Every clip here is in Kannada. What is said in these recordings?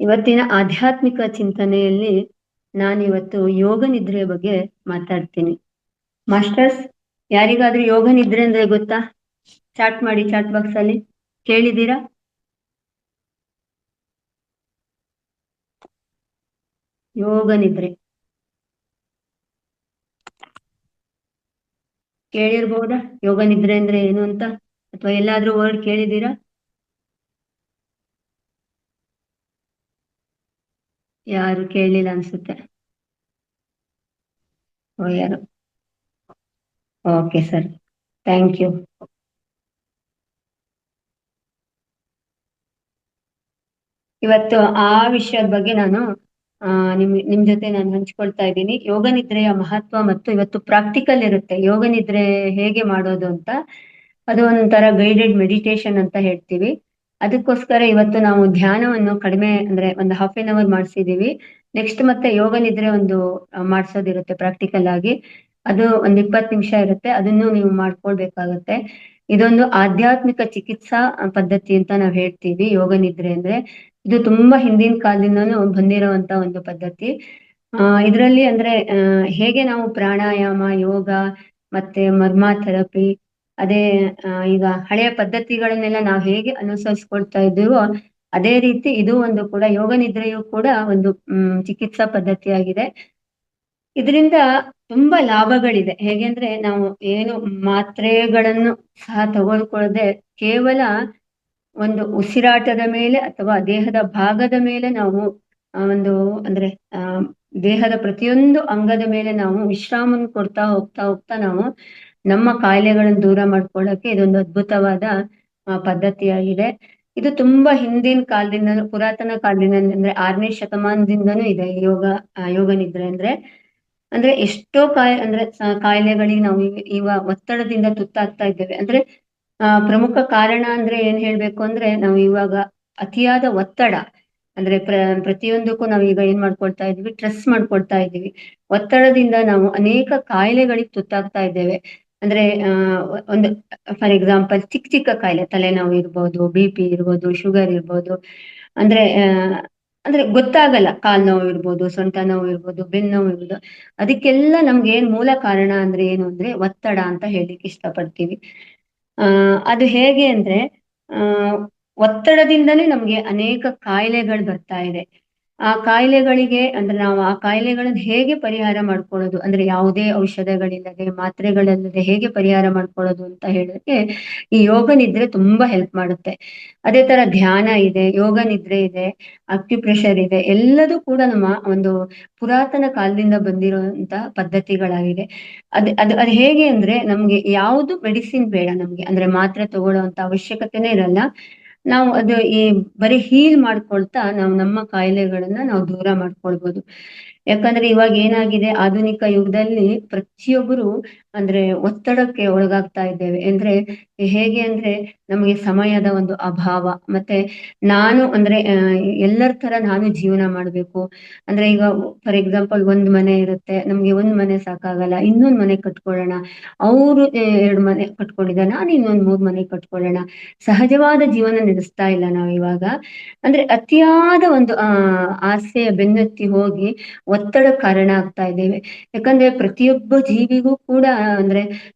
ಇವತ್ತಿನ ಆಧ್ಯಾತ್ಮಿಕ ಚಿಂತನೆಯಲ್ಲಿ ನಾನಿವತ್ತು ಯೋಗ ನಿದ್ರೆಯ ಬಗ್ಗೆ ಮಾತಾಡ್ತೀನಿ. ಮಾಸ್ಟರ್ಸ್, ಯಾರಿಗಾದ್ರೂ ಯೋಗ ನಿದ್ರೆ ಅಂದ್ರೆ ಗೊತ್ತಾ? ಚಾಟ್ ಮಾಡಿ, ಚಾಟ್ ಬಾಕ್ಸ್ ಅಲ್ಲಿ. ಕೇಳಿದ್ದೀರಾ? ಯೋಗ ನಿದ್ರೆ ಕೇಳಿರ್ಬಹುದಾ? ಯೋಗ ನಿದ್ರೆ ಅಂದ್ರೆ ಏನು ಅಂತ, ಅಥವಾ ಎಲ್ಲಾದ್ರೂ ವರ್ಡ್ ಕೇಳಿದ್ದೀರಾ? ಯಾರು ಕೇಳಿಲ್ಲ ಅನ್ಸುತ್ತೆ. ಓ, ಯಾರು? Okay sir, thank you. ಇವತ್ತು ಆ ವಿಷಯದ ಬಗ್ಗೆ ನಾನು ನಿಮ್ ಜೊತೆ ನಾನು ಹಂಚ್ಕೊಳ್ತಾ ಇದ್ದೀನಿ. ಯೋಗ ನಿದ್ರೆಯ ಮಹತ್ವ ಮತ್ತು ಇವತ್ತು ಪ್ರಾಕ್ಟಿಕಲ್ ಇರುತ್ತೆ ಯೋಗ ನಿದ್ರೆ ಹೇಗೆ ಮಾಡೋದು ಅಂತ. ಅದು ಒಂಥರ ಗೈಡೆಡ್ ಮೆಡಿಟೇಷನ್ ಅಂತ ಹೇಳ್ತೀವಿ. ಅದಕ್ಕೋಸ್ಕರ ಇವತ್ತು ನಾವು ಧ್ಯಾನವನ್ನು ಕಡಿಮೆ ಅಂದ್ರೆ ಒಂದು ಹಾಫ್ ಎನ್ ಅವರ್ ಮಾಡಿಸಿದೀವಿ. ನೆಕ್ಸ್ಟ್ ಮತ್ತೆ ಯೋಗ ನಿದ್ರೆ ಒಂದು ಮಾಡ್ಸೋದಿರುತ್ತೆ ಪ್ರಾಕ್ಟಿಕಲ್ ಆಗಿ. ಅದು ಒಂದ್ 20 ನಿಮಿಷ ಇರುತ್ತೆ, ಅದನ್ನು ನೀವು ಮಾಡ್ಕೊಳ್ಬೇಕಾಗತ್ತೆ. ಇದೊಂದು ಆಧ್ಯಾತ್ಮಿಕ ಚಿಕಿತ್ಸಾ ಪದ್ಧತಿ ಅಂತ ನಾವ್ ಹೇಳ್ತೀವಿ ಯೋಗ ನಿದ್ರೆ ಅಂದ್ರೆ. ಇದು ತುಂಬಾ ಹಿಂದಿನ ಕಾಲದಿಂದನೂ ಬಂದಿರುವಂತ ಒಂದು ಪದ್ಧತಿ. ಇದರಲ್ಲಿ ಅಂದ್ರೆ ಹೇಗೆ ನಾವು ಪ್ರಾಣಾಯಾಮ, ಯೋಗ ಮತ್ತೆ ಮರ್ಮ ಥೆರಪಿ, ಅದೇ ಈಗ ಹಳೆಯ ಪದ್ಧತಿಗಳನ್ನೆಲ್ಲ ನಾವು ಹೇಗೆ ಅನುಸರಿಸ್ಕೊಳ್ತಾ ಇದ್ದೀವೋ ಅದೇ ರೀತಿ ಇದು ಒಂದು ಕೂಡ ಯೋಗ ನಿದ್ರೆಯು ಕೂಡ ಒಂದು ಚಿಕಿತ್ಸಾ ಪದ್ಧತಿಯಾಗಿದೆ. ಇದರಿಂದ ತುಂಬಾ ಲಾಭಗಳಿದೆ. ಹೇಗೆ ಅಂದ್ರೆ ನಾವು ಏನು ಮಾತ್ರೆಗಳನ್ನು ಸಹ ತಗೊಳ್ಕೊಳ್ಳದೆ ಕೇವಲ ಒಂದು ಉಸಿರಾಟದ ಮೇಲೆ ಅಥವಾ ದೇಹದ ಭಾಗದ ಮೇಲೆ ನಾವು ಒಂದು ಅಂದ್ರೆ ಆ ದೇಹದ ಪ್ರತಿಯೊಂದು ಅಂಗದ ಮೇಲೆ ನಾವು ವಿಶ್ರಾಮವನ್ನು ಕೊಡ್ತಾ ಹೋಗ್ತಾ ಹೋಗ್ತಾ ನಾವು ನಮ್ಮ ಕಾಯಿಲೆಗಳನ್ನು ದೂರ ಮಾಡ್ಕೊಳ್ಳಕ್ಕೆ ಇದೊಂದು ಅದ್ಭುತವಾದ ಪದ್ಧತಿಯಾಗಿದೆ. ಇದು ತುಂಬಾ ಹಿಂದಿನ ಕಾಲದಿಂದ, ಪುರಾತನ ಕಾಲದಿಂದ ಅಂದ್ರೆ 6ನೇ ಶತಮಾನದಿಂದನೂ ಇದೆ ಈ ಯೋಗ ನಿದ್ರೆ ಅಂದ್ರೆ. ಅಂದ್ರೆ ಎಷ್ಟೋ ಕಾಯಿಲೆಗಳಿಗೆ ನಾವು ಈಗ ಒತ್ತಡದಿಂದ ತುತ್ತಾಗ್ತಾ ಇದ್ದೇವೆ. ಅಂದ್ರೆ ಪ್ರಮುಖ ಕಾರಣ ಅಂದ್ರೆ ಏನ್ ಹೇಳ್ಬೇಕು ಅಂದ್ರೆ ನಾವು ಇವಾಗ ಅತಿಯಾದ ಒತ್ತಡ ಅಂದ್ರೆ ಪ್ರತಿಯೊಂದಕ್ಕೂ ನಾವು ಈಗ ಏನ್ ಮಾಡ್ಕೊಳ್ತಾ ಇದೀವಿ, ಸ್ಟ್ರೆಸ್ ಮಾಡ್ಕೊಳ್ತಾ ಇದೀವಿ. ಒತ್ತಡದಿಂದ ನಾವು ಅನೇಕ ಕಾಯಿಲೆಗಳಿಗೆ ತುತ್ತಾಗ್ತಾ ಇದ್ದೇವೆ. ಅಂದ್ರೆ ಒಂದು ಫಾರ್ ಎಕ್ಸಾಂಪಲ್ ಚಿಕ್ಕ ಚಿಕ್ಕ ಕಾಯಿಲೆ, ತಲೆನೋವು ಇರ್ಬೋದು, BP ಇರ್ಬೋದು, ಶುಗರ್ ಇರ್ಬೋದು. ಅಂದ್ರೆ ಅಂದ್ರೆ ಗೊತ್ತಾಗಲ್ಲ, ಕಾಲ್ ನೋವು ಇರ್ಬೋದು, ಸೊಂಟ ನೋವು ಇರ್ಬೋದು, ಬೆನ್ನೋವು ಇರ್ಬೋದು. ಅದಕ್ಕೆಲ್ಲ ನಮ್ಗೆ ಏನ್ ಮೂಲ ಕಾರಣ ಅಂದ್ರೆ ಏನು ಅಂದ್ರೆ ಒತ್ತಡ ಅಂತ ಹೇಳಿಕ್ಕೆ ಇಷ್ಟಪಡ್ತೀವಿ. ಅದು ಹೇಗೆ ಅಂದ್ರೆ ಆ ಒತ್ತಡದಿಂದನೇ ನಮ್ಗೆ ಅನೇಕ ಕಾಯಿಲೆಗಳು ಬರ್ತಾ ಇದೆ. ಆ ಕಾಯಿಲೆಗಳಿಗೆ ಅಂದ್ರೆ ನಾವು ಆ ಕಾಯಿಲೆಗಳನ್ನು ಹೇಗೆ ಪರಿಹಾರ ಮಾಡ್ಕೊಳ್ಳೋದು, ಅಂದ್ರೆ ಯಾವುದೇ ಔಷಧಗಳಿಲ್ಲದೆ, ಮಾತ್ರೆಗಳಿಲ್ಲದೆ ಹೇಗೆ ಪರಿಹಾರ ಮಾಡ್ಕೊಳ್ಳೋದು ಅಂತ ಹೇಳಕ್ಕೆ ಈ ಯೋಗ ನಿದ್ರೆ ತುಂಬಾ ಹೆಲ್ಪ್ ಮಾಡುತ್ತೆ. ಅದೇ ತರ ಧ್ಯಾನ ಇದೆ, ಯೋಗ ನಿದ್ರೆ ಇದೆ, ಅಕ್ಯುಪ್ರೆಷರ್ ಇದೆ. ಎಲ್ಲದೂ ಕೂಡ ನಮ್ಮ ಒಂದು ಪುರಾತನ ಕಾಲದಿಂದ ಬಂದಿರುವಂತಹ ಪದ್ಧತಿಗಳಾಗಿದೆ. ಅದು ಹೇಗೆ ಅಂದ್ರೆ ನಮ್ಗೆ ಯಾವುದು ಮೆಡಿಸಿನ್ ಬೇಡ, ನಮ್ಗೆ ಅಂದ್ರೆ ಮಾತ್ರೆ ತಗೊಳ್ಳುವಂತ ಅವಶ್ಯಕತೆನೇ ಇರಲ್ಲ. ನಾವು ಅದು ಬರೀ ಹೀಲ್ ಮಾಡ್ಕೊಳ್ತಾ ನಾವು ನಮ್ಮ ಕಾಯಿಲೆಗಳನ್ನ ನಾವು ದೂರ ಮಾಡ್ಕೊಳ್ಬೋದು. ಯಾಕಂದ್ರೆ ಇವಾಗ ಏನಾಗಿದೆ, ಆಧುನಿಕ ಯುಗದಲ್ಲಿ ಪ್ರತಿಯೊಬ್ಬರು ಅಂದ್ರೆ ಒತ್ತಡಕ್ಕೆ ಒಳಗಾಗ್ತಾ ಇದ್ದೇವೆ. ಅಂದ್ರೆ ಹೇಗೆ ಅಂದ್ರೆ ನಮಗೆ ಸಮಯದ ಒಂದು ಅಭಾವ, ಮತ್ತೆ ನಾನು ಅಂದ್ರೆ ಎಲ್ಲರ ತರ ನಾನು ಜೀವನ ಮಾಡ್ಬೇಕು. ಅಂದ್ರೆ ಈಗ ಫಾರ್ ಎಕ್ಸಾಂಪಲ್ ಒಂದ್ ಮನೆ ಇರುತ್ತೆ, ನಮ್ಗೆ ಒಂದ್ ಮನೆ ಸಾಕಾಗಲ್ಲ, ಇನ್ನೊಂದ್ ಮನೆ ಕಟ್ಕೊಳ್ಳೋಣ. ಅವರು 2 ಮನೆ ಕಟ್ಕೊಂಡಿದ್ದಾರೆ, ನಾನು ಇನ್ನೊಂದ್ 3 ಮನೆ ಕಟ್ಕೊಳ್ಳೋಣ. ಸಹಜವಾದ ಜೀವನ ನಡೆಸ್ತಾ ಇಲ್ಲ ನಾವು ಇವಾಗ. ಅಂದ್ರೆ ಅತಿಯಾದ ಒಂದು ಆಸೆಯ ಬೆನ್ನತ್ತಿ ಹೋಗಿ ಒತ್ತಡ ಕಾರಣ ಆಗ್ತಾ ಇದ್ದೇವೆ. ಯಾಕಂದ್ರೆ ಪ್ರತಿಯೊಬ್ಬ ಜೀವಿಗೂ ಕೂಡ ಅಂದ್ರೆ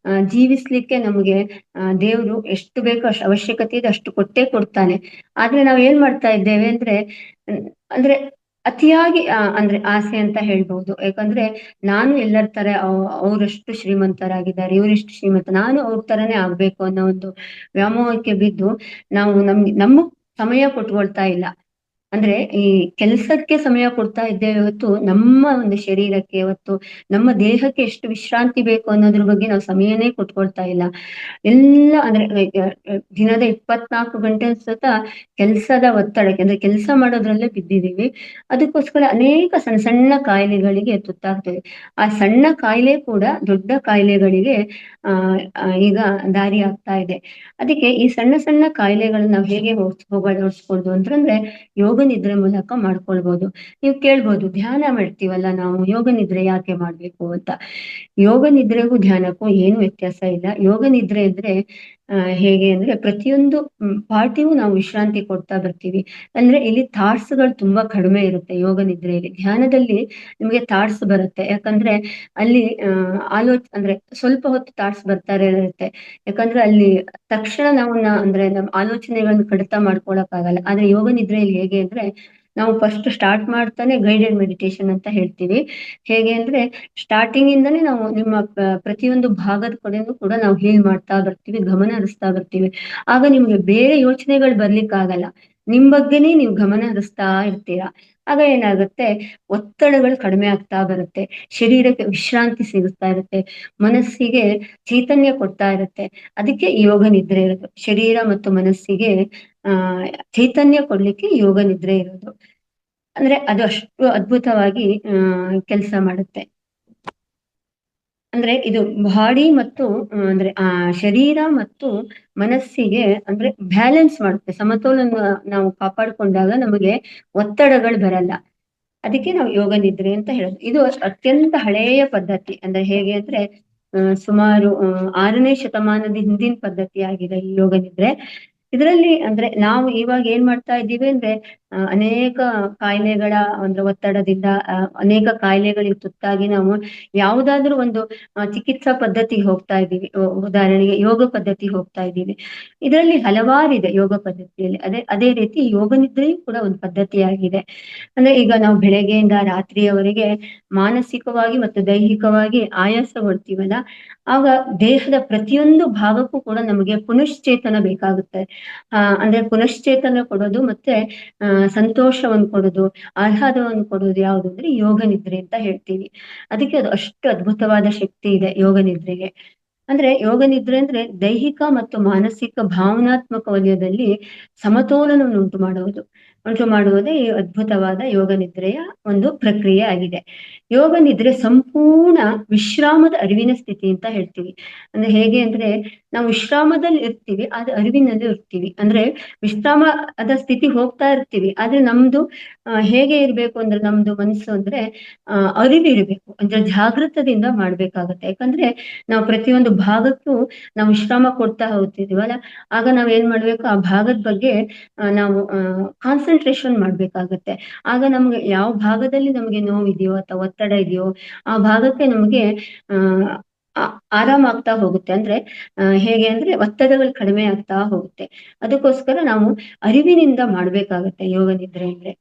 ಜೀವಿಸ್ಲಿಕ್ಕೆ ನಮ್ಗೆ ದೇವ್ರು ಎಷ್ಟು ಬೇಕೋ ಅಷ್ಟು ಅವಶ್ಯಕತೆ ಇದೆ ಅಷ್ಟು ಕೊಟ್ಟೇ ಕೊಡ್ತಾನೆ. ಆದ್ರೆ ನಾವ್ ಏನ್ ಮಾಡ್ತಾ ಇದ್ದೇವೆ ಅಂದ್ರೆ ಅಂದ್ರೆ ಅತಿಯಾಗಿ ಅಂದ್ರೆ ಆಸೆ ಅಂತ ಹೇಳ್ಬಹುದು. ಯಾಕಂದ್ರೆ ನಾನು ಎಲ್ಲರ ತರ ಅವರಷ್ಟು ಶ್ರೀಮಂತರಾಗಿದ್ದಾರೆ, ಇವರೆಷ್ಟು ಶ್ರೀಮಂತ, ನಾನು ಅವ್ರ ತರನೇ ಆಗ್ಬೇಕು ಅನ್ನೋ ಒಂದು ವ್ಯಾಮೋಹಕ್ಕೆ ಬಿದ್ದು ನಾವು ನಮ್ಮ ಸಮಯ ಕೊಟ್ಕೊಳ್ತಾ ಇಲ್ಲ. ಅಂದ್ರೆ ಈ ಕೆಲಸಕ್ಕೆ ಸಮಯ ಕೊಡ್ತಾ ಇದ್ದೇವೆ ಹೊತ್ತು ನಮ್ಮ ಒಂದು ಶರೀರಕ್ಕೆ, ಇವತ್ತು ನಮ್ಮ ದೇಹಕ್ಕೆ ಎಷ್ಟು ವಿಶ್ರಾಂತಿ ಬೇಕು ಅನ್ನೋದ್ರ ಬಗ್ಗೆ ನಾವು ಸಮಯನೇ ಕೊಟ್ಕೊಳ್ತಾ ಇಲ್ಲ. ಎಲ್ಲ ಅಂದ್ರೆ ದಿನದ 24 ಗಂಟೆ ಸತ ಕೆಲಸದ ಒತ್ತಡಕ್ಕೆ ಅಂದ್ರೆ ಕೆಲಸ ಮಾಡೋದ್ರಲ್ಲೇ ಬಿದ್ದಿದೀವಿ. ಅದಕ್ಕೋಸ್ಕರ ಅನೇಕ ಸಣ್ಣ ಸಣ್ಣ ಕಾಯಿಲೆಗಳಿಗೆ ತುತ್ತಾಗ್ತೇವೆ. ಆ ಸಣ್ಣ ಕಾಯಿಲೆ ಕೂಡ ದೊಡ್ಡ ಕಾಯಿಲೆಗಳಿಗೆ ಈಗ ದಾರಿ ಆಗ್ತಾ ಇದೆ. ಅದಕ್ಕೆ ಈ ಸಣ್ಣ ಸಣ್ಣ ಕಾಯಿಲೆಗಳನ್ನ ನಾವು ಹೇಗೆ ಹೋಗಲಾಡಿಸ್ಬೋದು ಅಂತಂದ್ರೆ ಯೋಗ ನಿದ್ರೆ ಮೂಲಕ ಮಾಡ್ಕೊಳ್ಬಹುದು. ನೀವು ಕೇಳ್ಬೋದು, ಧ್ಯಾನ ಮಾಡ್ತೀವಲ್ಲ ನಾವು, ಯೋಗ ನಿದ್ರೆ ಯಾಕೆ ಮಾಡ್ಬೇಕು ಅಂತ. ಯೋಗ ನಿದ್ರೆಗೂ ಧ್ಯಾನಕ್ಕೂ ಏನು ವ್ಯತ್ಯಾಸ ಇಲ್ಲ. ಯೋಗ ನಿದ್ರೆ ಅಂದ್ರೆ ಹೇಗೆ ಅಂದ್ರೆ ಪ್ರತಿಯೊಂದು ಪಾರ್ಟಿಗೂ ನಾವು ವಿಶ್ರಾಂತಿ ಕೊಡ್ತಾ ಬರ್ತೀವಿ. ಅಂದ್ರೆ ಇಲ್ಲಿ ಥಾಟ್ಸ್ ಗಳು ತುಂಬಾ ಕಡಿಮೆ ಇರುತ್ತೆ ಯೋಗ ನಿದ್ರೆಯಲ್ಲಿ. ಧ್ಯಾನದಲ್ಲಿ ನಿಮಗೆ ಥಾಟ್ಸ್ ಬರುತ್ತೆ. ಯಾಕಂದ್ರೆ ಅಲ್ಲಿ ಅಂದ್ರೆ ಸ್ವಲ್ಪ ಹೊತ್ತು ಥಾಟ್ಸ್ ಬರ್ತಾರೆ ಇರುತ್ತೆ. ಯಾಕಂದ್ರೆ ಅಲ್ಲಿ ತಕ್ಷಣ ನಾವು ಅಂದ್ರೆ ನಮ್ಮ ಆಲೋಚನೆಗಳನ್ನು ಕಡಿತ ಮಾಡ್ಕೊಳಕ್ ಆಗಲ್ಲ. ಆದ್ರೆ ಯೋಗ ನಿದ್ರೆಯಲ್ಲಿ ಹೇಗೆ ಅಂದ್ರೆ ನಾವು ಫಸ್ಟ್ ಸ್ಟಾರ್ಟ್ ಮಾಡ್ತಾನೆ ಗೈಡೆಡ್ ಮೆಡಿಟೇಷನ್ ಅಂತ ಹೇಳ್ತೀವಿ. ಹೇಗೆ ಅಂದ್ರೆ ಸ್ಟಾರ್ಟಿಂಗ್ ಇಂದಾನೇ ನಾವು ನಿಮ್ಮ ಪ್ರತಿಯೊಂದು ಭಾಗದ ಕಡೆನೂ ಕೂಡ ನಾವು ಹೀಲ್ ಮಾಡ್ತಾ ಬರ್ತೀವಿ, ಗಮನ ಹರಿಸ್ತಾ ಬರ್ತೀವಿ. ಆಗ ನಿಮ್ಗೆ ಬೇರೆ ಯೋಚನೆಗಳು ಬರ್ಲಿಕ್ಕಾಗಲ್ಲ. ನಿಮ್ ಬಗ್ಗೆನೇ ನೀವು ಗಮನ ಹರಿಸ್ತಾ ಇರ್ತೀರಾ. ಆಗ ಏನಾಗುತ್ತೆ, ಒತ್ತಡಗಳು ಕಡಿಮೆ ಆಗ್ತಾ ಬರುತ್ತೆ, ಶರೀರಕ್ಕೆ ವಿಶ್ರಾಂತಿ ಸಿಗುತ್ತಾ ಇರುತ್ತೆ, ಮನಸ್ಸಿಗೆ ಚೈತನ್ಯ ಕೊಡ್ತಾ ಇರುತ್ತೆ. ಅದಕ್ಕೆ ಈ ಯೋಗ ನಿದ್ರೆ ಇರೋದು. ಶರೀರ ಮತ್ತು ಮನಸ್ಸಿಗೆ ಆ ಚೈತನ್ಯ ಕೊಡ್ಲಿಕ್ಕೆ ಯೋಗ ನಿದ್ರೆ ಇರೋದು. ಅಂದ್ರೆ ಅದು ಅಷ್ಟು ಅದ್ಭುತವಾಗಿ ಕೆಲಸ ಮಾಡುತ್ತೆ. ಅಂದ್ರೆ ಇದು ಬಾಡಿ ಮತ್ತು ಅಂದ್ರೆ ಶರೀರ ಮತ್ತು ಮನಸ್ಸಿಗೆ ಅಂದ್ರೆ ಬ್ಯಾಲೆನ್ಸ್ ಮಾಡುತ್ತೆ. ಸಮತೋಲನ ನಾವು ಕಾಪಾಡಿಕೊಂಡಾಗ ನಮಗೆ ಒತ್ತಡಗಳು ಬರಲ್ಲ. ಅದಕ್ಕೆ ನಾವು ಯೋಗ ನಿದ್ರೆ ಅಂತ ಹೇಳೋದು. ಇದು ಅತ್ಯಂತ ಹಳೆಯ ಪದ್ಧತಿ. ಅಂದ್ರೆ ಹೇಗೆ ಅಂದ್ರೆ ಸುಮಾರು 6ನೇ ಶತಮಾನದ ಹಿಂದಿನ ಪದ್ಧತಿ ಆಗಿದೆ ಈ ಯೋಗ ನಿದ್ರೆ. ಇದರಲ್ಲಿ ಅಂದ್ರೆ ನಾವು ಇವಾಗ ಏನ್ ಮಾಡ್ತಾ ಇದ್ದೀವಿ ಅಂದ್ರೆ ಅನೇಕ ಕಾಯಿಲೆಗಳ ಅಂದ್ರೆ ಒತ್ತಡದಿಂದ ಅನೇಕ ಕಾಯಿಲೆಗಳಿಗೆ ತುತ್ತಾಗಿ ನಾವು ಯಾವುದಾದ್ರೂ ಒಂದು ಚಿಕಿತ್ಸಾ ಪದ್ಧತಿಗೆ ಹೋಗ್ತಾ ಇದ್ದೀವಿ. ಉದಾಹರಣೆಗೆ ಯೋಗ ಪದ್ಧತಿ ಹೋಗ್ತಾ ಇದ್ದೀವಿ. ಇದರಲ್ಲಿ ಹಲವಾರಿದೆ ಯೋಗ ಪದ್ಧತಿಯಲ್ಲಿ. ಅದೇ ರೀತಿ ಯೋಗ ನಿದ್ರೆಯೂ ಕೂಡ ಒಂದು ಪದ್ಧತಿಯಾಗಿದೆ. ಅಂದ್ರೆ ಈಗ ನಾವು ಬೆಳಗ್ಗೆಯಿಂದ ರಾತ್ರಿಯವರೆಗೆ ಮಾನಸಿಕವಾಗಿ ಮತ್ತು ದೈಹಿಕವಾಗಿ ಆಯಾಸಗೊಳ್ತೀವಲ್ಲ, ಆಗ ದೇಹದ ಪ್ರತಿಯೊಂದು ಭಾಗಕ್ಕೂ ಕೂಡ ನಮಗೆ ಪುನಶ್ಚೇತನ ಬೇಕಾಗುತ್ತೆ. ಅಂದ್ರೆ ಪುನಶ್ಚೇತನ ಕೊಡೋದು ಮತ್ತೆ ಸಂತೋಷವನ್ನು ಕೊಡೋದು, ಆಹ್ಲಾದವನ್ನು ಕೊಡೋದು ಯಾವುದು ಅಂದ್ರೆ ಯೋಗ ನಿದ್ರೆ ಅಂತ ಹೇಳ್ತೀವಿ. ಅದಕ್ಕೆ ಅದು ಅಷ್ಟು ಅದ್ಭುತವಾದ ಶಕ್ತಿ ಇದೆ ಯೋಗ ನಿದ್ರೆಗೆ. ಅಂದ್ರೆ ಯೋಗ ನಿದ್ರೆ ಅಂದ್ರೆ ದೈಹಿಕ ಮತ್ತು ಮಾನಸಿಕ ಭಾವನಾತ್ಮಕ ವಲಯದಲ್ಲಿ ಸಮತೋಲನವನ್ನು ಉಂಟು ಮಾಡುವುದೇ ಈ ಅದ್ಭುತವಾದ ಯೋಗ ನಿದ್ರೆಯ ಒಂದು ಪ್ರಕ್ರಿಯೆ ಆಗಿದೆ. ಯೋಗ ನಿದ್ರೆ ಸಂಪೂರ್ಣ ವಿಶ್ರಾಮದ ಅರಿವಿನ ಸ್ಥಿತಿ ಅಂತ ಹೇಳ್ತೀವಿ. ಅಂದ್ರೆ ಹೇಗೆ ಅಂದ್ರೆ ನಾವು ವಿಶ್ರಾಮದಲ್ಲಿ ಇರ್ತೀವಿ, ಆದ್ರೆ ಅರಿವಿನಲ್ಲಿ ಇರ್ತೀವಿ. ಅಂದ್ರೆ ವಿಶ್ರಾಮದ ಸ್ಥಿತಿ ಹೋಗ್ತಾ ಇರ್ತೀವಿ, ಆದ್ರೆ ನಮ್ದು ಹೇಗೆ ಇರ್ಬೇಕು ಅಂದ್ರೆ ನಮ್ದು ಮನಸ್ಸು ಅಂದ್ರೆ ಅರಿವಿರ್ಬೇಕು. ಅಂದ್ರೆ ಜಾಗೃತದಿಂದ ಮಾಡ್ಬೇಕಾಗತ್ತೆ. ಯಾಕಂದ್ರೆ ನಾವು ಪ್ರತಿಯೊಂದು ಭಾಗಕ್ಕೂ ನಾವು ವಿಶ್ರಾಮ ಕೊಡ್ತಾ ಹೋಗ್ತಿದೀವಲ್ಲ, ಆಗ ನಾವ್ ಏನ್ ಮಾಡ್ಬೇಕು, ಆ ಭಾಗದ ಬಗ್ಗೆ ನಾವು ಕಾನ್ಸಂಟ್ರೇಷನ್ ಮಾಡ್ಬೇಕಾಗತ್ತೆ. ಆಗ ನಮ್ಗೆ ಯಾವ ಭಾಗದಲ್ಲಿ ನಮ್ಗೆ ನೋವಿದೆಯೋ ಅಥವಾ ಒತ್ತಡ ಇದೆಯೋ ಆ ಭಾಗಕ್ಕೆ ನಮ್ಗೆ ಆರಾಮಾಗ್ತಾ ಹೋಗುತ್ತೆ. ಅಂದ್ರೆ ಹೇಗೆ ಅಂದ್ರೆ ಒತ್ತಡಗಳು ಕಡಿಮೆ ಆಗ್ತಾ ಹೋಗುತ್ತೆ. ಅದಕ್ಕೋಸ್ಕರ ನಾವು ಅರಿವಿನಿಂದ ಮಾಡ್ಬೇಕಾಗತ್ತೆ ಯೋಗ ನಿದ್ರೆ ಅಂದ್ರೆ.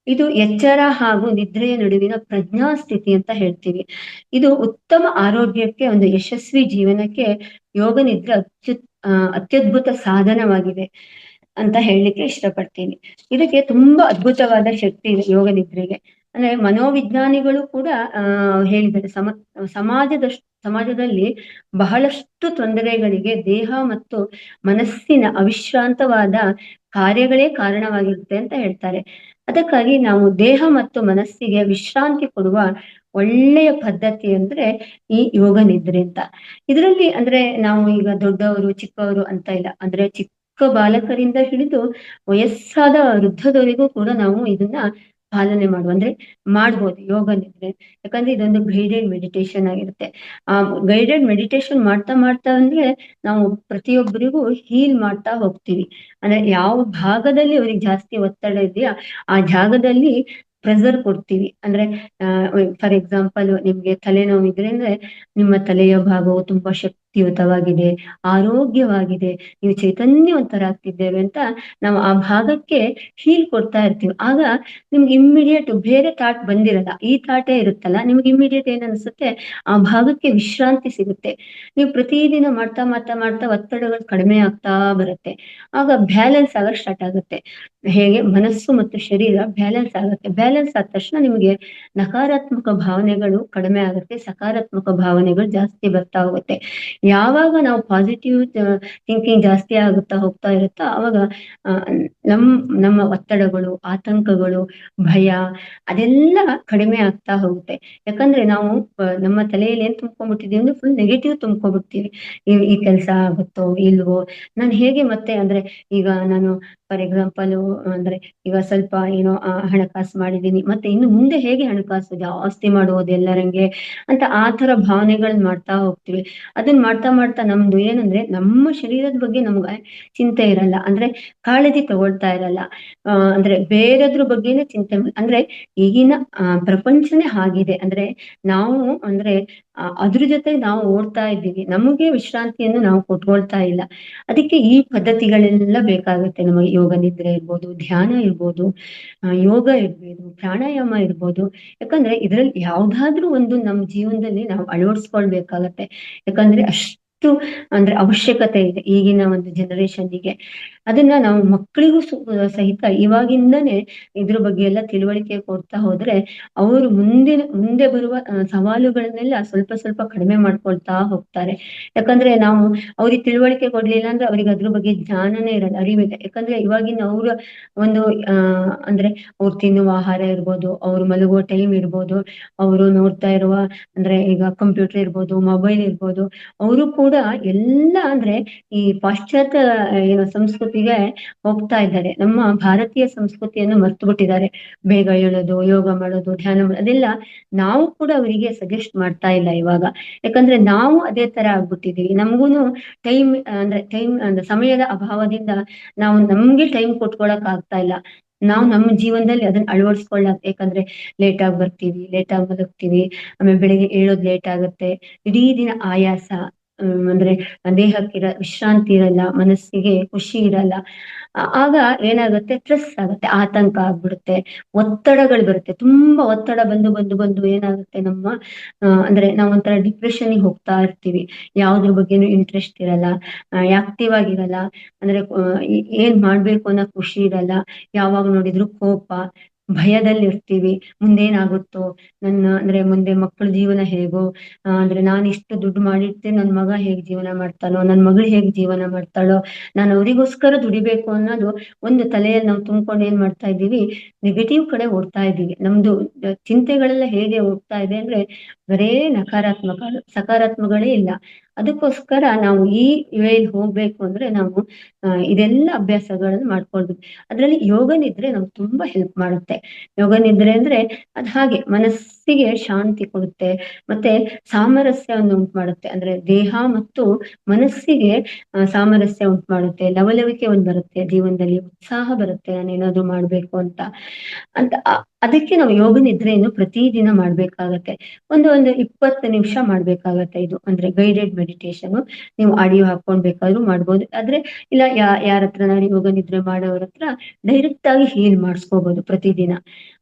ಇದು ಎಚ್ಚರ ಹಾಗೂ ನಿದ್ರೆಯ ನಡುವಿನ ಪ್ರಜ್ಞಾ ಸ್ಥಿತಿ ಅಂತ ಹೇಳ್ತೀವಿ. ಇದು ಉತ್ತಮ ಆರೋಗ್ಯಕ್ಕೆ, ಒಂದು ಯಶಸ್ವಿ ಜೀವನಕ್ಕೆ ಯೋಗ ನಿದ್ರೆ ಅತ್ಯದ್ಭುತ ಸಾಧನವಾಗಿದೆ ಅಂತ ಹೇಳಲಿಕ್ಕೆ ಇಷ್ಟಪಡ್ತೀನಿ. ಇದಕ್ಕೆ ತುಂಬಾ ಅದ್ಭುತವಾದ ಶಕ್ತಿ ಇದೆ ಯೋಗ ನಿದ್ರೆಗೆ. ಅಂದ್ರೆ ಮನೋವಿಜ್ಞಾನಿಗಳು ಕೂಡ ಹೇಳಿದ್ದಾರೆ, ಸಮಾಜದಲ್ಲಿ ಬಹಳಷ್ಟು ತೊಂದರೆಗಳಿಗೆ ದೇಹ ಮತ್ತು ಮನಸ್ಸಿನ ಅವಿಶ್ರಾಂತವಾದ ಕಾರ್ಯಗಳೇ ಕಾರಣವಾಗಿರುತ್ತೆ ಅಂತ ಹೇಳ್ತಾರೆ. ಅದಕ್ಕಾಗಿ ನಾವು ದೇಹ ಮತ್ತು ಮನಸ್ಸಿಗೆ ವಿಶ್ರಾಂತಿ ಕೊಡುವ ಒಳ್ಳೆಯ ಪದ್ಧತಿ ಅಂದ್ರೆ ಈ ಯೋಗ ನಿದ್ರೆ ಅಂತ. ಇದರಲ್ಲಿ ಅಂದ್ರೆ ನಾವು ಈಗ ದೊಡ್ಡವರು ಚಿಕ್ಕವರು ಅಂತ ಇಲ್ಲ. ಅಂದ್ರೆ ಚಿಕ್ಕ ಬಾಲಕರಿಂದ ಹಿಡಿದು ವಯಸ್ಸಾದ ವೃದ್ಧದವರೆಗೂ ಕೂಡ ನಾವು ಇದನ್ನ ಪಾಲನೆ ಅಂದ್ರೆ ಮಾಡ್ಬೋದು ಯೋಗ ನಿದ್ರೆ. ಯಾಕಂದ್ರೆ ಇದೊಂದು ಗೈಡೆಡ್ ಮೆಡಿಟೇಷನ್ ಆಗಿರುತ್ತೆ. ಆ ಗೈಡೆಡ್ ಮೆಡಿಟೇಷನ್ ಮಾಡ್ತಾ ಮಾಡ್ತಾ ಅಂದ್ರೆ ನಾವು ಪ್ರತಿಯೊಬ್ಬರಿಗೂ ಹೀಲ್ ಮಾಡ್ತಾ ಹೋಗ್ತೀವಿ. ಅಂದ್ರೆ ಯಾವ ಭಾಗದಲ್ಲಿ ಅವ್ರಿಗೆ ಜಾಸ್ತಿ ಒತ್ತಡ ಇದೆಯಾ ಆ ಜಾಗದಲ್ಲಿ ಪ್ರೆಷರ್ ಕೊಡ್ತೀವಿ. ಅಂದ್ರೆ ಫಾರ್ ಎಕ್ಸಾಂಪಲ್ ನಿಮ್ಗೆ ತಲೆನೋವು ಇದ್ರೆ ಅಂದ್ರೆ ನಿಮ್ಮ ತಲೆಯ ಭಾಗವು ತುಂಬಾ ಶಕ್ತಿಯುತವಾಗಿದೆ, ಆರೋಗ್ಯವಾಗಿದೆ, ನೀವು ಚೈತನ್ಯವಂತರಾಗ್ತಿದ್ದೇವೆ ಅಂತ ನಾವು ಆ ಭಾಗಕ್ಕೆ ಹೀಲ್ ಕೊಡ್ತಾ ಇರ್ತೀವಿ. ಆಗ ನಿಮ್ಗೆ ಇಮ್ಮಿಡಿಯೇಟ್ ಬೇರೆ ಥಾಟ್ ಬಂದಿರಲ್ಲ, ಈ ಥಾಟೇ ಇರುತ್ತಲ್ಲ, ನಿಮ್ಗೆ ಇಮ್ಮಿಡಿಯೇಟ್ ಏನ್ ಅನ್ಸುತ್ತೆ, ಆ ಭಾಗಕ್ಕೆ ವಿಶ್ರಾಂತಿ ಸಿಗುತ್ತೆ. ನೀವು ಪ್ರತಿದಿನ ಮಾಡ್ತಾ ಮಾಡ್ತಾ ಮಾಡ್ತಾ ಒತ್ತಡಗಳು ಕಡಿಮೆ ಆಗ್ತಾ ಬರುತ್ತೆ. ಆಗ ಬ್ಯಾಲೆನ್ಸ್ ಆಗಕ್ ಸ್ಟಾರ್ಟ್ ಆಗುತ್ತೆ. ಹೇಗೆ ಮನಸ್ಸು ಮತ್ತು ಶರೀರ ಬ್ಯಾಲೆನ್ಸ್ ಆಗುತ್ತೆ. ಬ್ಯಾಲೆನ್ಸ್ ಆದ ತಕ್ಷಣ ನಿಮಗೆ ನಕಾರಾತ್ಮಕ ಭಾವನೆಗಳು ಕಡಿಮೆ ಆಗುತ್ತೆ, ಸಕಾರಾತ್ಮಕ ಭಾವನೆಗಳು ಜಾಸ್ತಿ ಬರ್ತಾ ಹೋಗುತ್ತೆ. ಯಾವಾಗ ನಾವು ಪಾಸಿಟಿವ್ ಥಿಂಕಿಂಗ್ ಜಾಸ್ತಿ ಆಗುತ್ತಾ ಹೋಗ್ತಾ ಇರುತ್ತೋ ಅವಾಗ ನಮ್ ನಮ್ಮ ಒತ್ತಡಗಳು, ಆತಂಕಗಳು, ಭಯ ಅದೆಲ್ಲ ಕಡಿಮೆ ಆಗ್ತಾ ಹೋಗುತ್ತೆ. ಯಾಕಂದ್ರೆ ನಾವು ನಮ್ಮ ತಲೆಯಲ್ಲಿ ಏನ್ ತುಂಬ್ಕೊಂಡ್ಬಿಟ್ಟಿದೀವಿ ಅಂದ್ರೆ ಫುಲ್ ನೆಗೆಟಿವ್ ತುಂಬ್ಕೊಂಡ್ಬಿಡ್ತೀವಿ. ಈ ಕೆಲಸ ಆಗುತ್ತೋ ಇಲ್ವೋ, ನಾನು ಹೇಗೆ ಮತ್ತೆ ಅಂದ್ರೆ ಈಗ ನಾನು ಫಾರ್ ಎಕ್ಸಾಂಪಲ್ ಅಂದ್ರೆ ಈಗ ಸ್ವಲ್ಪ ಏನೋ ಹಣಕಾಸು ಮಾಡಿದೀನಿ, ಮತ್ತೆ ಇನ್ನು ಮುಂದೆ ಹೇಗೆ ಹಣಕಾಸು ಜಾಸ್ತಿ ಮಾಡುವುದು ಎಲ್ಲರಂಗೆ ಅಂತ ಆ ತರ ಭಾವನೆಗಳನ್ನ ಮಾಡ್ತಾ ಹೋಗ್ತೀವಿ. ಅದನ್ನ ಮಾಡ್ತಾ ಮಾಡ್ತಾ ನಮ್ದು ಏನಂದ್ರೆ ನಮ್ಮ ಶರೀರದ ಬಗ್ಗೆ ನಮ್ಗೆ ಚಿಂತೆ ಇರಲ್ಲ, ಅಂದ್ರೆ ಕಾಳಜಿ ತಗೊಳ್ತಾ ಇರಲ್ಲ. ಅಂದ್ರೆ ಬೇರೆದ್ರ ಬಗ್ಗೆನೇ ಚಿಂತೆ ಅಂದ್ರೆ ಈಗಿನ ಪ್ರಪಂಚನೇ ಆಗಿದೆ. ಅಂದ್ರೆ ನಾವು ಅಂದ್ರೆ ಅದ್ರ ಜೊತೆ ನಾವು ಓಡ್ತಾ ಇದ್ದೀವಿ, ನಮಗೆ ವಿಶ್ರಾಂತಿಯನ್ನು ನಾವು ಕೊಟ್ಕೊಳ್ತಾ ಇಲ್ಲ. ಅದಕ್ಕೆ ಈ ಪದ್ಧತಿಗಳೆಲ್ಲ ಬೇಕಾಗುತ್ತೆ ನಮಗೆ. ಯೋಗ ನಿದ್ರೆ ಇರ್ಬೋದು, ಧ್ಯಾನ ಇರ್ಬೋದು, ಯೋಗ ಇರ್ಬೋದು, ಪ್ರಾಣಾಯಾಮ ಇರ್ಬೋದು. ಯಾಕಂದ್ರೆ ಇದ್ರಲ್ಲಿ ಯಾವ್ದಾದ್ರೂ ಒಂದು ನಮ್ಮ ಜೀವನದಲ್ಲಿ ನಾವು ಅಳವಡಿಸ್ಕೊಳ್ಬೇಕಾಗತ್ತೆ. ಯಾಕಂದ್ರೆ ಅಷ್ಟು ಅಂದ್ರೆ ಅವಶ್ಯಕತೆ ಇದೆ ಈಗಿನ ಒಂದು ಜನರೇಷನ್ನಿಗೆ. ಅದನ್ನ ನಾವು ಮಕ್ಕಳಿಗೂ ಸಹಿತ ಇವಾಗಿಂದನೇ ಇದ್ರ ಬಗ್ಗೆ ಎಲ್ಲ ತಿಳುವಳಿಕೆ ಕೊಡ್ತಾ ಹೋದ್ರೆ ಅವರು ಮುಂದೆ ಬರುವ ಸವಾಲುಗಳನ್ನೆಲ್ಲ ಸ್ವಲ್ಪ ಸ್ವಲ್ಪ ಕಡಿಮೆ ಮಾಡ್ಕೊಳ್ತಾ ಹೋಗ್ತಾರೆ. ಯಾಕಂದ್ರೆ ನಾವು ಅವ್ರಿಗೆ ತಿಳುವಳಿಕೆ ಕೊಡ್ಲಿಲ್ಲ ಅಂದ್ರೆ ಅವ್ರಿಗೆ ಅದ್ರ ಬಗ್ಗೆ ಜ್ಞಾನನೇ ಇರಲ್ಲ, ಅರಿವಿಲ್ಲ. ಯಾಕಂದ್ರೆ ಇವಾಗಿನ ಅವ್ರ ಒಂದು ಅಂದ್ರೆ ಅವ್ರು ತಿನ್ನುವ ಆಹಾರ ಇರ್ಬೋದು, ಅವ್ರು ಮಲಗುವ ಟೈಮ್ ಇರ್ಬೋದು, ಅವರು ನೋಡ್ತಾ ಇರುವ ಅಂದ್ರೆ ಈಗ ಕಂಪ್ಯೂಟರ್ ಇರ್ಬೋದು, ಮೊಬೈಲ್ ಇರ್ಬೋದು, ಅವರು ಕೂಡ ಎಲ್ಲ ಅಂದ್ರೆ ಈ ಪಾಶ್ಚಾತ್ಯ ಏನು ಸಂಸ್ಕೃತಿಗೆ ಹೋಗ್ತಾ ಇದ್ದಾರೆ. ನಮ್ಮ ಭಾರತೀಯ ಸಂಸ್ಕೃತಿಯನ್ನು ಮರ್ತು ಬಿಟ್ಟಿದ್ದಾರೆ. ಬೇಗ ಏಳೋದು, ಯೋಗ ಮಾಡೋದು, ಧ್ಯಾನ ಮಾಡೋದು ಅದೆಲ್ಲ ನಾವು ಕೂಡ ಅವರಿಗೆ ಸಜೆಸ್ಟ್ ಮಾಡ್ತಾ ಇಲ್ಲ ಇವಾಗ. ಯಾಕಂದ್ರೆ ನಾವು ಅದೇ ತರ ಆಗ್ಬಿಟ್ಟಿದೀವಿ. ನಮ್ಗೂನು ಟೈಮ್ ಅಂದ್ರೆ ಸಮಯದ ಅಭಾವದಿಂದ ನಾವು ನಮ್ಗೆ ಟೈಮ್ ಕೊಟ್ಕೊಳಕ್ ಆಗ್ತಾ ಇಲ್ಲ. ನಾವು ನಮ್ಮ ಜೀವನದಲ್ಲಿ ಅದನ್ನ ಅಳವಡಿಸ್ಕೊಳ್ಳಕ್, ಯಾಕಂದ್ರೆ ಲೇಟ್ ಆಗಿ ಬರ್ತೀವಿ, ಲೇಟ್ ಆಗಿ ಮಲಗ್ತೀವಿ, ಆಮೇಲೆ ಬೆಳಿಗ್ಗೆ ಏಳೋದ್ ಲೇಟ್ ಆಗುತ್ತೆ, ಇಡೀ ದಿನ ಆಯಾಸ, ಅಂದ್ರೆ ದೇಹಕ್ಕಿರ ವಿಶ್ರಾಂತಿ ಇರಲ್ಲ, ಮನಸ್ಸಿಗೆ ಖುಷಿ ಇರಲ್ಲ. ಆಗ ಏನಾಗುತ್ತೆ, ಸ್ಟ್ರೆಸ್ ಆಗುತ್ತೆ, ಆತಂಕ ಆಗ್ಬಿಡುತ್ತೆ, ಒತ್ತಡಗಳು ಬರುತ್ತೆ. ತುಂಬಾ ಒತ್ತಡ ಬಂದು ಬಂದು ಬಂದು ಏನಾಗುತ್ತೆ ನಮ್ಮ ಅಂದ್ರೆ ನಾವು ಒಂಥರ ಡಿಪ್ರೆಷನ್ಗೆ ಹೋಗ್ತಾ ಇರ್ತೀವಿ. ಯಾವ್ದ್ರ ಬಗ್ಗೆನೂ ಇಂಟ್ರೆಸ್ಟ್ ಇರಲ್ಲ, ಆಕ್ಟಿವ್ ಆಗಿರಲ್ಲ. ಅಂದ್ರೆ ಏನ್ ಮಾಡ್ಬೇಕು ಅನ್ನೋ ಖುಷಿ ಇರಲ್ಲ. ಯಾವಾಗ ನೋಡಿದ್ರು ಕೋಪ, ಭಯದಲ್ಲಿ ಇರ್ತೀವಿ. ಮುಂದೇನಾಗುತ್ತೋ, ಅಂದ್ರೆ ಮುಂದೆ ಮಕ್ಕಳ ಜೀವನ ಹೇಗೋ, ಅಂದ್ರೆ ನಾನು ಇಷ್ಟು ದುಡ್ಡು ಮಾಡಿರ್ತೀನಿ, ನನ್ ಮಗ ಹೇಗ್ ಜೀವನ ಮಾಡ್ತಾನೋ, ನನ್ ಮಗಳು ಹೇಗ್ ಜೀವನ ಮಾಡ್ತಾಳೋ, ನಾನು ಅವರಿಗೋಸ್ಕರ ದುಡಿಬೇಕು ಅನ್ನೋದು ಒಂದು ತಲೆಯಲ್ಲಿ ನಾವು ತುಂಬ್ಕೊಂಡು ಏನ್ ಮಾಡ್ತಾ ಇದ್ದೀವಿ, ನೆಗೆಟಿವ್ ಕಡೆ ಓಡ್ತಾ ಇದ್ದೀವಿ. ನಮ್ದು ಚಿಂತೆಗಳೆಲ್ಲ ಹೇಗೆ ಹೋಗ್ತಾ ಇದೆ ಅಂದ್ರೆ ಬರೇ ಸಕಾರಾತ್ಮಕಗಳೇ ಇಲ್ಲ. ಅದಕ್ಕೋಸ್ಕರ ನಾವು ಈ ವೇಲ್ ಹೋಗ್ಬೇಕು ಅಂದ್ರೆ ನಾವು ಇದೆಲ್ಲ ಅಭ್ಯಾಸಗಳನ್ನು ಮಾಡ್ಕೊಳ್ಬೇಕು. ಅದ್ರಲ್ಲಿ ಯೋಗ ನಿದ್ರೆ ನಮ್ಗೆ ತುಂಬಾ ಹೆಲ್ಪ್ ಮಾಡುತ್ತೆ. ಯೋಗ ನಿದ್ರೆ ಅಂದ್ರೆ ಅದ್ ಹಾಗೆ ಮನಸ್ಸಿಗೆ ಶಾಂತಿ ಕೊಡುತ್ತೆ, ಮತ್ತೆ ಸಾಮರಸ್ಯವನ್ನು ಉಂಟು ಮಾಡುತ್ತೆ. ಅಂದ್ರೆ ದೇಹ ಮತ್ತು ಮನಸ್ಸಿಗೆ ಸಾಮರಸ್ಯ ಉಂಟು ಮಾಡುತ್ತೆ, ಲವಲವಿಕೆ ಒಂದು ಬರುತ್ತೆ, ಜೀವನದಲ್ಲಿ ಉತ್ಸಾಹ ಬರುತ್ತೆ, ನಾನೇನಾದ್ರು ಮಾಡ್ಬೇಕು ಅಂತ ಅದಕ್ಕೆ ನಾವು ಯೋಗ ನಿದ್ರೆಯನ್ನು ಪ್ರತಿದಿನ ಮಾಡ್ಬೇಕಾಗತ್ತೆ. ಒಂದು 20 ನಿಮಿಷ ಮಾಡ್ಬೇಕಾಗತ್ತೆ. ಇದು ಅಂದ್ರೆ ಗೈಡೆಡ್ ಮೆಡಿಟೇಷನ್. ನೀವು ಆಡಿಯೋ ಹಾಕೊಂಡ್ ಬೇಕಾದ್ರೂ ಮಾಡ್ಬೋದು. ಆದ್ರೆ ಇಲ್ಲ ಯಾರ ಹತ್ರ ನಾನು ಯೋಗ ನಿದ್ರೆ ಮಾಡೋರ ಹತ್ರ ಡೈರೆಕ್ಟ್ ಆಗಿ ಹೀಲ್ ಮಾಡಿಸ್ಕೋಬಹುದು ಪ್ರತಿದಿನ.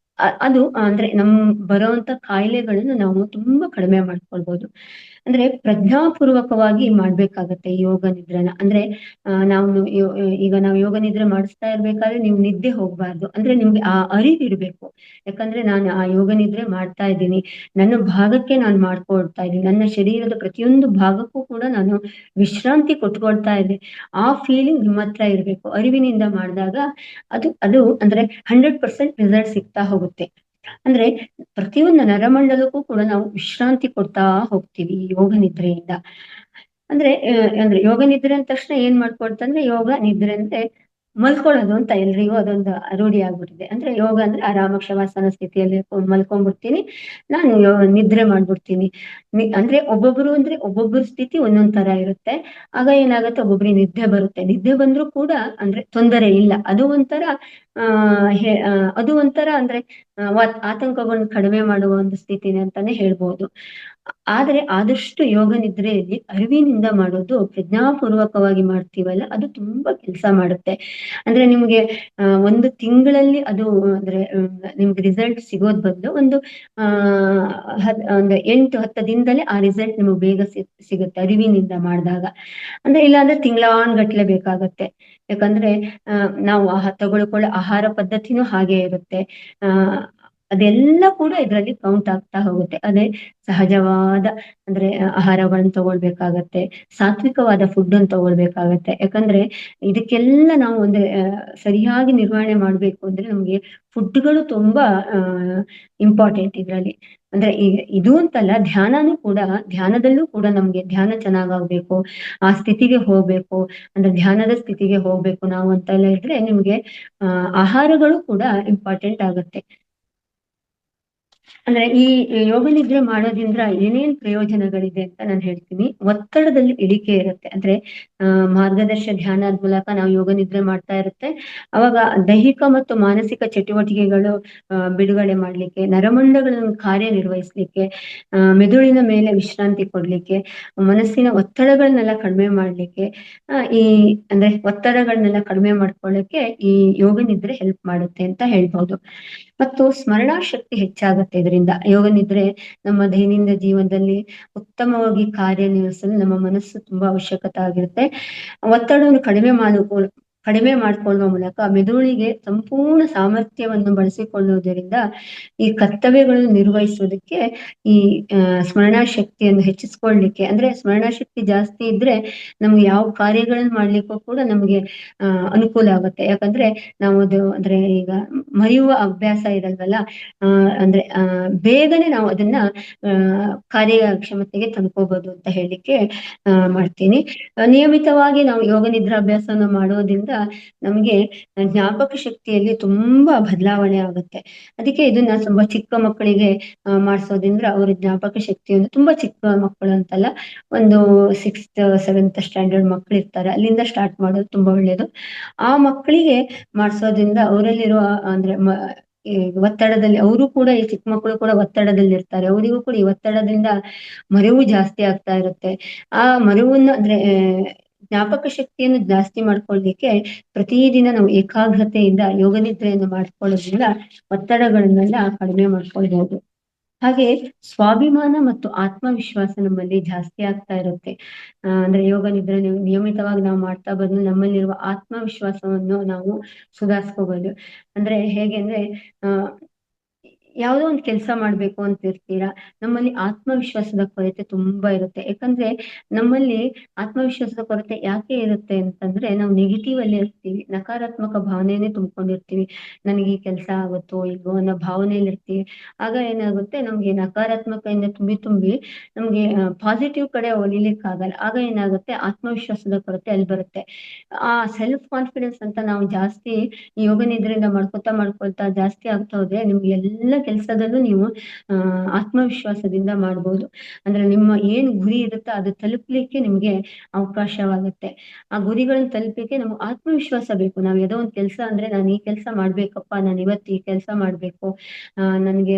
ಅದು ಅಂದ್ರೆ ಬರೋಂತ ಕಾಯಿಲೆಗಳನ್ನು ನಾವು ತುಂಬಾ ಕಡಿಮೆ ಮಾಡ್ಕೊಳ್ಬಹುದು. ಅಂದ್ರೆ ಪ್ರಜ್ಞಾಪೂರ್ವಕವಾಗಿ ಮಾಡ್ಬೇಕಾಗತ್ತೆ ಈ ಯೋಗ ನಿದ್ರೆನ. ಅಂದ್ರೆ ನಾವು ಈಗ ನಾವು ಯೋಗ ನಿದ್ರೆ ಮಾಡಿಸ್ತಾ ಇರ್ಬೇಕಾದ್ರೆ ನೀವು ನಿದ್ದೆ ಹೋಗ್ಬಾರ್ದು. ಅಂದ್ರೆ ನಿಮ್ಗೆ ಆ ಅರಿವು ಇರ್ಬೇಕು. ಯಾಕಂದ್ರೆ ನಾನು ಆ ಯೋಗ ನಿದ್ರೆ ಮಾಡ್ತಾ ಇದ್ದೀನಿ, ನನ್ನ ಭಾಗಕ್ಕೆ ನಾನು ಮಾಡ್ಕೊಳ್ತಾ ಇದ್ದೀನಿ, ನನ್ನ ಶರೀರದ ಪ್ರತಿಯೊಂದು ಭಾಗಕ್ಕೂ ಕೂಡ ನಾನು ವಿಶ್ರಾಂತಿ ಕೊಟ್ಕೊಳ್ತಾ ಇದ್ದೆ. ಆ ಫೀಲಿಂಗ್ ನಿಮ್ಮ ಹತ್ರ ಇರ್ಬೇಕು. ಅರಿವಿನಿಂದ ಮಾಡಿದಾಗ ಅದು ಅದು ಅಂದ್ರೆ 100% ರಿಸಲ್ಟ್ ಸಿಗ್ತಾ ಹೋಗುತ್ತೆ. ಅಂದ್ರೆ ಪ್ರತಿಯೊಂದು ನರಮಂಡಲಕ್ಕೂ ಕೂಡ ನಾವು ವಿಶ್ರಾಂತಿ ಕೊಡ್ತಾ ಹೋಗ್ತೀವಿ ಈ ಯೋಗ ನಿದ್ರೆಯಿಂದ. ಅಂದ್ರೆ ಯೋಗ ನಿದ್ರೆ ಅಂದ ತಕ್ಷಣ ಏನ್ ಮಾಡ್ಕೊಳ್ತಂದ್ರೆ ಯೋಗ ನಿದ್ರೆ ಅಂದ್ರೆ ಮಲ್ಕೊಳ್ಳೋದು ಅಂತ ಎಲ್ರಿಗೂ ಅದೊಂದು ರೂಢಿ ಆಗ್ಬಿಟ್ಟಿದೆ. ಅಂದ್ರೆ ಯೋಗ ಅಂದ್ರೆ ಆರಾಮ ಶವಾಸನ ಸ್ಥಿತಿಯಲ್ಲಿ ಮಲ್ಕೊಂಡ್ಬಿಡ್ತೀನಿ, ನಾನು ನಿದ್ರೆ ಮಾಡ್ಬಿಡ್ತೀನಿ. ಅಂದ್ರೆ ಒಬ್ಬೊಬ್ಬರ ಸ್ಥಿತಿ ಒಂದೊಂದ್ ತರ ಇರುತ್ತೆ. ಆಗ ಏನಾಗುತ್ತೆ, ಒಬ್ಬೊಬ್ರಿಗೆ ನಿದ್ದೆ ಬರುತ್ತೆ. ನಿದ್ದೆ ಬಂದ್ರೂ ಕೂಡ ಅಂದ್ರೆ ತೊಂದರೆ ಇಲ್ಲ. ಅದು ಒಂಥರ ಅಂದ್ರೆ ಆತಂಕಗಳನ್ನ ಕಡಿಮೆ ಮಾಡುವ ಒಂದು ಸ್ಥಿತಿನೇ ಅಂತಾನೆ ಹೇಳ್ಬೋದು. ಆದ್ರೆ ಆದಷ್ಟು ಯೋಗ ನಿದ್ರೆಯಲ್ಲಿ ಅರಿವಿನಿಂದ ಮಾಡೋದು, ಪ್ರಜ್ಞಾಪೂರ್ವಕವಾಗಿ ಮಾಡ್ತೀವಲ್ಲ, ಅದು ತುಂಬಾ ಕೆಲಸ ಮಾಡುತ್ತೆ. ಅಂದ್ರೆ ನಿಮ್ಗೆ ಒಂದು ತಿಂಗಳಲ್ಲಿ ಅದು ಅಂದ್ರೆ ನಿಮ್ಗೆ ರಿಸಲ್ಟ್ ಸಿಗೋದ್ ಬದಲು ಒಂದು 8-10 ದಿನದಲ್ಲೇ ಆ ರಿಸಲ್ಟ್ ನಿಮ್ಗೆ ಬೇಗ ಸಿಗುತ್ತೆ ಅರಿವಿನಿಂದ ಮಾಡಿದಾಗ. ಅಂದ್ರೆ ಇಲ್ಲಾಂದ್ರೆ ತಿಂಗಳಾನ್ಗಟ್ಲೆ ಬೇಕಾಗತ್ತೆ. ಯಾಕಂದ್ರೆ ನಾವು ತಗೊಳ್ಕೊಳ್ಳೋ ಆಹಾರ ಪದ್ಧತಿನೂ ಹಾಗೆ ಇರುತ್ತೆ. ಆ ಅದೆಲ್ಲ ಕೂಡ ಇದರಲ್ಲಿ ಕೌಂಟ್ ಆಗ್ತಾ ಹೋಗುತ್ತೆ. ಅದೇ ಸಹಜವಾದ ಅಂದ್ರೆ ಆಹಾರಗಳನ್ನ ತಗೊಳ್ಬೇಕಾಗತ್ತೆ, ಸಾತ್ವಿಕವಾದ ಫುಡ್ ಅನ್ನು ತಗೊಳ್ಬೇಕಾಗತ್ತೆ. ಯಾಕಂದ್ರೆ ಇದಕ್ಕೆಲ್ಲ ನಾವು ಒಂದು ಸರಿಯಾಗಿ ನಿರ್ವಹಣೆ ಮಾಡ್ಬೇಕು ಅಂದ್ರೆ ನಮ್ಗೆ ಫುಡ್ಗಳು ತುಂಬಾ ಇಂಪಾರ್ಟೆಂಟ್ ಇದ್ರಲ್ಲಿ. ಅಂದ್ರೆ ಇದು ಅಂತಲ್ಲ, ಧ್ಯಾನದಲ್ಲೂ ಕೂಡ ನಮ್ಗೆ ಧ್ಯಾನ ಚೆನ್ನಾಗಾಗ್ಬೇಕು, ಆ ಸ್ಥಿತಿಗೆ ಹೋಗ್ಬೇಕು, ಅಂದ್ರೆ ಧ್ಯಾನದ ಸ್ಥಿತಿಗೆ ಹೋಗ್ಬೇಕು ನಾವು ಅಂತೆಲ್ಲ ಇದ್ರೆ ನಿಮ್ಗೆ ಆಹಾರಗಳು ಕೂಡ ಇಂಪಾರ್ಟೆಂಟ್ ಆಗುತ್ತೆ. ಅಂದ್ರೆ ಈ ಯೋಗ ನಿದ್ರೆ ಮಾಡೋದ್ರಿಂದ ಏನೇನ್ ಪ್ರಯೋಜನಗಳಿದೆ ಅಂತ ನಾನು ಹೇಳ್ತೀನಿ. ಒತ್ತಡದಲ್ಲಿ ಇಳಿಕೆ ಇರುತ್ತೆ. ಅಂದ್ರೆ ಮಾರ್ಗದರ್ಶ ಧ್ಯಾನದ ಮೂಲಕ ನಾವು ಯೋಗ ನಿದ್ರೆ ಮಾಡ್ತಾ ಇರುತ್ತೆ. ಅವಾಗ ದೈಹಿಕ ಮತ್ತು ಮಾನಸಿಕ ಚಟುವಟಿಕೆಗಳು ಬಿಡುಗಡೆ ಮಾಡ್ಲಿಕ್ಕೆ, ನರಮಂಡಲಗಳನ್ನು ಕಾರ್ಯನಿರ್ವಹಿಸ್ಲಿಕ್ಕೆ, ಮೆದುಳಿನ ಮೇಲೆ ವಿಶ್ರಾಂತಿ ಕೊಡ್ಲಿಕ್ಕೆ, ಮನಸ್ಸಿನ ಒತ್ತಡಗಳನ್ನೆಲ್ಲ ಕಡಿಮೆ ಮಾಡ್ಲಿಕ್ಕೆ, ಈ ಅಂದ್ರೆ ಒತ್ತಡಗಳನ್ನೆಲ್ಲ ಕಡಿಮೆ ಮಾಡ್ಕೊಳ್ಳಕ್ಕೆ ಈ ಯೋಗ ನಿದ್ರೆ ಹೆಲ್ಪ್ ಮಾಡುತ್ತೆ ಅಂತ ಹೇಳ್ಬಹುದು. ಮತ್ತು ಸ್ಮರಣಾ ಶಕ್ತಿ ಹೆಚ್ಚಾಗುತ್ತೆ ಇದರಿಂದ. ಯೋಗ ನಿದ್ರೆ ನಮ್ಮ ದೈನಂದಿನ ಜೀವನದಲ್ಲಿ ಉತ್ತಮವಾಗಿ ಕಾರ್ಯನಿರ್ವಹಿಸಲು ನಮ್ಮ ಮನಸ್ಸು ತುಂಬಾ ಅವಶ್ಯಕತೆ ಆಗಿರುತ್ತೆ. ಒತ್ತಡವನ್ನು ಕಡಿಮೆ ಮಾಡಿಕೊಳ್ಳುವ ಮೂಲಕ ಮೆದುಳಿಗೆ ಸಂಪೂರ್ಣ ಸಾಮರ್ಥ್ಯವನ್ನು ಬಳಸಿಕೊಳ್ಳುವುದರಿಂದ ಈ ಕರ್ತವ್ಯಗಳನ್ನು ನಿರ್ವಹಿಸುವುದಕ್ಕೆ ಈ ಸ್ಮರಣಾ ಶಕ್ತಿಯನ್ನು ಹೆಚ್ಚಿಸ್ಕೊಳ್ಳಿಕ್ಕೆ, ಅಂದ್ರೆ ಸ್ಮರಣಾ ಶಕ್ತಿ ಜಾಸ್ತಿ ಇದ್ರೆ ನಮ್ಗೆ ಯಾವ ಕಾರ್ಯಗಳನ್ನು ಮಾಡ್ಲಿಕ್ಕೂ ಕೂಡ ನಮ್ಗೆ ಅನುಕೂಲ ಆಗುತ್ತೆ. ಯಾಕಂದ್ರೆ ನಾವು ಅದು ಅಂದ್ರೆ ಈಗ ಮರೆಯುವ ಅಭ್ಯಾಸ ಇರಲ್ವಲ್ಲ, ಅಂದ್ರೆ ಬೇಗನೆ ನಾವು ಅದನ್ನ ಕಾರ್ಯಕ್ಷಮತೆಗೆ ತಂದ್ಕೋಬಹುದು ಅಂತ ಹೇಳಲಿಕ್ಕೆ ಮಾಡ್ತೀನಿ. ನಿಯಮಿತವಾಗಿ ನಾವು ಯೋಗ ನಿದ್ರಾಭ್ಯಾಸವನ್ನು ಮಾಡೋದ್ರಿಂದ ನಮಗೆ ಜ್ಞಾಪಕ ಶಕ್ತಿಯಲ್ಲಿ ತುಂಬಾ ಬದಲಾವಣೆ ಆಗುತ್ತೆ. ಅದಕ್ಕೆ ಇದನ್ನ ತುಂಬಾ ಚಿಕ್ಕ ಮಕ್ಕಳಿಗೆ ಮಾಡಿಸೋದ್ರಿಂದ ಅವ್ರ ಜ್ಞಾಪಕ ಶಕ್ತಿಯನ್ನು, ತುಂಬಾ ಚಿಕ್ಕ ಮಕ್ಕಳು ಅಂತಲ್ಲ, ಒಂದು 6th 7th ಸ್ಟ್ಯಾಂಡರ್ಡ್ ಮಕ್ಕಳು ಇರ್ತಾರೆ, ಅಲ್ಲಿಂದ ಸ್ಟಾರ್ಟ್ ಮಾಡೋದು ತುಂಬಾ ಒಳ್ಳೇದು. ಆ ಮಕ್ಕಳಿಗೆ ಮಾಡಿಸೋದ್ರಿಂದ ಅವರಲ್ಲಿರುವ ಅಂದ್ರೆ ಈ ಒತ್ತಡದಲ್ಲಿ, ಅವರು ಕೂಡ ಈ ಚಿಕ್ಕ ಮಕ್ಕಳು ಕೂಡ ಒತ್ತಡದಲ್ಲಿ ಇರ್ತಾರೆ, ಅವರಿಗೂ ಕೂಡ ಈ ಒತ್ತಡದಿಂದ ಮರೆವು ಜಾಸ್ತಿ ಆಗ್ತಾ ಇರುತ್ತೆ. ಆ ಮರೆವನ್ನ ಅಂದ್ರೆ ಜ್ಞಾಪಕ ಶಕ್ತಿಯನ್ನು ಜಾಸ್ತಿ ಮಾಡ್ಕೊಳ್ಳಿಕ್ಕೆ ಪ್ರತಿದಿನ ನಾವು ಏಕಾಗ್ರತೆಯಿಂದ ಯೋಗ ನಿದ್ರೆಯನ್ನು ಮಾಡ್ಕೊಳ್ಳೋದ್ರಿಂದ ಒತ್ತಡಗಳನ್ನೆಲ್ಲ ಕಡಿಮೆ ಮಾಡ್ಕೊಳ್ಬಹುದು. ಹಾಗೆ ಸ್ವಾಭಿಮಾನ ಮತ್ತು ಆತ್ಮವಿಶ್ವಾಸ ನಮ್ಮಲ್ಲಿ ಜಾಸ್ತಿ ಆಗ್ತಾ ಇರುತ್ತೆ. ಅಂದ್ರೆ ಯೋಗ ನಿದ್ರೆ ನಿಯಮಿತವಾಗಿ ನಾವು ಮಾಡ್ತಾ ಬಂದು ನಮ್ಮಲ್ಲಿರುವ ಆತ್ಮವಿಶ್ವಾಸವನ್ನು ನಾವು ಸುಧಾರಿಸ್ಕೋಬಹುದು. ಅಂದ್ರೆ ಹೇಗೆ ಅಂದ್ರೆ ಆ ಯಾವುದೋ ಒಂದು ಕೆಲಸ ಮಾಡ್ಬೇಕು ಅಂತ ಇರ್ತೀರಾ, ನಮ್ಮಲ್ಲಿ ಆತ್ಮವಿಶ್ವಾಸದ ಕೊರತೆ ತುಂಬಾ ಇರುತ್ತೆ. ಯಾಕಂದ್ರೆ ನಮ್ಮಲ್ಲಿ ಆತ್ಮವಿಶ್ವಾಸದ ಕೊರತೆ ಯಾಕೆ ಇರುತ್ತೆ ಅಂತಂದ್ರೆ, ನಾವು ನೆಗೆಟಿವ್ ಅಲ್ಲಿ ಇರ್ತೀವಿ, ನಕಾರಾತ್ಮಕ ಭಾವನೆಯೇ ತುಂಬಿಕೊಂಡಿರ್ತೀವಿ. ನನಗೆ ಈ ಕೆಲಸ ಆಗುತ್ತೋ ಇಲ್ವೋ ಅನ್ನೋ ಭಾವನೆಯಲ್ಲಿ ಇರ್ತೀವಿ. ಆಗ ಏನಾಗುತ್ತೆ, ನಮ್ಗೆ ನಕಾರಾತ್ಮಕದಿಂದ ತುಂಬಿ ತುಂಬಿ ನಮ್ಗೆ ಪಾಸಿಟಿವ್ ಕಡೆ ಒಲಿಲಿಕ್ಕಾಗಲ್ಲ. ಆಗ ಏನಾಗುತ್ತೆ, ಆತ್ಮವಿಶ್ವಾಸದ ಕೊರತೆ ಅಲ್ಲಿ ಬರುತ್ತೆ. ಆ ಸೆಲ್ಫ್ ಕಾನ್ಫಿಡೆನ್ಸ್ ಅಂತ ನಾವು ಜಾಸ್ತಿ ಯೋಗ ನಿದ್ರೆಯಿಂದ ಮಾಡ್ಕೊಳ್ತಾ ಜಾಸ್ತಿ ಆಗ್ತಾ ಹೋದ್ರೆ ನಿಮ್ಗೆ ಎಲ್ಲ ಕೆಲಸದಲ್ಲೂ ನೀವು ಆತ್ಮವಿಶ್ವಾಸದಿಂದ ಮಾಡ್ಬೋದು. ಅಂದ್ರೆ ನಿಮ್ಮ ಏನ್ ಗುರಿ ಇರುತ್ತೋ ಅದು ತಲುಪಲಿಕ್ಕೆ ನಿಮ್ಗೆ ಅವಕಾಶವಾಗುತ್ತೆ. ಆ ಗುರಿಗಳನ್ನ ತಲುಪಲಿಕ್ಕೆ ನಮ್ಗೆ ಆತ್ಮವಿಶ್ವಾಸ ಬೇಕು. ನಾವ್ ಯಾವುದೋ ಒಂದು ಕೆಲಸ ಅಂದ್ರೆ, ನಾನು ಈ ಕೆಲಸ ಮಾಡ್ಬೇಕಪ್ಪ, ನಾನು ಇವತ್ತು ಈ ಕೆಲಸ ಮಾಡ್ಬೇಕು,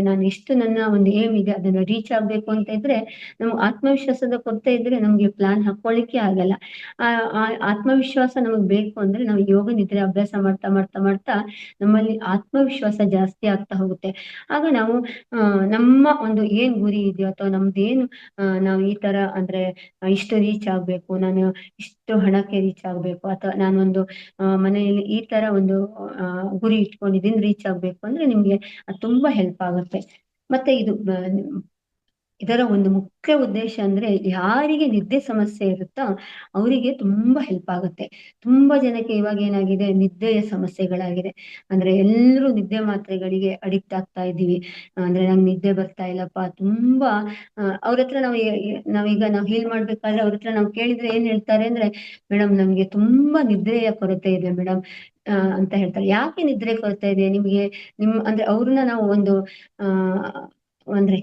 ನಾನು ಎಷ್ಟು ನನ್ನ ಒಂದು ಏಮ್ ಇದೆ ಅದನ್ನ ರೀಚ್ ಆಗ್ಬೇಕು ಅಂತ ಇದ್ರೆ, ನಮ್ಗೆ ಆತ್ಮವಿಶ್ವಾಸದ ಕೊರತೆ ಇದ್ರೆ ನಮ್ಗೆ ಪ್ಲಾನ್ ಹಾಕೊಳ್ಳಿಕ್ಕೆ ಆಗಲ್ಲ. ಆ ಆತ್ಮವಿಶ್ವಾಸ ನಮಗ್ ಬೇಕು ಅಂದ್ರೆ ನಾವು ಯೋಗ ನಿದ್ರೆ ಅಭ್ಯಾಸ ಮಾಡ್ತಾ ಮಾಡ್ತಾ ಮಾಡ್ತಾ ನಮ್ಮಲ್ಲಿ ಆತ್ಮವಿಶ್ವಾಸ ಜಾಸ್ತಿ ಆಗ್ತಾ ಹೋಗುತ್ತೆ. ಆಗ ನಾವು ನಮ್ಮ ಒಂದು ಏನ್ ಗುರಿ ಇದೆಯೋ ಅಥವಾ ನಮ್ದೇನು ನಾವು ಈ ತರ ಅಂದ್ರೆ ಇಷ್ಟು ರೀಚ್ ಆಗ್ಬೇಕು, ನಾನು ಇಷ್ಟು ಹಣಕ್ಕೆ ರೀಚ್ ಆಗ್ಬೇಕು, ಅಥವಾ ನಾನೊಂದು ಮನೆಯಲ್ಲಿ ಈ ತರ ಒಂದು ಗುರಿ ಇಟ್ಕೊಂಡಿದ್ದೀನಿ, ರೀಚ್ ಆಗ್ಬೇಕು ಅಂದ್ರೆ ನಿಮ್ಗೆ ಅದು ತುಂಬಾ ಹೆಲ್ಪ್ ಆಗುತ್ತೆ. ಮತ್ತೆ ಇದರ ಒಂದು ಮುಖ್ಯ ಉದ್ದೇಶ ಅಂದ್ರೆ, ಯಾರಿಗೆ ನಿದ್ದೆ ಸಮಸ್ಯೆ ಇರುತ್ತೋ ಅವರಿಗೆ ತುಂಬಾ ಹೆಲ್ಪ್ ಆಗುತ್ತೆ. ತುಂಬಾ ಜನಕ್ಕೆ ಇವಾಗ ಏನಾಗಿದೆ, ನಿದ್ದೆಯ ಸಮಸ್ಯೆಗಳಾಗಿದೆ. ಅಂದ್ರೆ ಎಲ್ಲರೂ ನಿದ್ದೆ ಮಾತ್ರೆಗಳಿಗೆ ಅಡಿಕ್ಟ್ ಆಗ್ತಾ ಇದ್ದೀವಿ. ಅಂದ್ರೆ ನಂಗೆ ನಿದ್ದೆ ಬರ್ತಾ ಇಲ್ಲಪ್ಪ, ತುಂಬಾ ಅವ್ರ ಹತ್ರ ನಾವೀಗ ನಾವು ಹೀಲ್ ಮಾಡ್ಬೇಕಾದ್ರೆ ಅವ್ರ ಹತ್ರ ನಾವು ಕೇಳಿದ್ರೆ ಏನ್ ಹೇಳ್ತಾರೆ ಅಂದ್ರೆ, ಮೇಡಮ್ ನಮ್ಗೆ ತುಂಬಾ ನಿದ್ರೆಯ ಕೊರತೆ ಇದೆ ಮೇಡಮ್ ಅಂತ ಹೇಳ್ತಾರೆ. ಯಾಕೆ ನಿದ್ರೆ ಕೊರತೆ ಇದೆ ನಿಮ್ಗೆ? ಅಂದ್ರೆ ಅವ್ರನ್ನ ನಾವು ಒಂದು ಆ ಅಂದ್ರೆ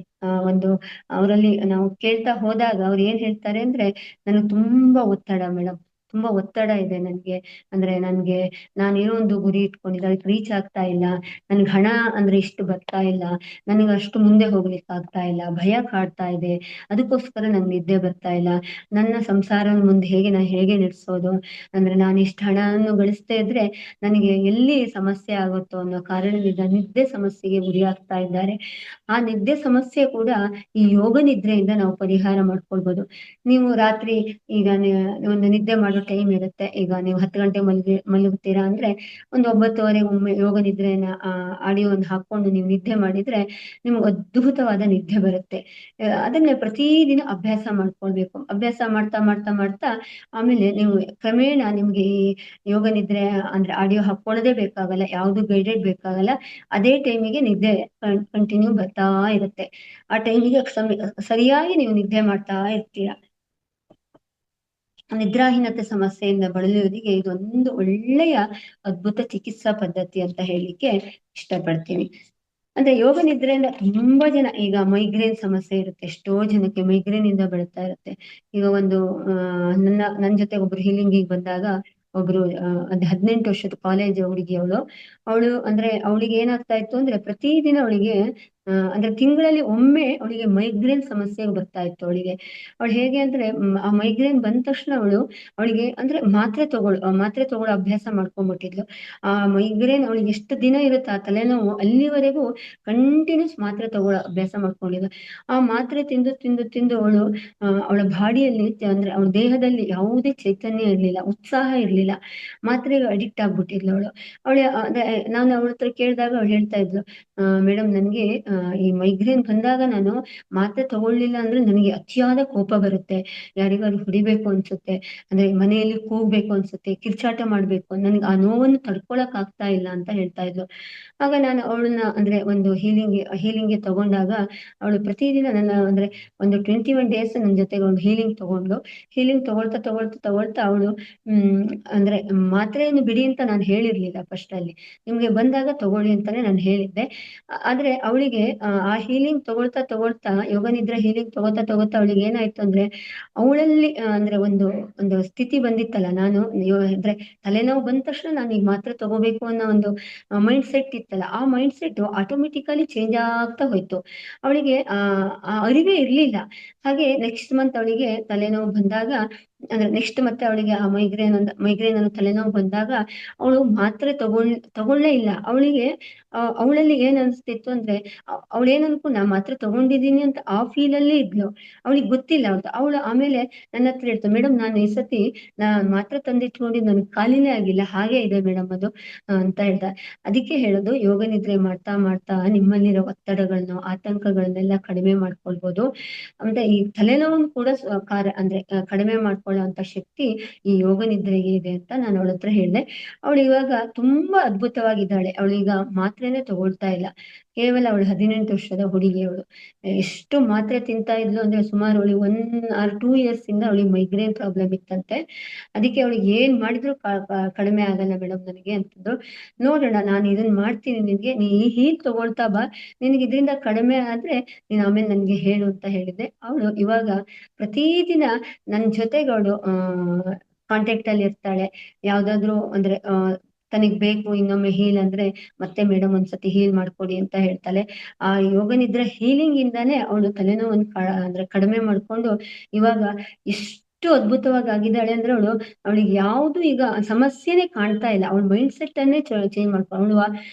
ಒಂದು ಅವರಲ್ಲಿ ನಾವು ಕೇಳ್ತಾ ಹೋದಾಗ ಅವ್ರು ಏನ್ ಹೇಳ್ತಾರೆ ಅಂದ್ರೆ, ನನಗೆ ತುಂಬಾ ಒತ್ತಡ ಮೇಡಮ್, ತುಂಬಾ ಒತ್ತಡ ಇದೆ ನನ್ಗೆ. ಅಂದ್ರೆ ನಾನೇನೋ ಒಂದು ಗುರಿ ಇಟ್ಕೊಂಡಿದ್ದೆ, ಅದಕ್ಕೆ ರೀಚ್ ಆಗ್ತಾ ಇಲ್ಲ. ನನ್ಗೆ ಹಣ ಅಂದ್ರೆ ಇಷ್ಟು ಬರ್ತಾ ಇಲ್ಲ, ನನಗೆ ಅಷ್ಟು ಮುಂದೆ ಹೋಗ್ಲಿಕ್ಕೆ ಆಗ್ತಾ ಇಲ್ಲ, ಭಯ ಕಾಡ್ತಾ ಇದೆ, ಅದಕ್ಕೋಸ್ಕರ ನಂಗೆ ನಿದ್ದೆ ಬರ್ತಾ ಇಲ್ಲ. ನನ್ನ ಸಂಸಾರ ಮುಂದೆ ಹೇಗೆ ನಡೆಸೋದು? ಅಂದ್ರೆ ನಾನು ಇಷ್ಟು ಹಣವನ್ನು ಗಳಿಸ್ತಾ ಇದ್ರೆ ನನಗೆ ಎಲ್ಲಿ ಸಮಸ್ಯೆ ಆಗುತ್ತೋ ಅನ್ನೋ ಕಾರಣದಿಂದ ನಿದ್ದೆ ಸಮಸ್ಯೆಗೆ ಗುರಿಯಾಗ್ತಾ ಇದ್ದಾರೆ. ಆ ನಿದ್ದೆ ಸಮಸ್ಯೆ ಕೂಡ ಈ ಯೋಗ ನಿದ್ರೆಯಿಂದ ನಾವು ಪರಿಹಾರ ಮಾಡ್ಕೊಳ್ಬೋದು. ನೀವು ರಾತ್ರಿ ಈಗ ಒಂದು ನಿದ್ದೆ ಮಾಡೋ ಟೈಮ್ ಇರುತ್ತೆ. ಈಗ ನೀವು 10 ಗಂಟೆ ಮಲಗುತ್ತೀರಾ ಅಂದ್ರೆ ಒಂದು 9:30 ಒಮ್ಮೆ ಯೋಗ ನಿದ್ರೆಯನ್ನ ಆಡಿಯೋವನ್ನು ಹಾಕೊಂಡು ನೀವು ನಿದ್ದೆ ಮಾಡಿದ್ರೆ ನಿಮ್ಗೆ ಅದ್ಭುತವಾದ ನಿದ್ದೆ ಬರುತ್ತೆ. ಅದನ್ನ ಪ್ರತಿದಿನ ಅಭ್ಯಾಸ ಮಾಡ್ಕೊಳ್ಬೇಕು. ಅಭ್ಯಾಸ ಮಾಡ್ತಾ ಮಾಡ್ತಾ ಮಾಡ್ತಾ ಆಮೇಲೆ ನೀವು ಕ್ರಮೇಣ ನಿಮ್ಗೆ ಈ ಯೋಗ ನಿದ್ರೆ ಅಂದ್ರೆ ಆಡಿಯೋ ಹಾಕೊಳ್ಳೋದೇ ಬೇಕಾಗಲ್ಲ, ಯಾವ್ದು ಗೈಡೆಡ್ ಬೇಕಾಗಲ್ಲ. ಅದೇ ಟೈಮಿಗೆ ನಿದ್ದೆ ಕಂಟಿನ್ಯೂ ಬರ್ತಾ ಇರುತ್ತೆ. ಆ ಟೈಮಿಗೆ ಸರಿಯಾಗಿ ನೀವು ನಿದ್ದೆ ಮಾಡ್ತಾ ಇರ್ತೀರಾ. ನಿದ್ರಾಹೀನತೆ ಸಮಸ್ಯೆಯಿಂದ ಬಳಲುವವರಿಗೆ ಇದೊಂದು ಒಳ್ಳೆಯ ಅದ್ಭುತ ಚಿಕಿತ್ಸಾ ಪದ್ಧತಿ ಅಂತ ಹೇಳಲಿಕ್ಕೆ ಇಷ್ಟಪಡ್ತೀನಿ. ಅಂದ್ರೆ ಯೋಗ ನಿದ್ರೆಯಿಂದ ತುಂಬಾ ಜನ ಈಗ ಮೈಗ್ರೇನ್ ಸಮಸ್ಯೆ ಇರುತ್ತೆ. ಎಷ್ಟೋ ಜನಕ್ಕೆ ಮೈಗ್ರೇನ್ ಇಂದ ಬಳಲ್ತಾ ಇರುತ್ತೆ. ಈಗ ಒಂದು ನನ್ ಜೊತೆ ಒಬ್ರು ಹೀಲಿಂಗಿಗ್ ಬಂದಾಗ ಒಬ್ರು ಅದ್ 18 ವರ್ಷದ ಕಾಲೇಜ್ ಹುಡುಗಿ ಅವಳು ಅಂದ್ರೆ ಅವಳಿಗೆ ಏನಾಗ್ತಾ ಇತ್ತು ಅಂದ್ರೆ ಪ್ರತಿದಿನ ಅವಳಿಗೆ ಅಂದ್ರೆ ತಿಂಗಳಲ್ಲಿ ಒಮ್ಮೆ ಅವಳಿಗೆ ಮೈಗ್ರೇನ್ ಸಮಸ್ಯೆ ಬರ್ತಾ ಇತ್ತು ಅವಳಿಗೆ. ಅವಳು ಹೇಗೆ ಅಂದ್ರೆ ಆ ಮೈಗ್ರೇನ್ ಬಂದ ತಕ್ಷಣ ಅವಳಿಗೆ ಅಂದ್ರೆ ಮಾತ್ರೆ ತಗೊಳ್ಳೋ ಅಭ್ಯಾಸ ಮಾಡ್ಕೊಂಡ್ಬಿಟ್ಟಿದ್ಲು. ಆ ಮೈಗ್ರೇನ್ ಅವಳಿಗೆ ಎಷ್ಟು ದಿನ ಇರುತ್ತೆ ಆ ತಲೆನೋವು ಅಲ್ಲಿವರೆಗೂ ಕಂಟಿನ್ಯೂಸ್ ಮಾತ್ರೆ ತಗೊಳ್ಳೋ ಅಭ್ಯಾಸ ಮಾಡ್ಕೊಂಡಿದ್ಲು. ಆ ಮಾತ್ರೆ ತಿಂದು ತಿಂದು ತಿಂದು ಅವಳ ಬಾಡಿಯಲ್ಲಿ ಅಂದ್ರೆ ಅವಳ ದೇಹದಲ್ಲಿ ಯಾವುದೇ ಚೈತನ್ಯ ಇರ್ಲಿಲ್ಲ, ಉತ್ಸಾಹ ಇರ್ಲಿಲ್ಲ. ಮಾತ್ರೆಗೆ ಅಡಿಕ್ಟ್ ಆಗ್ಬಿಟ್ಟಿದ್ಲು ಅವಳ ಅಂದ್ರೆ ನಾನು ಅವಳ ಹತ್ರ ಕೇಳಿದಾಗ ಅವಳು ಹೇಳ್ತಾ ಇದ್ಲು, ಮೇಡಮ್ ನನ್ಗೆ ಈ ಮೈಗ್ರೇನ್ ಬಂದಾಗ ನಾನು ಮಾತ್ರೆ ತಗೊಳ್ಳಿಲ್ಲ ಅಂದ್ರೆ ನನಗೆ ಅತಿಯಾದ ಕೋಪ ಬರುತ್ತೆ. ಯಾರಿಗಾದ್ರು ಹೊಡಿಬೇಕು ಅನ್ಸುತ್ತೆ. ಅಂದ್ರೆ ಮನೆಯಲ್ಲಿ ಕೂಗ್ಬೇಕು ಅನ್ಸುತ್ತೆ, ಕಿರ್ಚಾಟ ಮಾಡ್ಬೇಕು. ನನ್ಗೆ ಆ ನೋವನ್ನು ತಡ್ಕೊಳಕ್ ಆಗ್ತಾ ಇಲ್ಲ ಅಂತ ಹೇಳ್ತಾ ಇದ್ಲು. ಆಗ ನಾನು ಅವಳನ್ನ ಅಂದ್ರೆ ಒಂದು ಹೀಲಿಂಗ್ಗೆ ತಗೊಂಡಾಗ ಅವಳು ಪ್ರತಿದಿನ ನನ್ನ ಅಂದ್ರೆ ಒಂದು 21 ಡೇಸ್ ನನ್ನ ಜೊತೆಗೆ ಒಂದು ಹೀಲಿಂಗ್ ತಗೊಂಡ್ಲು. ಹೀಲಿಂಗ್ ತಗೊಳ್ತಾ ತಗೊಳ್ತಾ ತಗೊಳ್ತಾ ಅವಳು ಹ್ಮ್ ಅಂದ್ರೆ ಮಾತ್ರೆಯನ್ನು ಬಿಡಿ ಅಂತ ನಾನು ಹೇಳಿರ್ಲಿಲ್ಲ ಫಸ್ಟ್ ಅಲ್ಲಿ. ನಿಮ್ಗೆ ಬಂದಾಗ ತಗೊಳ್ಳಿ ಅಂತಾನೆ ನಾನು ಹೇಳಿದ್ದೆ. ಆದ್ರೆ ಅವಳಿಗೆ ಆ ಹೀಲಿಂಗ್ ತಗೊಳ್ತಾ ತಗೊಳ್ತಾ ಯೋಗ ನಿದ್ರೆ ಹೀಲಿಂಗ್ ತಗೊಳ್ತಾ ತಗೊಳ್ತಾ ಅವಳಿಗೆ ಏನಾಯ್ತು ಅಂದ್ರೆ ಅವಳಲ್ಲಿ ಅಂದ್ರೆ ಒಂದು ಸ್ಥಿತಿ ಬಂದಿತ್ತಲ್ಲ. ನಾನು ಅಂದ್ರೆ ತಲೆನೋವು ಬಂದ ತಕ್ಷಣ ನಾನು ಈಗ ಮಾತ್ರೆ ತಗೋಬೇಕು ಅನ್ನೋ ಒಂದು ಮೈಂಡ್ ಸೆಟ್ ಇತ್ತಲ್ಲ. ಆ ಮೈಂಡ್ ಸೆಟ್ ಆಟೋಮೆಟಿಕಲಿ ಚೇಂಜ್ ಆಗ್ತಾ ಹೋಯ್ತು. ಅವಳಿಗೆ ಆ ಅರಿವೇ ಇರ್ಲಿಲ್ಲ. ಹಾಗೆ ನೆಕ್ಸ್ಟ್ ಮಂತ್ ಅವಳಿಗೆ ತಲೆನೋವು ಬಂದಾಗ ಅಂದ್ರೆ ನೆಕ್ಸ್ಟ್ ಮತ್ತೆ ಅವಳಿಗೆ ಆ ಮೈಗ್ರೇನ್ ಅನ್ನೋ ತಲೆನೋವು ಬಂದಾಗ ಅವಳು ಮಾತ್ರೆ ತಗೊಳ್ಳೇ ಇಲ್ಲ. ಅವಳಲ್ಲಿ ಏನ್ ಅನ್ಸ್ತಿತ್ತು ಅಂದ್ರೆ ಅವಳು ಏನ್ ಅನ್ಕೊಂಡ್ ನಾ ಮಾತ್ರೆ ತಗೊಂಡಿದೀನಿ ಅಂತ ಆ ಫೀಲ್ ಅಲ್ಲಿ ಇದ್ಲು. ಅವಳಿಗೆ ಗೊತ್ತಿಲ್ಲ ಅವಳು ಆಮೇಲೆ ನನ್ನ ಹತ್ರ ಹೇಳ್ತು, ಮೇಡಮ್ ನಾನು ಈ ಸತಿ ಮಾತ್ರೆ ತಂದಿಟ್ಕೊಂಡಿದ್ದು ನನ್ಗೆ ಖಾಲಿನೇ ಆಗಿಲ್ಲ, ಹಾಗೆ ಇದೆ ಮೇಡಮ್ ಅದು ಅಂತ ಹೇಳ್ದ. ಅದಕ್ಕೆ ಹೇಳೋದು ಯೋಗ ನಿದ್ರೆ ಮಾಡ್ತಾ ಮಾಡ್ತಾ ನಿಮ್ಮಲ್ಲಿರೋ ಒತ್ತಡಗಳನ್ನ ಆತಂಕಗಳನ್ನೆಲ್ಲ ಕಡಿಮೆ ಮಾಡ್ಕೊಳ್ಬೋದು. ಅಂದ್ರೆ ಈ ತಲೆನೋವನ್ನು ಕೂಡ ಅಂದ್ರೆ ಕಡಿಮೆ ಮಾಡ್ಕೊಳ್ಳೋ ಅಂತ ಶಕ್ತಿ ಈ ಯೋಗ ನಿದ್ರೆಗೆ ಇದೆ ಅಂತ ನಾನು ಅವಳ ಹತ್ರ ಹೇಳ್ದೆ. ಅವಳು ಇವಾಗ ತುಂಬಾ ಅದ್ಭುತವಾಗಿದ್ದಾಳೆ. ಅವಳೀಗ ಮಾತ್ರೆನೇ ತಗೊಳ್ತಾ ಇಲ್ಲ. ಕೇವಲ ಅವಳು 18 ವರ್ಷದ ಹುಡುಗಿ ಅವಳು. ಎಷ್ಟು ಮಾತ್ರೆ ತಿಂತಾ ಇದ್ಲು ಅಂದ್ರೆ ಸುಮಾರು ಅವಳಿಗೆ 1 or 2 years ಇಂದ ಅವಳಿಗೆ ಮೈಗ್ರೇನ್ ಪ್ರಾಬ್ಲಮ್ ಇತ್ತಂತೆ. ಅದಕ್ಕೆ ಅವಳಿಗೆ ಏನ್ ಮಾಡಿದ್ರು ಕಡಿಮೆ ಆಗಲ್ಲ ಮೇಡಮ್ ನನಗೆ ಅಂತಂದ್ರು. ನೋಡೋಣ ನಾನು ಇದನ್ನ ಮಾಡ್ತೀನಿ ನಿನ್ಗೆ, ನೀ ಹೀಲ್ ತಗೊಳ್ತಾ ಬಾ, ನಿನಗೆ ಇದರಿಂದ ಕಡಿಮೆ ಆದ್ರೆ ನೀನ್ ಆಮೇಲೆ ನನ್ಗೆ ಹೇಳು ಅಂತ ಹೇಳಿದ್ದೆ. ಅವಳು ಇವಾಗ ಪ್ರತಿದಿನ ನನ್ ಜೊತೆಗೆ ಅವಳು ಕಾಂಟ್ಯಾಕ್ಟ್ ಅಲ್ಲಿ ಇರ್ತಾಳೆ. ಯಾವ್ದಾದ್ರು ಅಂದ್ರೆ ತನಗ್ ಬೇಕು ಇನ್ನೊಮ್ಮೆ ಹೀಲ್ ಅಂದ್ರೆ ಮತ್ತೆ ಮೇಡಮ್ ಒಂದ್ಸತಿ ಹೀಲ್ ಮಾಡ್ಕೊಡಿ ಅಂತ ಹೇಳ್ತಾಳೆ. ಆ ಯೋಗ ನಿದ್ರೆ ಹೀಲಿಂಗ್ ಇಂದಾನೇ ಅವಳು ತಲೆನೋವನ್ನು ಅಂದ್ರೆ ಕಡಿಮೆ ಮಾಡ್ಕೊಂಡು ಇವಾಗ ಎಷ್ಟು ಅದ್ಭುತವಾಗಿ ಆಗಿದ್ದಾಳೆ ಅಂದ್ರೆ ಅವಳಿಗೆ ಯಾವ್ದು ಈಗ ಸಮಸ್ಯೆನೇ ಕಾಣ್ತಾ ಇಲ್ಲ. ಅವಳ ಮೈಂಡ್ ಸೆಟ್ ಅನ್ನೇ ಚೇಂಜ್ ಅವಳು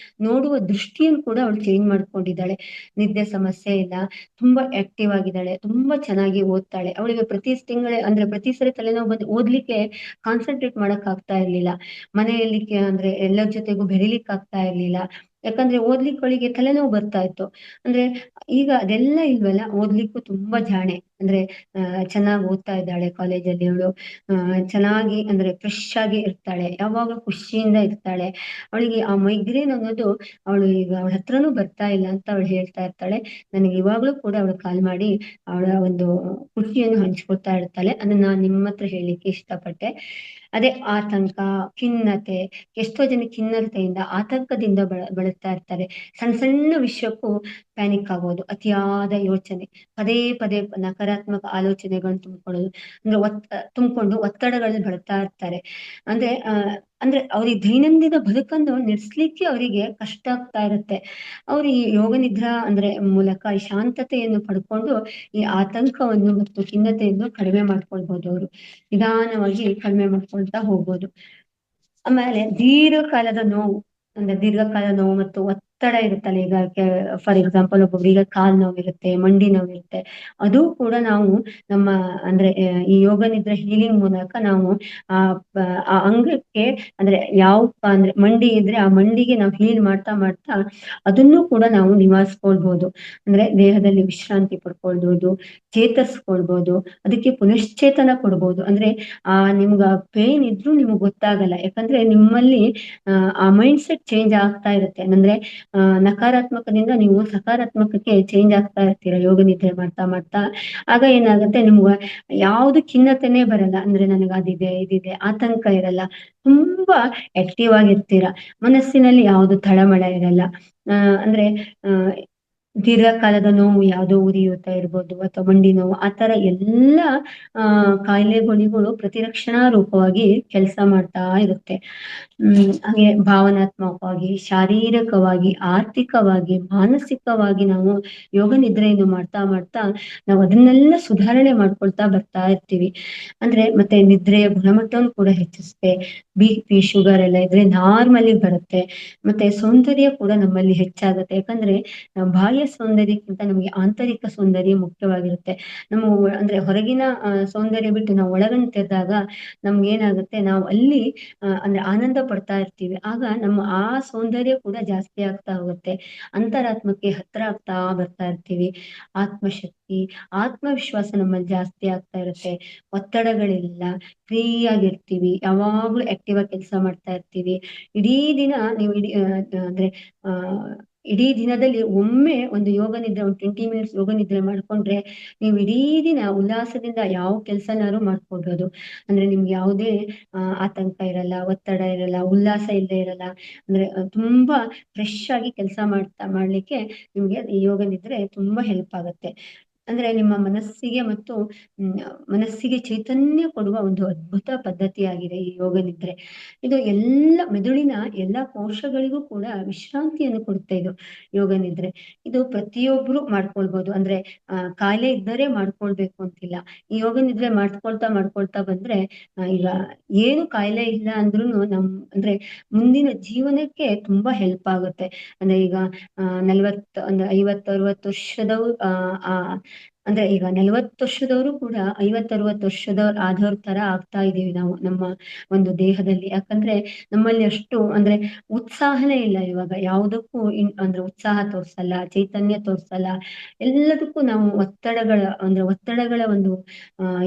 ನೋಡುವ ದೃಷ್ಟಿಯನ್ನು ಕೂಡ ಅವಳು ಚೇಂಜ್ ಮಾಡ್ಕೊಂಡಿದ್ದಾಳೆ. ನಿದ್ದೆ ಸಮಸ್ಯೆ ಇಲ್ಲ, ತುಂಬಾ ಆಕ್ಟಿವ್ ಆಗಿದ್ದಾಳೆ, ತುಂಬಾ ಚೆನ್ನಾಗಿ ಓದ್ತಾಳೆ. ಅವಳಿಗೆ ಪ್ರತಿ ಸರಿ ತಲೆನೋವು ಬಂದು ಓದ್ಲಿಕ್ಕೆ ಕಾನ್ಸಂಟ್ರೇಟ್ ಮಾಡಕ್ ಆಗ್ತಾ ಇರ್ಲಿಲ್ಲ. ಮನೆಯಲ್ಲಿ ಅಂದ್ರೆ ಎಲ್ಲರ ಜೊತೆಗೂ ಬೆರಿಲಿಕ್ಕೆ ಆಗ್ತಾ ಇರ್ಲಿಲ್ಲ. ಯಾಕಂದ್ರೆ ಓದ್ಲಿಕ್ಕೆ ಅವಳಿಗೆ ತಲೆನೋವು ಬರ್ತಾ ಇತ್ತು. ಅಂದ್ರೆ ಈಗ ಅದೆಲ್ಲ ಇಲ್ವಲ್ಲ, ಓದ್ಲಿಕ್ಕೂ ತುಂಬಾ ಜಾಣೆ. ಅಂದ್ರೆ ಚೆನ್ನಾಗಿ ಓದ್ತಾ ಇದ್ದಾಳೆ ಕಾಲೇಜಲ್ಲಿ ಅವಳು. ಚೆನ್ನಾಗಿ ಅಂದ್ರೆ ಫ್ರೆಶ್ ಆಗಿ ಇರ್ತಾಳೆ, ಯಾವಾಗ್ಲೂ ಖುಷಿಯಿಂದ ಇರ್ತಾಳೆ. ಅವಳಿಗೆ ಆ ಮೈಗ್ರೇನ್ ಅನ್ನೋದು ಈಗ ಅವಳ ಹತ್ರನೂ ಬರ್ತಾ ಇಲ್ಲ ಅಂತ ಅವಳು ಹೇಳ್ತಾ ಇರ್ತಾಳೆ. ನನಗೆ ಇವಾಗ್ಲೂ ಕೂಡ ಅವಳು ಕಾಲ್ ಮಾಡಿ ಅವಳ ಒಂದು ಖುಷಿಯನ್ನು ಹಂಚ್ಕೊಳ್ತಾ ಇರ್ತಾಳೆ. ಅದನ್ನ ನಾನು ನಿಮ್ಮ ಹತ್ರ ಹೇಳಲಿಕ್ಕೆ ಇಷ್ಟಪಟ್ಟೆ. ಅದೇ ಆತಂಕ, ಖಿನ್ನತೆ, ಎಷ್ಟೋ ಜನ ಖಿನ್ನತೆಯಿಂದ ಆತಂಕದಿಂದ ಬಳಲ್ತಾ ಇರ್ತಾರೆ. ಸಣ್ಣ ಸಣ್ಣ ವಿಷಯಕ್ಕೂ ಪ್ಯಾನಿಕ್ ಆಗೋದು, ಅತಿಯಾದ ಯೋಚನೆ, ಪದೇ ಪದೇ ನಕಾರಾತ್ಮಕ ಆಲೋಚನೆಗಳನ್ನು ತುಂಬಿಕೊಂಡು ಒತ್ತಡಗಳಲ್ಲಿ ಬಳಲ್ತಾ ಇರ್ತಾರೆ. ಅಂದ್ರೆ ಅವ್ರಿಗೆ ದೈನಂದಿನ ಬದುಕನ್ನು ನಡೆಸ್ಲಿಕ್ಕೆ ಅವರಿಗೆ ಕಷ್ಟ ಆಗ್ತಾ ಇರುತ್ತೆ. ಅವ್ರು ಈ ಯೋಗ ನಿದ್ರಾ ಅಂದ್ರೆ ಮೂಲಕ ಈ ಶಾಂತತೆಯನ್ನು ಪಡ್ಕೊಂಡು ಈ ಆತಂಕವನ್ನು ಮತ್ತು ಖಿನ್ನತೆಯನ್ನು ಕಡಿಮೆ ಮಾಡ್ಕೊಳ್ಬಹುದು. ಅವರು ನಿಧಾನವಾಗಿ ಕಡಿಮೆ ಮಾಡ್ಕೊಳ್ತಾ ಹೋಗ್ಬೋದು. ಆಮೇಲೆ ದೀರ್ಘಕಾಲದ ನೋವು, ಅಂದ್ರೆ ದೀರ್ಘಕಾಲ ನೋವು ಮತ್ತು ಒತ್ತಡ ಇರುತ್ತಲ್ಲ. ಈಗ ಫಾರ್ ಎಕ್ಸಾಂಪಲ್ ಒಬ್ಬೊಬ್ಬರಿಗೆ ಕಾಲ್ ನೋವಿರುತ್ತೆ, ಮಂಡಿ ನೋವಿರುತ್ತೆ. ಅದು ಕೂಡ ನಾವು ನಮ್ಮ ಅಂದ್ರೆ ಈ ಯೋಗ ನಿದ್ರೆ ಹೀಲಿಂಗ್ ಮೂಲಕ ನಾವು ಆ ಆ ಅಂಗಕ್ಕೆ ಅಂದ್ರೆ ಅಂದ್ರೆ ಮಂಡಿ ಇದ್ರೆ ಆ ಮಂಡಿಗೆ ನಾವು ಹೀಲ್ ಮಾಡ್ತಾ ಮಾಡ್ತಾ ಅದನ್ನು ಕೂಡ ನಾವು ನಿವಾರಿಸ್ಕೊಳ್ಬಹುದು. ಅಂದ್ರೆ ದೇಹದಲ್ಲಿ ವಿಶ್ರಾಂತಿ ಪಡ್ಕೊಳ್ಬಹುದು, ಚೇತರಿಸ್ಕೊಳ್ಬಹುದು, ಅದಕ್ಕೆ ಪುನಶ್ಚೇತನ ಕೊಡ್ಬೋದು. ಅಂದ್ರೆ ನಿಮ್ಗ ಪೇನ್ ಇದ್ರೂ ನಿಮಗ್ ಗೊತ್ತಾಗಲ್ಲ. ಯಾಕಂದ್ರೆ ನಿಮ್ಮಲ್ಲಿ ಆ ಮೈಂಡ್ ಸೆಟ್ ಚೇಂಜ್ ಆಗ್ತಾ ಇರುತ್ತೆ. ಅಂದ್ರೆ ನಕಾರಾತ್ಮಕದಿಂದ ನೀವು ಸಕಾರಾತ್ಮಕಕ್ಕೆ ಚೇಂಜ್ ಆಗ್ತಾ ಇರ್ತೀರ ಯೋಗ ನಿದ್ರೆ ಮಾಡ್ತಾ ಮಾಡ್ತಾ. ಆಗ ಏನಾಗುತ್ತೆ ನಿಮ್ಗೆ ಯಾವ್ದು ಖಿನ್ನತೆನೇ ಬರಲ್ಲ. ಅಂದ್ರೆ ನನಗೆ ಅದಿದೆ ಇದಿದೆ ಆತಂಕ ಇರಲ್ಲ. ತುಂಬಾ ಆಕ್ಟಿವ್ ಆಗಿರ್ತೀರ. ಮನಸ್ಸಿನಲ್ಲಿ ಯಾವುದು ತಳಮಳ ಇರಲ್ಲ. ಅಂದ್ರೆ ಆ ದೀರ್ಘಕಾಲದ ನೋವು ಯಾವುದೋ ಉರಿಯೂತ ಇರ್ಬೋದು ಅಥವಾ ಮಂಡಿ ನೋವು ಆತರ ಎಲ್ಲ ಕಾಯಿಲೆಗಳಿಗೂ ಪ್ರತಿರಕ್ಷಣಾ ರೂಪವಾಗಿ ಕೆಲಸ ಮಾಡ್ತಾ ಇರುತ್ತೆ. ಹಾಗೆ ಭಾವನಾತ್ಮಕವಾಗಿ, ಶಾರೀರಿಕವಾಗಿ, ಆರ್ಥಿಕವಾಗಿ, ಮಾನಸಿಕವಾಗಿ ನಾವು ಯೋಗ ನಿದ್ರೆಯನ್ನು ಮಾಡ್ತಾ ಮಾಡ್ತಾ ನಾವು ಅದನ್ನೆಲ್ಲ ಸುಧಾರಣೆ ಮಾಡ್ಕೊಳ್ತಾ ಬರ್ತಾ ಇರ್ತೀವಿ. ಅಂದ್ರೆ ಮತ್ತೆ ನಿದ್ರೆಯ ಗುಣಮಟ್ಟವನ್ನು ಕೂಡ ಹೆಚ್ಚಿಸುತ್ತೆ. ಬಿ ಪಿ ಶುಗರ್ ಎಲ್ಲ ಇದ್ರೆ ನಾರ್ಮಲಿ ಬರುತ್ತೆ. ಮತ್ತೆ ಸೌಂದರ್ಯ ಕೂಡ ನಮ್ಮಲ್ಲಿ ಹೆಚ್ಚಾಗುತ್ತೆ. ಯಾಕಂದ್ರೆ ಬಾಹ್ಯ ಸೌಂದರ್ಯಕ್ಕಿಂತ ನಮಗೆ ಆಂತರಿಕ ಸೌಂದರ್ಯ ಮುಖ್ಯವಾಗಿರುತ್ತೆ. ನಮ್ಮ ಅಂದ್ರೆ ಹೊರಗಿನ ಸೌಂದರ್ಯ ಬಿಟ್ಟು ನಾವು ಒಳಗಣ್ಣು ತೆರೆದಾಗ ನಮ್ಗೆ ಏನಾಗುತ್ತೆ, ನಾವು ಅಲ್ಲಿ ಅಂದ್ರೆ ಆನಂದ ಪಡ್ತಾ ಇರ್ತೀವಿ. ಆಗ ನಮ್ಮ ಆ ಸೌಂದರ್ಯ ಕೂಡ ಜಾಸ್ತಿ ಆಗ್ತಾ ಹೋಗುತ್ತೆ. ಅಂತರಾತ್ಮಕ್ಕೆ ಹತ್ರ ಆಗ್ತಾ ಬರ್ತಾ ಇರ್ತೀವಿ. ಆತ್ಮಶಕ್ತಿ, ಆತ್ಮವಿಶ್ವಾಸ ನಮ್ಮಲ್ಲಿ ಜಾಸ್ತಿ ಆಗ್ತಾ ಇರುತ್ತೆ. ಒತ್ತಡಗಳಿಲ್ಲ, ಫ್ರೀ ಆಗಿರ್ತೀವಿ, ಯಾವಾಗ್ಲೂ ಆಕ್ಟಿವ್ ಆಗಿ ಕೆಲಸ ಮಾಡ್ತಾ ಇರ್ತೀವಿ. ಇಡೀ ದಿನ ನೀವು ಅಂದ್ರೆ ಆ ಇಡೀ ದಿನದಲ್ಲಿ ಒಮ್ಮೆ ಒಂದು ಯೋಗ ನಿದ್ರೆ, ಒಂದು 20 ಮಿನಿಟ್ಸ್ ಯೋಗ ನಿದ್ರೆ ಮಾಡ್ಕೊಂಡ್ರೆ ನೀವು ಇಡೀ ದಿನ ಉಲ್ಲಾಸದಿಂದ ಯಾವ ಕೆಲ್ಸನಾದ್ರು ಮಾಡ್ಕೊಳ್ಬೋದು. ಅಂದ್ರೆ ನಿಮ್ಗೆ ಯಾವುದೇ ಆತಂಕ ಇರಲ್ಲ, ಒತ್ತಡ ಇರಲ್ಲ, ಉಲ್ಲಾಸ ಇಲ್ಲದೆ ಇರಲ್ಲ. ಅಂದ್ರೆ ತುಂಬಾ ಫ್ರೆಶ್ ಆಗಿ ಕೆಲಸ ಮಾಡ್ಲಿಕ್ಕೆ ನಿಮ್ಗೆ ಈ ಯೋಗ ನಿದ್ರೆ ತುಂಬಾ ಹೆಲ್ಪ್ ಆಗುತ್ತೆ. ಅಂದ್ರೆ ನಿಮ್ಮ ಮನಸ್ಸಿಗೆ ಮತ್ತು ಹ್ಮ್, ಮನಸ್ಸಿಗೆ ಚೈತನ್ಯ ಕೊಡುವ ಒಂದು ಅದ್ಭುತ ಪದ್ಧತಿಯಾಗಿದೆ ಈ ಯೋಗ ನಿದ್ರೆ. ಇದು ಮೆದುಳಿನ ಎಲ್ಲ ಕೋಶಗಳಿಗೂ ಕೂಡ ವಿಶ್ರಾಂತಿಯನ್ನು ಕೊಡುತ್ತೆ ಇದು ಯೋಗ ನಿದ್ರೆ. ಇದು ಪ್ರತಿಯೊಬ್ರು ಮಾಡ್ಕೊಳ್ಬಹುದು. ಅಂದ್ರೆ ಕಾಯಿಲೆ ಇದ್ದರೆ ಮಾಡ್ಕೊಳ್ಬೇಕು ಅಂತಿಲ್ಲ. ಈ ಯೋಗ ನಿದ್ರೆ ಮಾಡ್ಕೊಳ್ತಾ ಬಂದ್ರೆ ಈಗ ಏನು ಕಾಯಿಲೆ ಇಲ್ಲ ಅಂದ್ರೂನು ಅಂದ್ರೆ ಮುಂದಿನ ಜೀವನಕ್ಕೆ ತುಂಬಾ ಹೆಲ್ಪ್ ಆಗುತ್ತೆ. ಅಂದ್ರೆ ಈಗ 40 ಅಂದ್ರೆ 50-60 ವರ್ಷದವ್ರು ಅಂದ್ರೆ ಈಗ 40 ವರ್ಷದವರು ಕೂಡ 50-60 ವರ್ಷದವ್ರು ಆದವ್ರ ತರ ಆಗ್ತಾ ಇದೀವಿ ನಾವು ನಮ್ಮ ಒಂದು ದೇಹದಲ್ಲಿ. ಯಾಕಂದ್ರೆ ನಮ್ಮಲ್ಲಿ ಅಷ್ಟು ಅಂದ್ರೆ ಉತ್ಸಾಹನೇ ಇಲ್ಲ ಇವಾಗ ಯಾವುದಕ್ಕೂ. ಅಂದ್ರೆ ಉತ್ಸಾಹ ತೋರ್ಸಲ್ಲ, ಚೈತನ್ಯ ತೋರ್ಸಲ್ಲ. ಎಲ್ಲದಕ್ಕೂ ನಾವು ಒತ್ತಡಗಳ ಒಂದು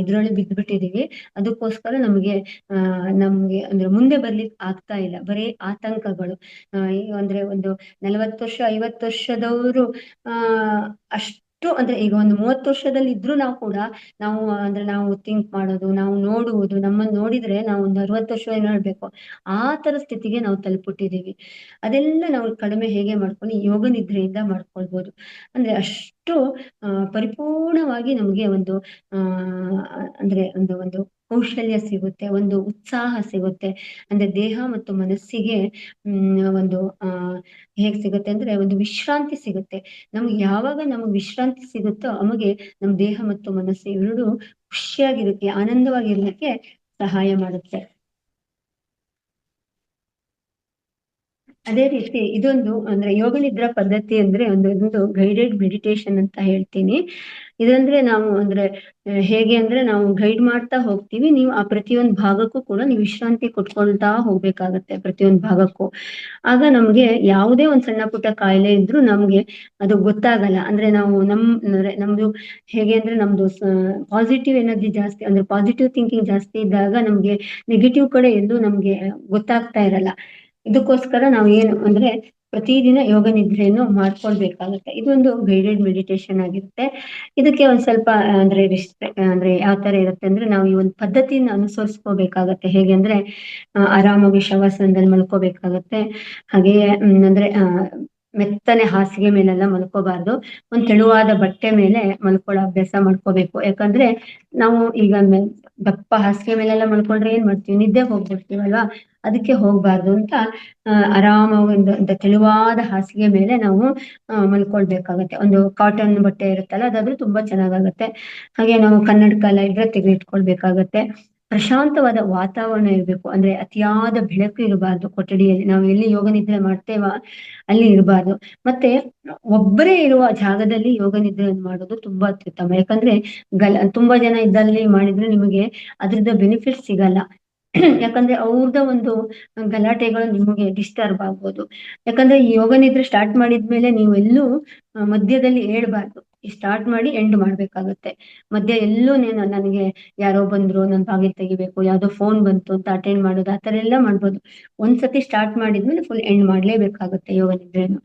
ಇದ್ರೊಳಗೆ ಬಿದ್ದ್ಬಿಟ್ಟಿದೀವಿ. ಅದಕ್ಕೋಸ್ಕರ ನಮ್ಗೆ ಅಂದ್ರೆ ಮುಂದೆ ಬರ್ಲಿಕ್ಕೆ ಆಗ್ತಾ ಇಲ್ಲ. ಬರೀ ಆತಂಕಗಳು. ಈಗ ಅಂದ್ರೆ ಒಂದು 40 ವರ್ಷ 50 ವರ್ಷದವರು ಅಷ್ಟು ಅಂದ್ರೆ ಈಗ ಒಂದು 30 ವರ್ಷದಲ್ಲಿ ಇದ್ರು ನಾವು ಥಿಂಕ್ ಮಾಡೋದು, ನಾವು ನೋಡುವುದು, ನಮ್ಮನ್ನು ನೋಡಿದ್ರೆ ನಾವು ಒಂದು 60 ವರ್ಷ ನೋಡ್ಬೇಕು, ಆ ತರ ಸ್ಥಿತಿಗೆ ನಾವು ತಲುಪಿಟ್ಟಿದೀವಿ. ಅದೆಲ್ಲ ನಾವು ಕಡಿಮೆ ಹೇಗೆ ಮಾಡ್ಕೊಂಡು ಯೋಗ ನಿದ್ರೆಯಿಂದ ಮಾಡ್ಕೊಳ್ಬೋದು. ಅಂದ್ರೆ ಅಷ್ಟು ಪರಿಪೂರ್ಣವಾಗಿ ನಮ್ಗೆ ಒಂದು ಅಂದ್ರೆ ಒಂದು ಕೌಶಲ್ಯ ಸಿಗುತ್ತೆ, ಒಂದು ಉತ್ಸಾಹ ಸಿಗುತ್ತೆ. ಅಂದ್ರೆ ದೇಹ ಮತ್ತು ಮನಸ್ಸಿಗೆ ಒಂದು ಹೇಗ್ ಸಿಗುತ್ತೆ ಅಂದ್ರೆ ಒಂದು ವಿಶ್ರಾಂತಿ ಸಿಗುತ್ತೆ. ಯಾವಾಗ ನಮಗೆ ವಿಶ್ರಾಂತಿ ಸಿಗುತ್ತೋ ಅಮಗೆ ನಮ್ಮ ದೇಹ ಮತ್ತು ಮನಸ್ಸು ಎರಡು ಖುಷಿಯಾಗಿರುತ್ತೆ, ಆನಂದವಾಗಿರ್ಲಿಕ್ಕೆ ಸಹಾಯ ಮಾಡುತ್ತೆ. ಅದೇ ರೀತಿ ಇದೊಂದು ಅಂದ್ರೆ ಯೋಗ ನಿದ್ರಾ ಪದ್ಧತಿ ಅಂದ್ರೆ ಒಂದು ಗೈಡೆಡ್ ಮೆಡಿಟೇಷನ್ ಅಂತ ಹೇಳ್ತೀನಿ. ಇದಂದ್ರೆ ನಾವು ಅಂದ್ರೆ ಹೇಗೆ ಅಂದ್ರೆ ನಾವು ಗೈಡ್ ಮಾಡ್ತಾ ಹೋಗ್ತೀವಿ. ನೀವು ಆ ಪ್ರತಿಯೊಂದು ಭಾಗಕ್ಕೂ ಕೂಡ ನೀವು ವಿಶ್ರಾಂತಿ ಕೊಟ್ಕೊಳ್ತಾ ಹೋಗ್ಬೇಕಾಗತ್ತೆ ಪ್ರತಿಯೊಂದು ಭಾಗಕ್ಕೂ. ಆಗ ನಮ್ಗೆ ಯಾವುದೇ ಒಂದ್ ಸಣ್ಣ ಪುಟ್ಟ ಕಾಯಿಲೆ ಇದ್ರೂ ನಮ್ಗೆ ಅದು ಗೊತ್ತಾಗಲ್ಲ. ಅಂದ್ರೆ ನಮ್ದು ಹೇಗೆ ಅಂದ್ರೆ ನಮ್ದು ಪಾಸಿಟಿವ್ ಎನರ್ಜಿ ಜಾಸ್ತಿ, ಅಂದ್ರೆ ಪಾಸಿಟಿವ್ ಥಿಂಕಿಂಗ್ ಜಾಸ್ತಿ ಇದ್ದಾಗ ನಮ್ಗೆ ನೆಗೆಟಿವ್ ಕಡೆ ಎಲ್ಲೂ ನಮ್ಗೆ ಗೊತ್ತಾಗ್ತಾ ಇರಲ್ಲ. ಇದಕ್ಕೋಸ್ಕರ ನಾವು ಏನು ಅಂದ್ರೆ ಪ್ರತಿದಿನ ಯೋಗ ನಿದ್ರೆಯನ್ನು ಮಾಡ್ಕೊಳ್ಬೇಕಾಗುತ್ತೆ. ಇದೊಂದು ಗೈಡೆಡ್ ಮೆಡಿಟೇಷನ್ ಆಗಿರುತ್ತೆ. ಇದಕ್ಕೆ ಒಂದ್ ಸ್ವಲ್ಪ ಅಂದ್ರೆ ಯಾವ ತರ ಇರುತ್ತೆ ಅಂದ್ರೆ ನಾವು ಈ ಒಂದು ಪದ್ಧತಿನ ಅನುಸರಿಸ್ಕೋಬೇಕಾಗತ್ತೆ. ಹೇಗೆ ಅಂದ್ರೆ ಆರಾಮಾಗಿ ಶವಾಸನದಲ್ಲಿ ಮಲ್ಕೋಬೇಕಾಗತ್ತೆ. ಹಾಗೆಯೇ ಅಂದ್ರೆ ಮೆತ್ತನೆ ಹಾಸಿಗೆ ಮೇಲೆಲ್ಲ ಮಲ್ಕೋಬಾರ್ದು. ಒಂದ್ ತೆಳುವಾದ ಬಟ್ಟೆ ಮೇಲೆ ಮಲ್ಕೊಳ್ಳೋ ಅಭ್ಯಾಸ ಮಾಡ್ಕೋಬೇಕು. ಯಾಕಂದ್ರೆ ನಾವು ಈಗ ದಪ್ಪ ಹಾಸಿಗೆ ಮೇಲೆಲ್ಲ ಮಲ್ಕೊಂಡ್ರೆ ಏನ್ ಮಾಡ್ತೀವಿ, ನಿದ್ದೆ ಹೋಗ್ಬಿಡ್ತೀವಲ್ವಾ. ಅದಕ್ಕೆ ಹೋಗ್ಬಾರ್ದು ಅಂತ ಆರಾಮಾಗಿ ಒಂದು ತೆಳುವಾದ ಹಾಸಿಗೆ ಮೇಲೆ ನಾವು ಮಲ್ಕೊಳ್ಬೇಕಾಗತ್ತೆ. ಒಂದು ಕಾಟನ್ ಬಟ್ಟೆ ಇರುತ್ತಲ್ಲ ಅದಾದ್ರೂ ತುಂಬಾ ಚೆನ್ನಾಗಾಗತ್ತೆ. ಹಾಗೆ ನಾವು ಕನ್ನಡಕ ಎಲ್ಲ ಇದ್ರೆ ತೆಗೆದಿಟ್ಕೊಳ್ಬೇಕಾಗತ್ತೆ. ಪ್ರಶಾಂತವಾದ ವಾತಾವರಣ ಇರಬೇಕು. ಅಂದ್ರೆ ಅತಿಯಾದ ಬೆಳಕು ಇರಬಾರ್ದು ಕೊಠಡಿಯಲ್ಲಿ. ನಾವು ಎಲ್ಲಿ ಯೋಗ ನಿದ್ರೆ ಮಾಡ್ತೇವ ಅಲ್ಲಿ ಇರಬಾರ್ದು. ಮತ್ತೆ ಒಬ್ಬರೇ ಇರುವ ಜಾಗದಲ್ಲಿ ಯೋಗ ನಿದ್ರೆಯನ್ನು ಮಾಡೋದು ತುಂಬಾ ಅತ್ಯುತ್ತಮ. ಯಾಕಂದ್ರೆ ತುಂಬಾ ಜನ ಇದ್ದಲ್ಲಿ ಮಾಡಿದ್ರೆ ನಿಮಗೆ ಅದ್ರದ್ದು ಬೆನಿಫಿಟ್ ಸಿಗಲ್ಲ. ಯಾಕಂದ್ರೆ ಅವ್ರದ ಒಂದು ಗಲಾಟೆಗಳು ನಿಮಗೆ ಡಿಸ್ಟರ್ಬ್ ಆಗ್ಬೋದು. ಯಾಕಂದ್ರೆ ಈ ಯೋಗ ನಿದ್ರೆ ಸ್ಟಾರ್ಟ್ ಮಾಡಿದ್ಮೇಲೆ ನೀವು ಎಲ್ಲೂ ಮಧ್ಯದಲ್ಲಿ ಹೇಳ್ಬಾರ್ದು. ಸ್ಟಾರ್ಟ್ ಮಾಡಿ ಎಂಡ್ ಮಾಡ್ಬೇಕಾಗುತ್ತೆ. ಮಧ್ಯ ಎಲ್ಲೂ ನೀನು ನನಗೆ ಯಾರೋ ಬಂದ್ರು, ನನ್ ಬಾಗಿಲು ತೆಗಿಬೇಕು, ಯಾವ್ದೋ ಫೋನ್ ಬಂತು ಅಂತ ಅಟೆಂಡ್ ಮಾಡೋದು, ಆ ತರ ಎಲ್ಲ ಮಾಡ್ಬೋದು. ಒಂದ್ಸತಿ ಸ್ಟಾರ್ಟ್ ಮಾಡಿದ್ಮೇಲೆ ಫುಲ್ ಎಂಡ್ ಮಾಡ್ಲೇಬೇಕಾಗುತ್ತೆ ಯೋಗ ನಿದ್ರೆಯನ್ನು.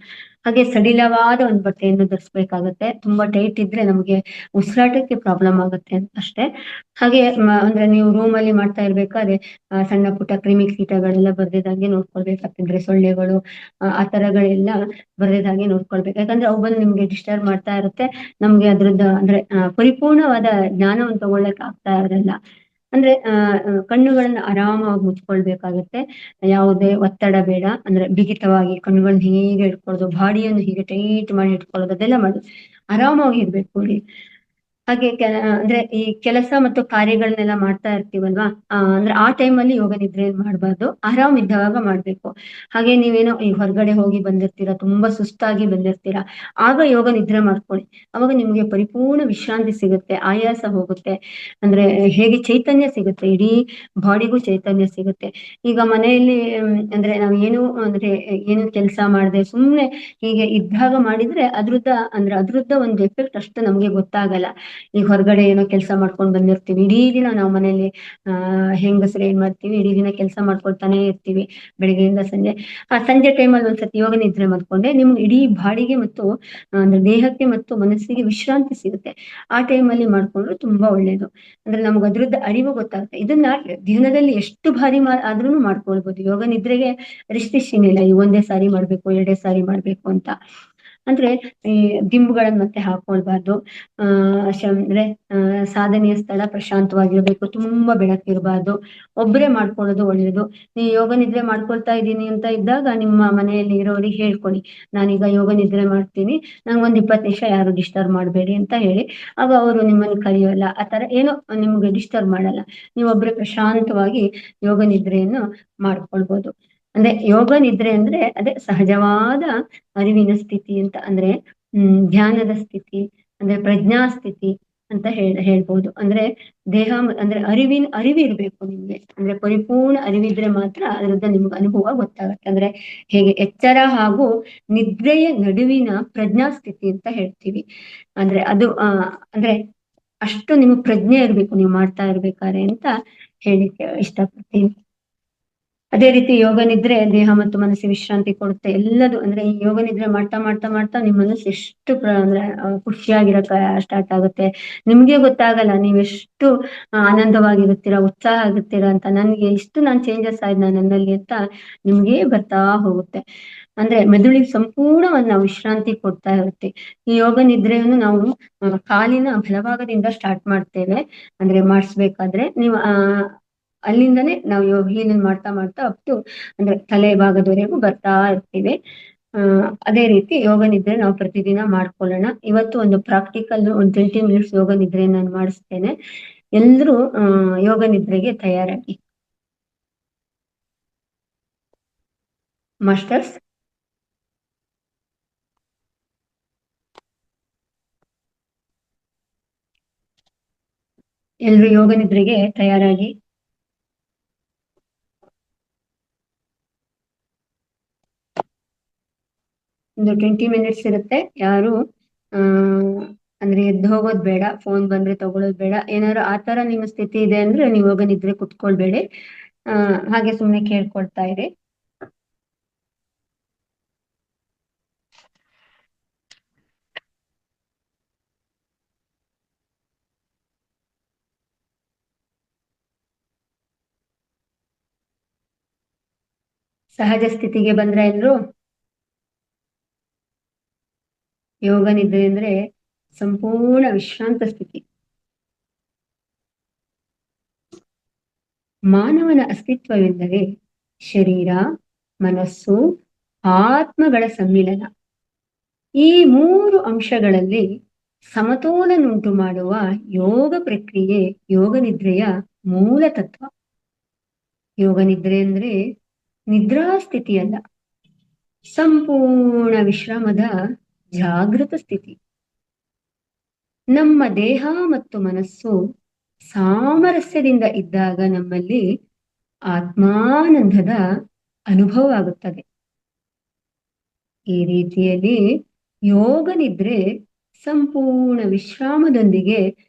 ಹಾಗೆ ಸಡಿಲವಾದ ಒಂದು ಬಟ್ಟೆಯನ್ನು ಧರಿಸ್ಬೇಕಾಗುತ್ತೆ. ತುಂಬಾ ಟೈಟ್ ಇದ್ರೆ ನಮಗೆ ಉಸಿರಾಟಕ್ಕೆ ಪ್ರಾಬ್ಲಮ್ ಆಗುತ್ತೆ ಅಷ್ಟೇ. ಹಾಗೆ ಅಂದ್ರೆ ನೀವು ರೂಮ್ ಅಲ್ಲಿ ಮಾಡ್ತಾ ಇರ್ಬೇಕಾದ್ರೆ ಸಣ್ಣ ಪುಟ್ಟ ಕ್ರಿಮಿಕೀಟಗಳೆಲ್ಲ ಬರ್ದಿದಂಗೆ ನೋಡ್ಕೊಳ್ಬೇಕಾಗ್ತದ್ರೆ, ಸೊಳ್ಳೆಗಳು ಆ ತರಗಳೆಲ್ಲ ಬರ್ದಿದಂಗೆ ನೋಡ್ಕೊಳ್ಬೇಕು. ಯಾಕಂದ್ರೆ ಅವು ಬಂದು ನಿಮ್ಗೆ ಡಿಸ್ಟರ್ಬ್ ಮಾಡ್ತಾ ಇರುತ್ತೆ. ನಮ್ಗೆ ಅದ್ರದ್ದು ಅಂದ್ರೆ ಪರಿಪೂರ್ಣವಾದ ಜ್ಞಾನವನ್ನು ತಗೊಳ್ಳಕ್ ಆಗ್ತಾ ಇರಲ್ಲ. ಅಂದ್ರೆ ಕಣ್ಣುಗಳನ್ನ ಆರಾಮಾಗಿ ಮುಚ್ಕೊಳ್ಬೇಕಾಗುತ್ತೆ. ಯಾವುದೇ ಒತ್ತಡ ಬೇಡ. ಅಂದ್ರೆ ಬಿಗಿತವಾಗಿ ಕಣ್ಣುಗಳನ್ನ ಹೀಗೆ ಇಟ್ಕೊಳ್ಳೋದು, ಬಾಡಿಯನ್ನು ಹೀಗೆ ಟೈಟ್ ಮಾಡಿ ಇಟ್ಕೊಳ್ಳೋದು, ಅದೆಲ್ಲ ಮಾಡಿ ಆರಾಮಾಗಿ ಇರ್ಬೇಕು ಇಲ್ಲಿ. ಹಾಗೆ ಅಂದ್ರೆ ಈ ಕೆಲಸ ಮತ್ತು ಕಾರ್ಯಗಳನ್ನೆಲ್ಲ ಮಾಡ್ತಾ ಇರ್ತೀವಲ್ವಾ, ಅಂದ್ರೆ ಆ ಟೈಮಲ್ಲಿ ಯೋಗ ನಿದ್ರೆ ಮಾಡಬಾರ್ದು. ಆರಾಮ್ ಇದ್ದಾಗ ಮಾಡ್ಬೇಕು. ಹಾಗೆ ನೀವೇನೋ ಈ ಹೊರಗಡೆ ಹೋಗಿ ಬಂದಿರ್ತೀರಾ, ತುಂಬಾ ಸುಸ್ತಾಗಿ ಬಂದಿರ್ತೀರಾ, ಆಗ ಯೋಗ ನಿದ್ರೆ ಮಾಡ್ಕೊಳ್ಳಿ. ಅವಾಗ ನಿಮ್ಗೆ ಪರಿಪೂರ್ಣ ವಿಶ್ರಾಂತಿ ಸಿಗುತ್ತೆ, ಆಯಾಸ ಹೋಗುತ್ತೆ. ಅಂದ್ರೆ ಹೇಗೆ ಚೈತನ್ಯ ಸಿಗುತ್ತೆ, ಇಡೀ ಬಾಡಿಗೂ ಚೈತನ್ಯ ಸಿಗುತ್ತೆ. ಈಗ ಮನೆಯಲ್ಲಿ ಅಂದ್ರೆ ನಾವು ಏನು ಕೆಲಸ ಮಾಡದೆ ಸುಮ್ನೆ ಹೀಗೆ ಇದ್ದಾಗ ಮಾಡಿದ್ರೆ ಅದ್ರದ್ದ ಒಂದು ಎಫೆಕ್ಟ್ ಅಷ್ಟು ನಮ್ಗೆ ಗೊತ್ತಾಗಲ್ಲ. ಈಗ ಹೊರಗಡೆ ಏನೋ ಕೆಲಸ ಮಾಡ್ಕೊಂಡು ಬಂದಿರ್ತೀವಿ, ಇಡೀ ದಿನ ನಾವು ಮನೆಯಲ್ಲಿ ಹೆಂಗಸರು ಏನ್ ಮಾಡ್ತೀವಿ, ಇಡೀ ದಿನ ಕೆಲಸ ಮಾಡ್ಕೊಳ್ತಾನೆ ಇರ್ತೀವಿ ಬೆಳಿಗ್ಗೆಯಿಂದ ಸಂಜೆ. ಆ ಸಂಜೆ ಟೈಮಲ್ಲಿ ಒಂದ್ಸತಿ ಯೋಗ ನಿದ್ರೆ ಮಾಡ್ಕೊಂಡೆ ನಿಮ್ಗೆ ಇಡೀ ಬಾಡಿಗೆ ಮತ್ತು ಅಂದ್ರೆ ದೇಹಕ್ಕೆ ಮತ್ತು ಮನಸ್ಸಿಗೆ ವಿಶ್ರಾಂತಿ ಸಿಗುತ್ತೆ. ಆ ಟೈಮಲ್ಲಿ ಮಾಡ್ಕೊಂಡ್ರೆ ತುಂಬಾ ಒಳ್ಳೇದು. ಅಂದ್ರೆ ನಮ್ಗೆ ಅದ್ರದ್ದು ಅರಿವು ಗೊತ್ತಾಗುತ್ತೆ. ಇದನ್ನ ದಿನದಲ್ಲಿ ಎಷ್ಟು ಬಾರಿ ಆದ್ರೂ ಮಾಡ್ಕೊಳ್ಬೋದು. ಯೋಗ ನಿದ್ರೆಗೆ ರಿಸ್ಟ್ರಿಕ್ಷನ್ ಇಲ್ಲ, ಈ ಒಂದೇ ಸಾರಿ ಮಾಡ್ಬೇಕು, ಎರಡೇ ಸಾರಿ ಮಾಡ್ಬೇಕು ಅಂತ. ಅಂದ್ರೆ ಈ ದಿಂಬುಗಳನ್ನ ಮತ್ತೆ ಹಾಕೊಳ್ಬಾರ್ದು. ಅಂದ್ರೆ ಸಾಧನೆಯ ಸ್ಥಳ ಪ್ರಶಾಂತವಾಗಿರ್ಬೇಕು, ತುಂಬಾ ಬೆಳಕಿರಬಾರ್ದು. ಒಬ್ಬರೇ ಮಾಡ್ಕೊಳ್ಳೋದು ಒಳ್ಳೇದು. ನೀವು ಯೋಗ ನಿದ್ರೆ ಮಾಡ್ಕೊಳ್ತಾ ಇದ್ದೀನಿ ಅಂತ ಇದ್ದಾಗ ನಿಮ್ಮ ಮನೆಯಲ್ಲಿ ಇರೋರಿಗೆ ಹೇಳ್ಕೊಳ್ಳಿ, ನಾನೀಗ ಯೋಗ ನಿದ್ರೆ ಮಾಡ್ತೀನಿ, ನಂಗೆ ಒಂದ್ 20 ನಿಮಿಷ ಯಾರು ಡಿಸ್ಟರ್ಬ್ ಮಾಡಬೇಡಿ ಅಂತ ಹೇಳಿ. ಆಗ ಅವರು ನಿಮ್ಮನ್ನು ಕರೆಯೋಲ್ಲ, ಆ ತರ ಏನೋ ನಿಮ್ಗೆ ಡಿಸ್ಟರ್ಬ್ ಮಾಡಲ್ಲ. ನೀವೊಬ್ರೆ ಪ್ರಶಾಂತವಾಗಿ ಯೋಗ ನಿದ್ರೆಯನ್ನು ಮಾಡ್ಕೊಳ್ಬೋದು. ಅಂದ್ರೆ ಯೋಗ ನಿದ್ರೆ ಅಂದ್ರೆ ಅದೇ ಸಹಜವಾದ ಅರಿವಿನ ಸ್ಥಿತಿ ಅಂತ. ಅಂದ್ರೆ ಧ್ಯಾನದ ಸ್ಥಿತಿ, ಅಂದ್ರೆ ಪ್ರಜ್ಞಾ ಸ್ಥಿತಿ ಅಂತ ಹೇಳ್ಬೋದು. ಅಂದ್ರೆ ದೇಹ ಅಂದ್ರೆ ಅರಿವಿರ್ಬೇಕು ನಿಮ್ಗೆ. ಅಂದ್ರೆ ಪರಿಪೂರ್ಣ ಅರಿವಿದ್ರೆ ಮಾತ್ರ ಅದರಿಂದ ನಿಮ್ಗೆ ಅನುಭವ ಗೊತ್ತಾಗತ್ತೆ. ಅಂದ್ರೆ ಹೇಗೆ ಎಚ್ಚರ ಹಾಗೂ ನಿದ್ರೆಯ ನಡುವಿನ ಪ್ರಜ್ಞಾ ಸ್ಥಿತಿ ಅಂತ ಹೇಳ್ತೀವಿ. ಅಂದ್ರೆ ಅದು ಅಂದ್ರೆ ಅಷ್ಟು ನಿಮ್ಗೆ ಪ್ರಜ್ಞೆ ಇರ್ಬೇಕು ನೀವು ಮಾಡ್ತಾ ಇರ್ಬೇಕಾದ್ರೆ ಅಂತ ಹೇಳಿಕ್ಕೆ ಇಷ್ಟಪಡ್ತೀನಿ. ಅದೇ ರೀತಿ ಯೋಗ ನಿದ್ರೆ ದೇಹ ಮತ್ತು ಮನಸ್ಸಿಗೆ ವಿಶ್ರಾಂತಿ ಕೊಡುತ್ತೆ. ಎಲ್ಲದು ಅಂದ್ರೆ ಈ ಯೋಗ ನಿದ್ರೆ ಮಾಡ್ತಾ ಮಾಡ್ತಾ ಮಾಡ್ತಾ ನಿಮ್ ಮನಸ್ಸು ಎಷ್ಟು ಅಂದ್ರೆ ಖುಷಿಯಾಗಿರಕ ಸ್ಟಾರ್ಟ್ ಆಗುತ್ತೆ. ನಿಮ್ಗೆ ಗೊತ್ತಾಗಲ್ಲ ನೀವೆಷ್ಟು ಆನಂದವಾಗಿರುತ್ತೀರಾ, ಉತ್ಸಾಹ ಆಗುತ್ತೀರಾ ಅಂತ. ನನ್ಗೆ ಇಷ್ಟು ನಾನ್ ಚೇಂಜಸ್ ಆಯ್ತು ನನ್ನಲ್ಲಿ ಅಂತ ನಿಮ್ಗೆ ಬರ್ತಾ ಹೋಗುತ್ತೆ. ಅಂದ್ರೆ ಮೆದುಳಿಗೆ ಸಂಪೂರ್ಣವನ್ನ ವಿಶ್ರಾಂತಿ ಕೊಡ್ತಾ ಇರುತ್ತೆ. ಈ ಯೋಗ ನಿದ್ರೆಯನ್ನು ನಾವು ಕಾಲಿನ ಬಲಭಾಗದಿಂದ ಸ್ಟಾರ್ಟ್ ಮಾಡ್ತೇವೆ. ಅಂದ್ರೆ ಮಾಡಿಸ್ಬೇಕಾದ್ರೆ ನೀವು ಅಲ್ಲಿಂದನೇ ನಾವು ಹೀಲನ್ನು ಮಾಡ್ತಾ ಮಾಡ್ತಾ ಅಪ್ ಅಂದ್ರೆ ತಲೆ ಭಾಗದವರೆಗೂ ಬರ್ತಾ ಇರ್ತೀವಿ. ಅದೇ ರೀತಿ ಯೋಗ ನಿದ್ರೆ ನಾವು ಪ್ರತಿದಿನ ಮಾಡ್ಕೊಳ್ಳೋಣ. ಇವತ್ತು ಒಂದು ಪ್ರಾಕ್ಟಿಕಲ್ ಒಂದು 20 ಮಿನಿಟ್ಸ್ ಯೋಗ ನಿದ್ರೆ ನಾನು ಮಾಡಿಸ್ತೇನೆ. ಎಲ್ರೂ ಯೋಗ ನಿದ್ರೆಗೆ ತಯಾರಾಗಿ. ಮಾಸ್ಟರ್ಸ್, ಎಲ್ರು ಯೋಗ ನಿದ್ರೆಗೆ ತಯಾರಾಗಿ. ಒಂದು 20 ಮಿನಿಟ್ಸ್ ಇರುತ್ತೆ. ಯಾರು ಆ ಅಂದ್ರೆ ಎದ್ದು ಹೋಗೋದ್ ಬೇಡ, ಫೋನ್ ಬಂದ್ರೆ ತಗೊಳ್ಳೋದ್ ಬೇಡ. ಏನಾದ್ರು ಆತರ ನಿಮ್ಮ ಸ್ಥಿತಿ ಇದೆ ಅಂದ್ರೆ ನೀವು ಯೋಗ ನಿದ್ರೆ ಕುತ್ಕೊಳ್ಬೇಡಿ. ಹಾಗೆ ಸುಮ್ನೆ ಕೇಳ್ಕೊಳ್ತಾ ಇರಿ. ಸಹಜ ಸ್ಥಿತಿಗೆ ಬಂದ್ರ ಎಲ್ರು. ಯೋಗ ನಿದ್ರೆ ಅಂದ್ರೆ ಸಂಪೂರ್ಣ ವಿಶ್ರಾಂತ ಸ್ಥಿತಿ. ಮಾನವನ ಅಸ್ತಿತ್ವವೆಂದರೆ ಶರೀರ, ಮನಸ್ಸು, ಆತ್ಮಗಳ ಸಮ್ಮಿಲನ. ಈ 3 ಅಂಶಗಳಲ್ಲಿ ಸಮತೋಲನುಂಟು ಮಾಡುವ ಯೋಗ ಪ್ರಕ್ರಿಯೆ ಯೋಗ ನಿದ್ರೆಯ ಮೂಲ ತತ್ವ. ಯೋಗ ನಿದ್ರೆ ಅಂದ್ರೆ ನಿದ್ರಾ ಸ್ಥಿತಿಯಲ್ಲ, ಸಂಪೂರ್ಣ ವಿಶ್ರಾಮದ ಜಾಗೃತ ಸ್ಥಿತಿ. ನಮ್ಮ ದೇಹ ಮತ್ತು ಮನಸ್ಸು ಸಾಮರಸ್ಯದಿಂದ ಇದ್ದಾಗ ನಮ್ಮಲ್ಲಿ ಆತ್ಮಾನಂದದ ಅನುಭವ ಆಗುತ್ತದೆ. ಈ ರೀತಿಯಲ್ಲಿ ಯೋಗ ನಿದ್ರೆ ಸಂಪೂರ್ಣ ವಿಶ್ರಾಮದೊಂದಿಗೆ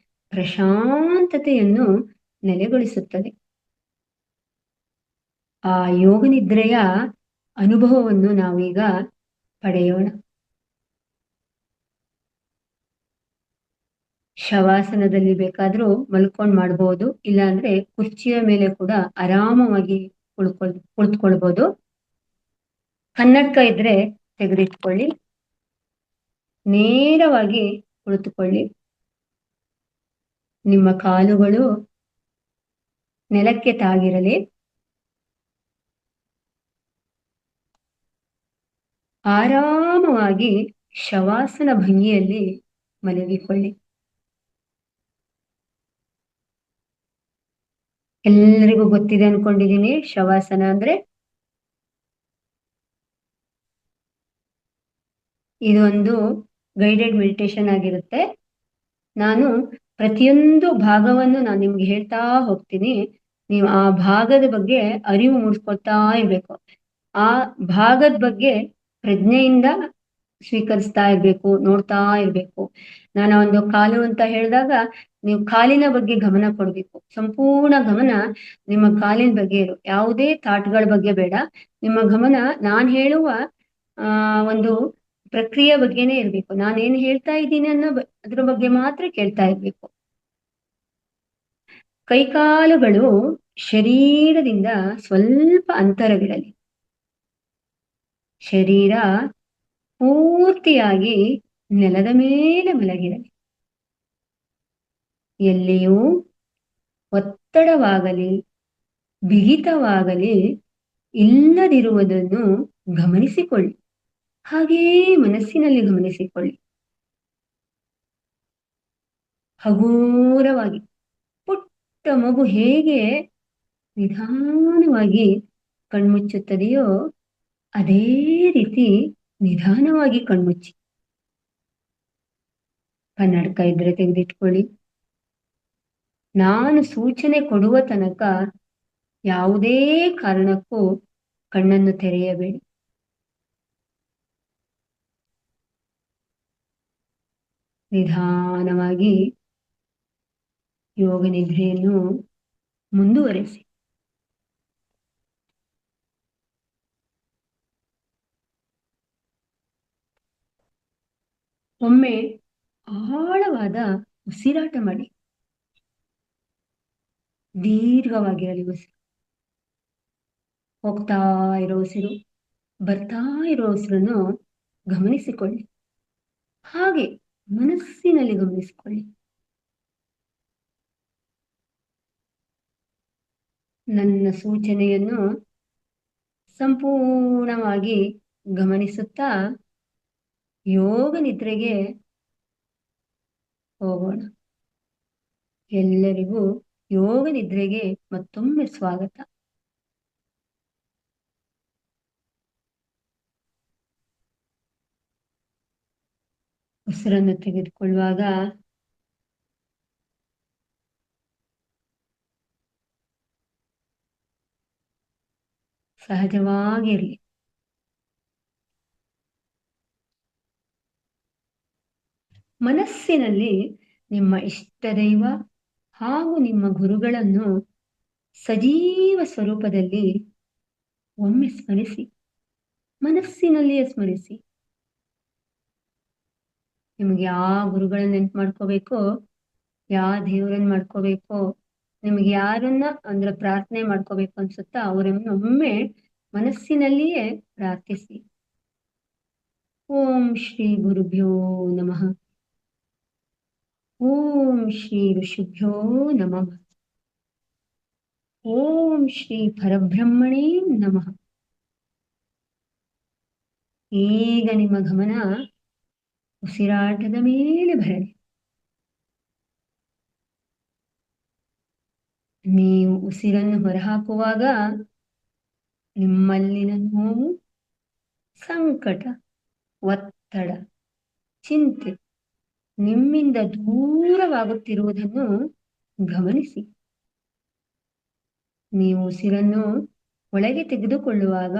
ಪ್ರಶಾಂತತೆಯನ್ನು ನೆಲೆಗೊಳಿಸುತ್ತದೆ. ಆ ಯೋಗ ನಿದ್ರೆಯ ಅನುಭವವನ್ನು ನಾವೀಗ ಪಡೆಯೋಣ. ಶವಾಸನದಲ್ಲಿ ಬೇಕಾದ್ರೂ ಮಲ್ಕೊಂಡ್ ಮಾಡಬಹುದು, ಇಲ್ಲಾಂದ್ರೆ ಕುರ್ಚಿಯ ಮೇಲೆ ಕೂಡ ಆರಾಮವಾಗಿ ಕುಳಿತುಕೊಳ್ಬಹುದು. ಕನ್ನಡಕ ಇದ್ರೆ ತೆಗೆದಿಟ್ಕೊಳ್ಳಿ, ನೇರವಾಗಿ ಕುಳಿತುಕೊಳ್ಳಿ. ನಿಮ್ಮ ಕಾಲುಗಳು ನೆಲಕ್ಕೆ ತಾಗಿರಲಿ. ಆರಾಮವಾಗಿ ಶವಾಸನ ಭಂಗಿಯಲ್ಲಿ ಮಲಗಿಕೊಳ್ಳಿ. ಎಲ್ಲರಿಗೂ ಗೊತ್ತಿದೆ ಅನ್ಕೊಂಡಿದೀನಿ ಶವಾಸನ ಅಂದ್ರೆ. ಇದೊಂದು ಗೈಡೆಡ್ ಮೆಡಿಟೇಷನ್ ಆಗಿರುತ್ತೆ. ನಾನು ಪ್ರತಿಯೊಂದು ಭಾಗವನ್ನು ನಾನು ನಿಮ್ಗೆ ಹೇಳ್ತಾ ಹೋಗ್ತೀನಿ. ನೀವು ಆ ಭಾಗದ ಬಗ್ಗೆ ಅರಿವು ಮೂಡಿಸ್ಕೊಳ್ತಾ ಇರ್ಬೇಕು. ಆ ಭಾಗದ ಬಗ್ಗೆ ಪ್ರಜ್ಞೆಯಿಂದ ಸ್ವೀಕರಿಸ್ತಾ ಇರ್ಬೇಕು, ನೋಡ್ತಾ ಇರ್ಬೇಕು. ನಾನು ಒಂದು ಕಾಲು ಅಂತ ಹೇಳಿದಾಗ ನೀವು ಕಾಲಿನ ಬಗ್ಗೆ ಗಮನ ಕೊಡ್ಬೇಕು. ಸಂಪೂರ್ಣ ಗಮನ ನಿಮ್ಮ ಕಾಲಿನ ಬಗ್ಗೆ ಇರು. ಯಾವುದೇ ಥಾಟ್ಗಳ ಬಗ್ಗೆ ಬೇಡ. ನಿಮ್ಮ ಗಮನ ನಾನ್ ಹೇಳುವ ಒಂದು ಪ್ರಕ್ರಿಯೆ ಬಗ್ಗೆನೇ ಇರ್ಬೇಕು. ನಾನೇನ್ ಹೇಳ್ತಾ ಇದ್ದೀನಿ ಅನ್ನೋ ಅದ್ರ ಬಗ್ಗೆ ಮಾತ್ರ ಕೇಳ್ತಾ ಇರ್ಬೇಕು. ಕೈಕಾಲುಗಳು ಶರೀರದಿಂದ ಸ್ವಲ್ಪ ಅಂತರವಿರಲಿ. ಶರೀರ ಪೂರ್ತಿಯಾಗಿ ನೆಲದ ಮೇಲೆ ಮಲಗಿರಲಿ. ಎಲ್ಲಿಯೂ ಒತ್ತಡವಾಗಲಿ ಬಿಗಿತವಾಗಲಿ ಇಲ್ಲದಿರುವುದನ್ನು ಗಮನಿಸಿಕೊಳ್ಳಿ. ಹಾಗೆಯೇ ಮನಸ್ಸಿನಲ್ಲಿ ಗಮನಿಸಿಕೊಳ್ಳಿ. ಹಗೂರವಾಗಿ ಪುಟ್ಟ ಮಗು ಹೇಗೆ ನಿಧಾನವಾಗಿ ಕಣ್ಮುಚ್ಚುತ್ತದೆಯೋ ಅದೇ ರೀತಿ ನಿಧಾನವಾಗಿ ಕಣ್ಮುಚ್ಚಿ. ಕನ್ನಡಕ ಇದ್ರೆ ತೆಗೆದಿಟ್ಕೊಳ್ಳಿ. ನಾನು ಸೂಚನೆ ಕೊಡುವ ತನಕ ಯಾವುದೇ ಕಾರಣಕ್ಕೂ ಕಣ್ಣನ್ನು ತೆರೆಯಬೇಡಿ. ನಿಧಾನವಾಗಿ ಯೋಗ ನಿದ್ರೆಯನ್ನು ಮುಂದುವರೆಸಿ. ಒಮ್ಮೆ ಆಳವಾದ ಉಸಿರಾಟ ಮಾಡಿ. ದೀರ್ಘವಾಗಿರಲಿ ಉಸಿರು. ಹೋಗ್ತಾ ಇರೋ ಉಸಿರು, ಬರ್ತಾ ಇರೋ ಉಸಿರನ್ನು ಗಮನಿಸಿಕೊಳ್ಳಿ. ಹಾಗೆ ಮನಸ್ಸಿನಲ್ಲಿ ಗಮನಿಸಿಕೊಳ್ಳಿ. ನನ್ನ ಸೂಚನೆಯನ್ನು ಸಂಪೂರ್ಣವಾಗಿ ಗಮನಿಸುತ್ತಾ ಯೋಗ ನಿದ್ರೆಗೆ ಹೋಗೋಣ. ಎಲ್ಲರಿಗೂ ಯೋಗ ನಿದ್ರೆಗೆ ಮತ್ತೊಮ್ಮೆ ಸ್ವಾಗತ. ಉಸಿರನ್ನು ತೆಗೆದುಕೊಳ್ಳುವಾಗ ಸಹಜವಾಗಿರಲಿ. ಮನಸ್ಸಿನಲ್ಲಿ ನಿಮ್ಮ ಇಷ್ಟ ದೈವ ಹಾಗೂ ನಿಮ್ಮ ಗುರುಗಳನ್ನು ಸಜೀವ ಸ್ವರೂಪದಲ್ಲಿ ಒಮ್ಮೆ ಸ್ಮರಿಸಿ. ಮನಸ್ಸಿನಲ್ಲಿಯೇ ಸ್ಮರಿಸಿ. ನಿಮ್ಗೆ ಯಾವ ಗುರುಗಳನ್ನ ನೆನ್ಪು ಮಾಡ್ಕೋಬೇಕೋ, ಯಾವ ದೇವರನ್ನ ಮಾಡ್ಕೋಬೇಕೋ, ನಿಮ್ಗೆ ಯಾರನ್ನ ಅಂದ್ರೆ ಪ್ರಾರ್ಥನೆ ಮಾಡ್ಕೋಬೇಕು ಅನ್ಸುತ್ತಾ ಅವರನ್ನು ಒಮ್ಮೆ ಮನಸ್ಸಿನಲ್ಲಿಯೇ ಪ್ರಾರ್ಥಿಸಿ. ಓಂ ಶ್ರೀ ಗುರುಭ್ಯೋ ನಮಃ. ಓಂ ಶ್ರೀ ಋಷಿಭ್ಯೋ ನಮಃ. ಓಂ ಶ್ರೀ ಪರಬ್ರಹ್ಮಣೇ ನಮಃ. ಈಗ ನಿಮ್ಮ ಗಮನ ಉಸಿರಾಟದ ಮೇಲೆ ಬರಲಿ. ನೀವು ಉಸಿರನ್ನು ಹೊರಹಾಕುವಾಗ ನಿಮ್ಮಲ್ಲಿನ ನೋವು, ಸಂಕಟ, ಒತ್ತಡ, ಚಿಂತೆ ನಿಮ್ಮಿಂದ ದೂರವಾಗುತ್ತಿರುವುದನ್ನು ಗಮನಿಸಿ. ನೀವು ಉಸಿರನ್ನು ಒಳಗೆ ತೆಗೆದುಕೊಳ್ಳುವಾಗ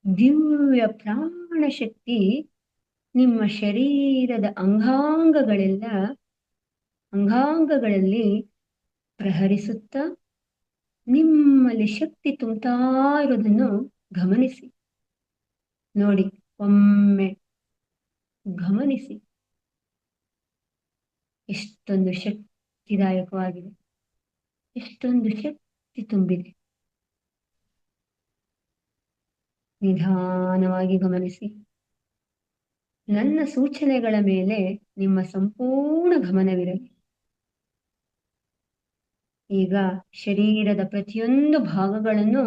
ದಿವ್ಯ ಪ್ರಾಣ ಶಕ್ತಿ ನಿಮ್ಮ ಶರೀರದ ಅಂಗಾಂಗಗಳಲ್ಲಿ ಪ್ರಹರಿಸುತ್ತಾ ನಿಮ್ಮಲ್ಲಿ ಶಕ್ತಿ ತುಂಬುತ್ತಾ ಇರೋದನ್ನು ಗಮನಿಸಿ. ನೋಡಿ, ಒಮ್ಮೆ ಗಮನಿಸಿ, ಎಷ್ಟೊಂದು ಶಕ್ತಿದಾಯಕವಾಗಿದೆ, ಎಷ್ಟೊಂದು ಶಕ್ತಿ ತುಂಬಿದೆ. ನಿಧಾನವಾಗಿ ಗಮನಿಸಿ. ನನ್ನ ಸೂಚನೆಗಳ ಮೇಲೆ ನಿಮ್ಮ ಸಂಪೂರ್ಣ ಗಮನವಿರಲಿ. ಈಗ ಶರೀರದ ಪ್ರತಿಯೊಂದು ಭಾಗಗಳನ್ನು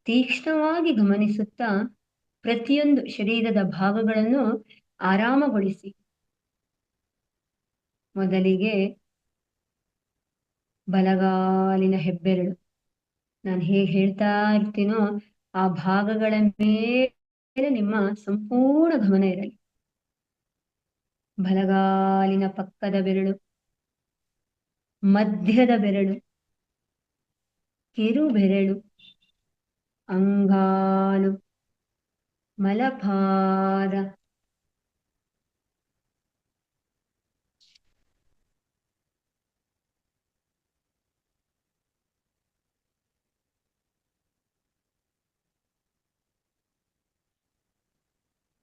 ತೀಕ್ಷ್ಣವಾಗಿ ಗಮನಿಸುತ್ತಾ ಪ್ರತಿಯೊಂದು ಶರೀರದ ಭಾಗಗಳನ್ನು ಆರಾಮಗೊಳಿಸಿ. ಮೊದಲಿಗೆ ಬಲಗಾಲಿನ ಹೆಬ್ಬೆರಳು. ನಾನು ಹೇಗೆ ಹೇಳ್ತಾ ಇರ್ತೀನೋ ಆ ಭಾಗಗಳ ಮೇಲೆ ನಿಮ್ಮ ಸಂಪೂರ್ಣ ಗಮನ ಇರಲಿ. ಬಲಗಾಲಿನ ಪಕ್ಕದ ಬೆರಳು, ಮಧ್ಯದ ಬೆರಳು, ಕಿರು ಬೆರಳು, ಅಂಗಾಲು, ಮಲಪಾದ,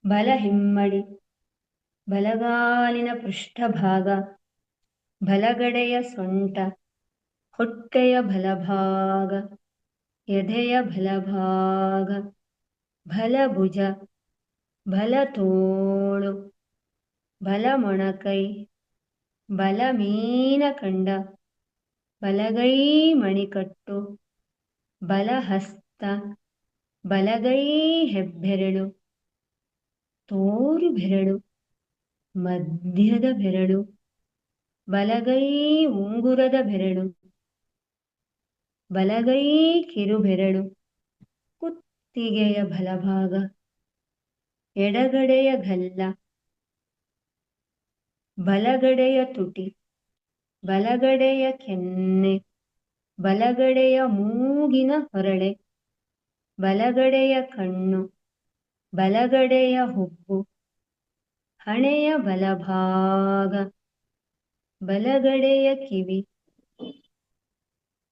ಬಲ ಹಿಮ್ಮಡಿ, ಬಲಗಾಲಿನ ಪೃಷ್ಠಭಾಗ, ಬಲಗಡೆಯ ಸೊಂಟ, ಹೊಟ್ಟೆಯ ಬಲಭಾಗ, ಎದೆಯ ಬಲಭಾಗ, ಬಲಭುಜ, ಬಲ ತೋಳು, ಬಲ ಮೊಣಕೈ, ಬಲ ಮೀನಖಂಡ, ಬಲಗೈ ಮಣಿಕಟ್ಟು, ಬಲಹಸ್ತ, ಬಲಗೈ ಹೆಬ್ಬೆರಳು, ತೋರು ಬೆರಳು, ಮಧ್ಯದ ಬೆರಳು, ಬಲಗೈ ಉಂಗುರದ ಬೆರಳು, ಬಲಗೈ ಕಿರುಬೆರಳು, ಕುತ್ತಿಗೆಯ ಬಲಭಾಗ, ಎಡಗಡೆಯ ಗಲ್ಲ, ಬಲಗಡೆಯ ತುಟಿ, ಬಲಗಡೆಯ ಕೆನ್ನೆ, ಬಲಗಡೆಯ ಮೂಗಿನ ಹೊರಳೆ, ಬಲಗಡೆಯ ಕಣ್ಣು, ಬಲಗಡೆಯ ಹುಬ್ಬು, ಹಣೆಯ ಬಲಭಾಗ, ಬಲಗಡೆಯ ಕಿವಿ,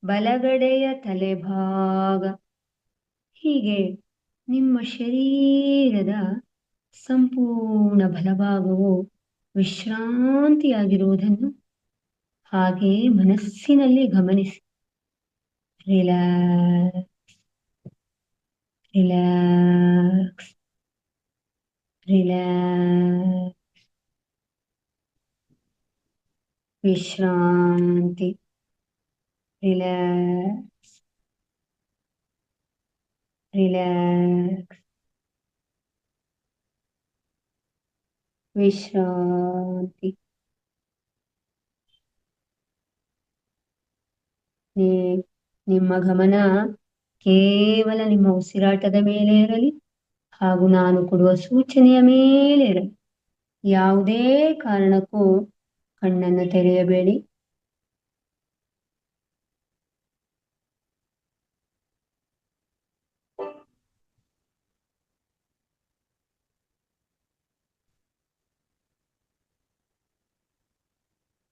ಬಲಗಡೆಯ ತಲೆಭಾಗ. ಹೀಗೆ ನಿಮ್ಮ ಶರೀರದ ಸಂಪೂರ್ಣ ಬಲಭಾಗವು ವಿಶ್ರಾಂತಿಯಾಗಿರುವುದನ್ನು ಹಾಗೆ ಮನಸ್ಸಿನಲ್ಲಿ ಗಮನಿಸಿ. Relax, relax, relax. ವಿಶ್ರಾಂತಿ, ರಿಲ್ಯಾಕ್ಸ್, ರಿಲ್ಯಾಕ್ಸ್, ವಿಶ್ರಾಂತಿ. ನಿಮ್ಮ ಗಮನ ಕೇವಲ ನಿಮ್ಮ ಉಸಿರಾಟದ ಮೇಲೆ ಇರಲಿ ಹಾಗೂ ನಾನು ಕೊಡುವ ಸೂಚನೆಯ ಮೇಲೆ ಇರಲಿ. ಯಾವುದೇ ಕಾರಣಕ್ಕೂ ಕಣ್ಣನ್ನು ತೆರೆಯಬೇಡಿ.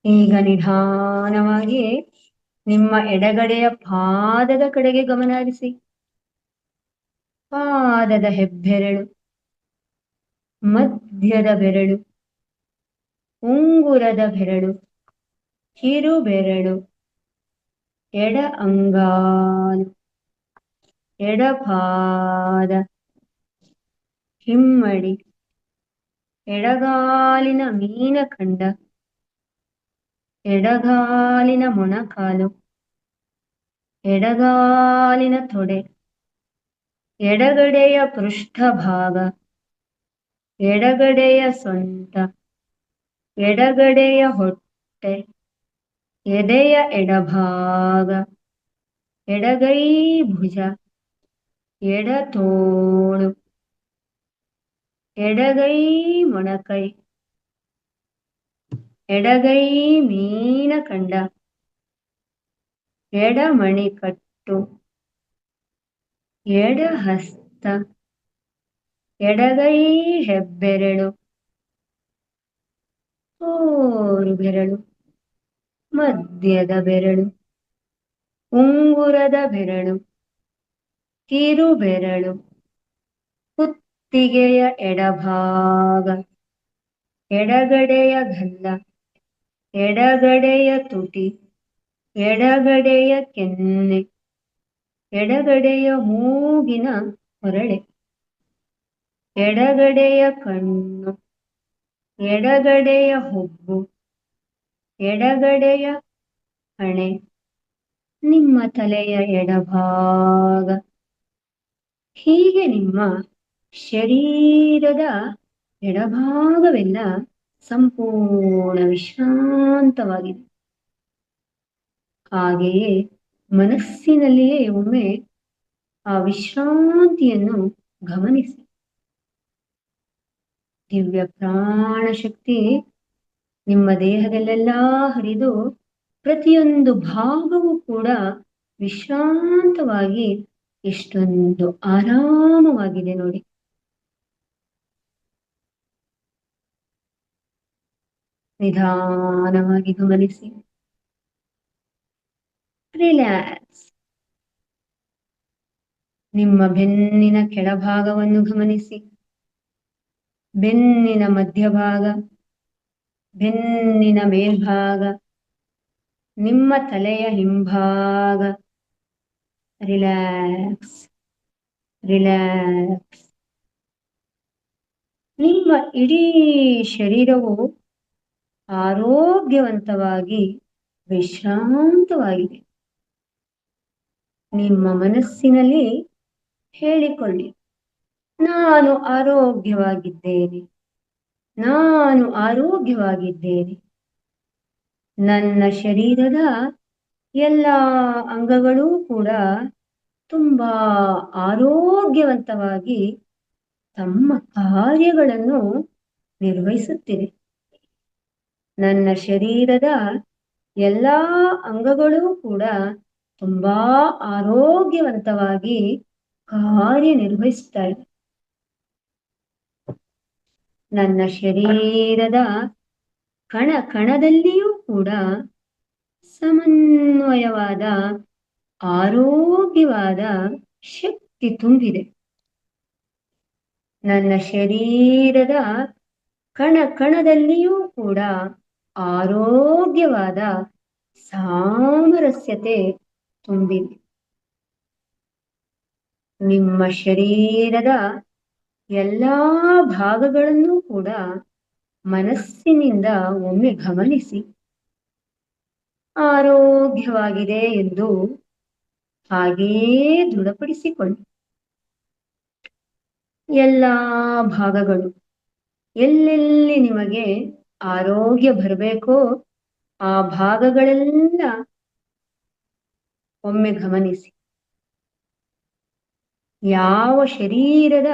ಈಗ ನಿಧಾನವಾಗಿ ನಿಮ್ಮ ಎಡಗಡೆಯ ಪಾದದ ಕಡೆಗೆ ಗಮನ ಹರಿಸಿ. ಪಾದದ ಹೆಬ್ಬೆರಳು, ಮಧ್ಯದ ಬೆರಳು, ಉಂಗುರದ ಬೆರಳು, ಕಿರು ಬೆರಳು, ಎಡ ಅಂಗಾಲು, ಎಡಪಾದ, ಹಿಮ್ಮಡಿ, ಎಡಗಾಲಿನ ಮೀನಖಂಡ, ಎಡಗಾಲಿನ ಮೊಣಕಾಲು, ಎಡಗಾಲಿನ ತೊಡೆ, ಎಡಗಡೆಯ ಪೃಷ್ಠಭಾಗ, ಎಡಗಡೆಯ ಸೊಂಟ, ಎಡಗಡೆಯ ಹೊಟ್ಟೆ, ಎದೆಯ ಎಡಭಾಗ, ಎಡಗೈ ಭುಜ, ಎಡ ತೋಳು, ಎಡಗೈ ಮೊಣಕೈ, ಎಡಗೈ ಮೀನ ಕಂಡ, ಎಡಮಣಿ ಕಟ್ಟು, ಎಡಹಸ್ತ, ಎಡಗೈ ಹೆಬ್ಬೆರಳು, ತೋರು ಬೆರಳು, ಮಧ್ಯದ ಬೆರಳು, ಉಂಗುರದ ಬೆರಳು, ಕಿರು ಬೆರಳು, ಕುತ್ತಿಗೆಯ ಎಡಭಾಗ, ಎಡಗಡೆಯ ಗಲ್ಲ, ಎಡಗಡೆಯ ತುಟಿ, ಎಡಗಡೆಯ ಕೆನ್ನೆ, ಎಡಗಡೆಯ ಮೂಗಿನ ಹೊರಳೆ, ಎಡಗಡೆಯ ಕಣ್ಣು, ಎಡಗಡೆಯ ಹುಬ್ಬು, ಎಡಗಡೆಯ ಹಣೆ, ನಿಮ್ಮ ತಲೆಯ ಎಡಭಾಗ. ಹೀಗೆ ನಿಮ್ಮ ಶರೀರದ ಎಡಭಾಗವೆಲ್ಲ ಸಂಪೂರ್ಣ ವಿಶ್ರಾಂತವಾಗಿದೆ. ಹಾಗೆಯೇ ಮನಸ್ಸಿನಲ್ಲಿಯೇ ಒಮ್ಮೆ ಆ ವಿಶ್ರಾಂತಿಯನ್ನು ಗಮನಿಸಿ. ದಿವ್ಯ ಪ್ರಾಣ ಶಕ್ತಿ ನಿಮ್ಮ ದೇಹದಲ್ಲೆಲ್ಲ ಹರಿದು ಪ್ರತಿಯೊಂದು ಭಾಗವೂ ಕೂಡ ವಿಶ್ರಾಂತವಾಗಿ ಎಷ್ಟೊಂದು ಆರಾಮವಾಗಿದೆ ನೋಡಿ. ನಿಧಾನವಾಗಿ ಗಮನಿಸಿ. ರಿಲ್ಯಾಕ್ಸ್. ನಿಮ್ಮ ಬೆನ್ನಿನ ಕೆಳಭಾಗವನ್ನು ಗಮನಿಸಿ. ಬೆನ್ನಿನ ಮಧ್ಯಭಾಗ, ಬೆನ್ನಿನ ಮೇಲ್ಭಾಗ, ನಿಮ್ಮ ತಲೆಯ ಹಿಂಭಾಗ. Relax, relax. ನಿಮ್ಮ ಇಡೀ ಶರೀರವು ಆರೋಗ್ಯವಂತವಾಗಿ ವಿಶ್ರಾಂತವಾಗಿದೆ. ನಿಮ್ಮ ಮನಸ್ಸಿನಲ್ಲಿ ಹೇಳಿಕೊಳ್ಳಿ, ನಾನು ಆರೋಗ್ಯವಾಗಿದ್ದೇನೆ, ನಾನು ಆರೋಗ್ಯವಾಗಿದ್ದೇನೆ. ನನ್ನ ಶರೀರದ ಎಲ್ಲ ಅಂಗಗಳೂ ಕೂಡ ತುಂಬಾ ಆರೋಗ್ಯವಂತವಾಗಿ ತಮ್ಮ ಕಾರ್ಯಗಳನ್ನು ನಿರ್ವಹಿಸುತ್ತಿದೆ. ನನ್ನ ಶರೀರದ ಎಲ್ಲ ಅಂಗಗಳೂ ಕೂಡ ತುಂಬಾ ಆರೋಗ್ಯವಂತವಾಗಿ ಕಾರ್ಯನಿರ್ವಹಿಸ್ತಾ ಇದೆ. ನನ್ನ ಶರೀರದ ಕಣ ಕಣದಲ್ಲಿಯೂ ಕೂಡ ಸಮನ್ವಯವಾದ ಆರೋಗ್ಯವಾದ ಶಕ್ತಿ ತುಂಬಿದೆ. ನನ್ನ ಶರೀರದ ಕಣ ಕಣದಲ್ಲಿಯೂ ಕೂಡ ಆರೋಗ್ಯವಾದ ಸಾಮರಸ್ಯತೆ ತುಂಬಿದೆ. ನಿಮ್ಮ ಶರೀರದ ಎಲ್ಲಾ ಭಾಗಗಳನ್ನು ಕೂಡ ಮನಸ್ಸಿನಿಂದ ಒಮ್ಮೆ ಗಮನಿಸಿ. ಆರೋಗ್ಯವಾಗಿದೆ ಎಂದು ಹಾಗೇ ದೃಢಪಡಿಸಿಕೊಳ್ಳಿ. ಎಲ್ಲ ಭಾಗಗಳು ಎಲ್ಲೆಲ್ಲಿ ನಿಮಗೆ ಆರೋಗ್ಯ ಬರಬೇಕೋ ಆ ಭಾಗಗಳೆಲ್ಲ ಒಮ್ಮೆ ಗಮನಿಸಿ. ಯಾವ ಶರೀರದ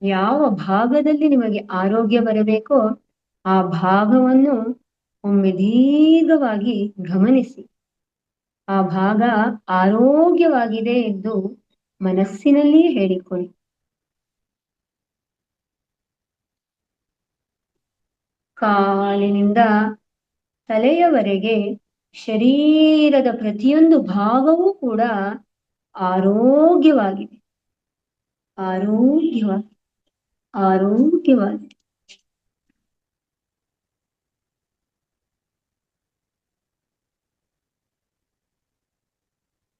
ಯಾವ ಭಾಗದಲ್ಲಿ ನಿಮಗೆ ಆರೋಗ್ಯ ಬರಬೇಕೋ ಆ ಭಾಗವನ್ನು ಒಮ್ಮೆ ದೀರ್ಘವಾಗಿ ಗಮನಿಸಿ. ಆ ಭಾಗ ಆರೋಗ್ಯವಾಗಿದೆ ಎಂದು ಮನಸ್ಸಿನಲ್ಲಿ ಹೇಳಿಕೊಳ್ಳಿ. ಕಾಲಿನಿಂದ ತಲೆಯವರೆಗೆ ಶರೀರದ ಪ್ರತಿಯೊಂದು ಭಾಗವೂ ಕೂಡ ಆರೋಗ್ಯವಾಗಿದೆ, ಆರೋಗ್ಯವಾಗಿದೆ, ಆರೋಗ್ಯವಾಗಿದೆ.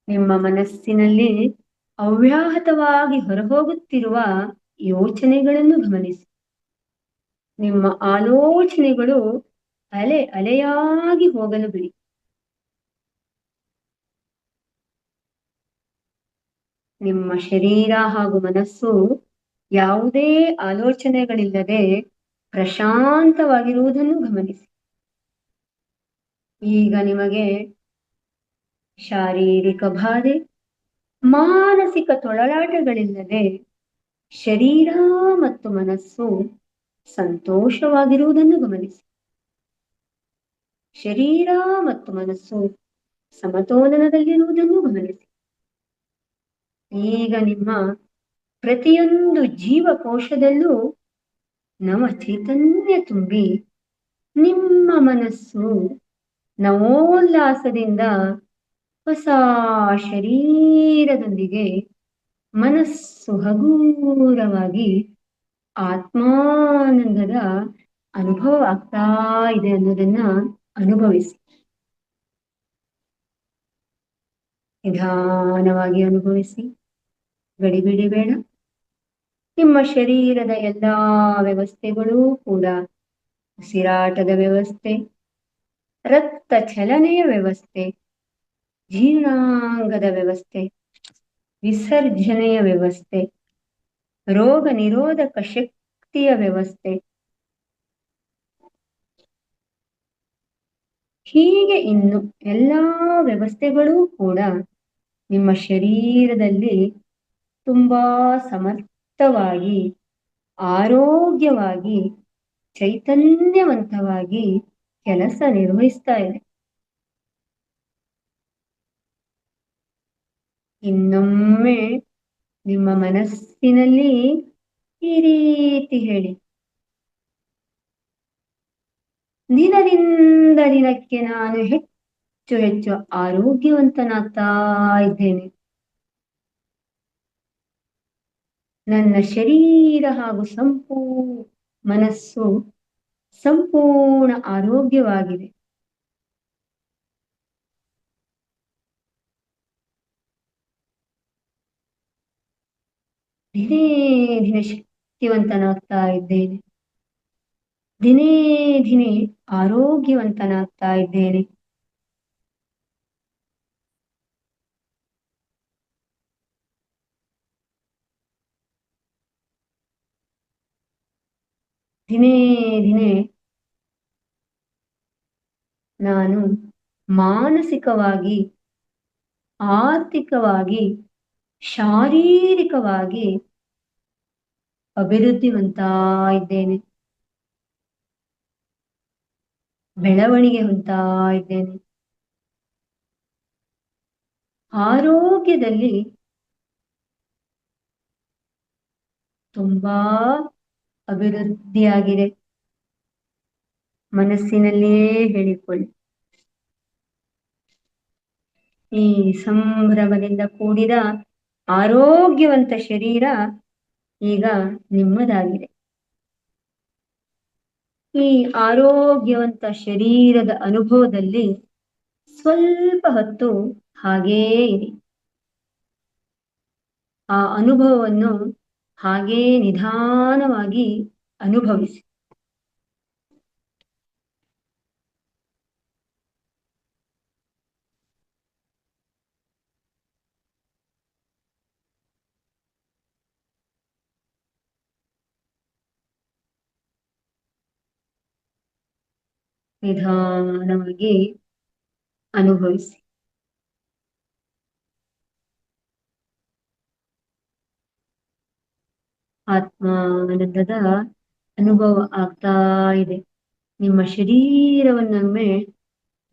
ನಿಮ್ಮ ಮನಸ್ಸಿನಲ್ಲಿ ಅವ್ಯಾಹತವಾಗಿ ಹೊರಹೋಗುತ್ತಿರುವ ಯೋಚನೆಗಳನ್ನು ಗಮನಿಸಿ. ನಿಮ್ಮ ಆಲೋಚನೆಗಳು ಅಲೆ ಅಲೆಯಾಗಿ ಹೋಗಲು ಬಿಡಿ. ನಿಮ್ಮ ಶರೀರ ಹಾಗೂ ಮನಸ್ಸು ಯಾವುದೇ ಆಲೋಚನೆಗಳಿಲ್ಲದೆ ಪ್ರಶಾಂತವಾಗಿರುವುದನ್ನು ಗಮನಿಸಿ. ಈಗ ನಿಮಗೆ ಶಾರೀರಿಕ ಬಾಧೆ, ಮಾನಸಿಕ ತೊಳಲಾಟಗಳಿಲ್ಲದೆ ಶರೀರ ಮತ್ತು ಮನಸ್ಸು ಸಂತೋಷವಾಗಿರುವುದನ್ನು ಗಮನಿಸಿ. ಶರೀರ ಮತ್ತು ಮನಸ್ಸು ಸಮತೋಲನದಲ್ಲಿರುವುದನ್ನು ಗಮನಿಸಿ. ಈಗ ನಿಮ್ಮ ಪ್ರತಿಯೊಂದು ಜೀವಕೋಶದಲ್ಲೂ ನವ ಚೈತನ್ಯ ತುಂಬಿ ನಿಮ್ಮ ಮನಸ್ಸು ನವೋಲ್ಲಾಸದಿಂದ ಹೊಸ ಶರೀರದೊಂದಿಗೆ ಮನಸ್ಸು ಹಗೂರವಾಗಿ ಆತ್ಮಾನಂದದ ಅನುಭವ ಆಗ್ತಾ ಇದೆ ಅನ್ನೋದನ್ನ ಅನುಭವಿಸಿ. ನಿಧಾನವಾಗಿ ಅನುಭವಿಸಿ, ಗಡಿಬಿಡಿ ಬೇಡ. ನಿಮ್ಮ ಶರೀರದ ಎಲ್ಲಾ ವ್ಯವಸ್ಥೆಗಳೂ ಕೂಡ ಉಸಿರಾಟದ ವ್ಯವಸ್ಥೆ, ರಕ್ತ ಚಲನೆಯ ವ್ಯವಸ್ಥೆ, ಜೀರ್ಣಾಂಗದ ವ್ಯವಸ್ಥೆ, ವಿಸರ್ಜನೆಯ ವ್ಯವಸ್ಥೆ, ರೋಗ ನಿರೋಧಕ ಶಕ್ತಿಯ ವ್ಯವಸ್ಥೆ, ಹೀಗೆ ಇನ್ನು ಎಲ್ಲಾ ವ್ಯವಸ್ಥೆಗಳೂ ಕೂಡ ನಿಮ್ಮ ಶರೀರದಲ್ಲಿ ತುಂಬಾ ಸಮರ್ಥವಾಗಿ, ಆರೋಗ್ಯವಾಗಿ, ಚೈತನ್ಯವಂತವಾಗಿ ಕೆಲಸ ನಿರ್ವಹಿಸ್ತಾ ಇದೆ. ಇನ್ನೊಮ್ಮೆ ನಿಮ್ಮ ಮನಸ್ಸಿನಲ್ಲಿ ಈ ರೀತಿ ಹೇಳಿ, ದಿನದಿಂದ ದಿನಕ್ಕೆ ನಾನು ಹೆಚ್ಚು ಹೆಚ್ಚು ಆರೋಗ್ಯವಂತನಾಗ್ತಾ ಇದ್ದೇನೆ. ನನ್ನ ಶರೀರ ಹಾಗೂ ಮನಸ್ಸು ಸಂಪೂರ್ಣ ಆರೋಗ್ಯವಾಗಿದೆ. ದಿನೇ ದಿನೇ ಶಕ್ತಿವಂತನಾಗ್ತಾ ಇದ್ದೇನೆ. ದಿನೇ ದಿನೇ ಆರೋಗ್ಯವಂತನಾಗ್ತಾ ಇದ್ದೇನೆ. ದಿನೇ ದಿನೇ ನಾನು ಮಾನಸಿಕವಾಗಿ, ಆರ್ಥಿಕವಾಗಿ, ಶಾರೀರಿಕವಾಗಿ ಅಭಿವೃದ್ಧಿ ಹೊಂದ್ತಾ ಇದ್ದೇನೆ. ಬೆಳವಣಿಗೆ ಹೊಂದ್ತಾ ಇದ್ದೇನೆ. ಆರೋಗ್ಯದಲ್ಲಿ ತುಂಬಾ ಅಭಿವೃದ್ಧಿಯಾಗಿದೆ. ಮನಸ್ಸಿನಲ್ಲಿಯೇ ಹೇಳಿಕೊಳ್ಳಿ. ಈ ಸಂಭ್ರಮದಿಂದ ಕೂಡಿದ ಆರೋಗ್ಯವಂತ ಶರೀರ ಈಗ ನಿಮ್ಮದಾಗಿದೆ. ಈ ಆರೋಗ್ಯವಂತ ಶರೀರದ ಅನುಭವದಲ್ಲಿ ಸ್ವಲ್ಪ ಹೊತ್ತು ಹಾಗೇ ಇರಿ. ಆ ಅನುಭವವನ್ನು ಹಾಗೇ ನಿಧಾನವಾಗಿ ಅನುಭವಿಸಿ. ನಿಧಾನವಾಗಿ ಅನುಭವಿಸಿ. ಆತ್ಮಾನಂದದ ಅನುಭವ ಆಗ್ತಾ ಇದೆ. ನಿಮ್ಮ ಶರೀರವನ್ನೊಮ್ಮೆ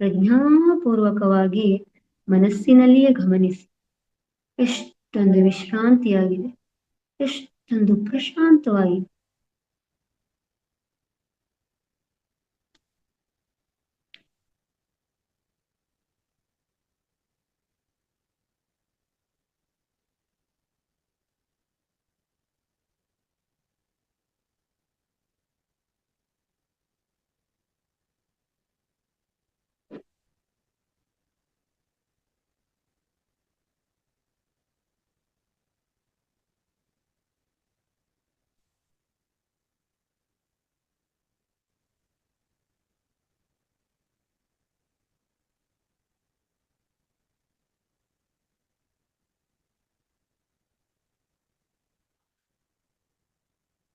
ಪ್ರಜ್ಞಾಪೂರ್ವಕವಾಗಿ ಮನಸ್ಸಿನಲ್ಲಿಯೇ ಗಮನಿಸಿ. ಎಷ್ಟೊಂದು ವಿಶ್ರಾಂತಿಯಾಗಿದೆ, ಎಷ್ಟೊಂದು ಪ್ರಶಾಂತವಾಗಿದೆ.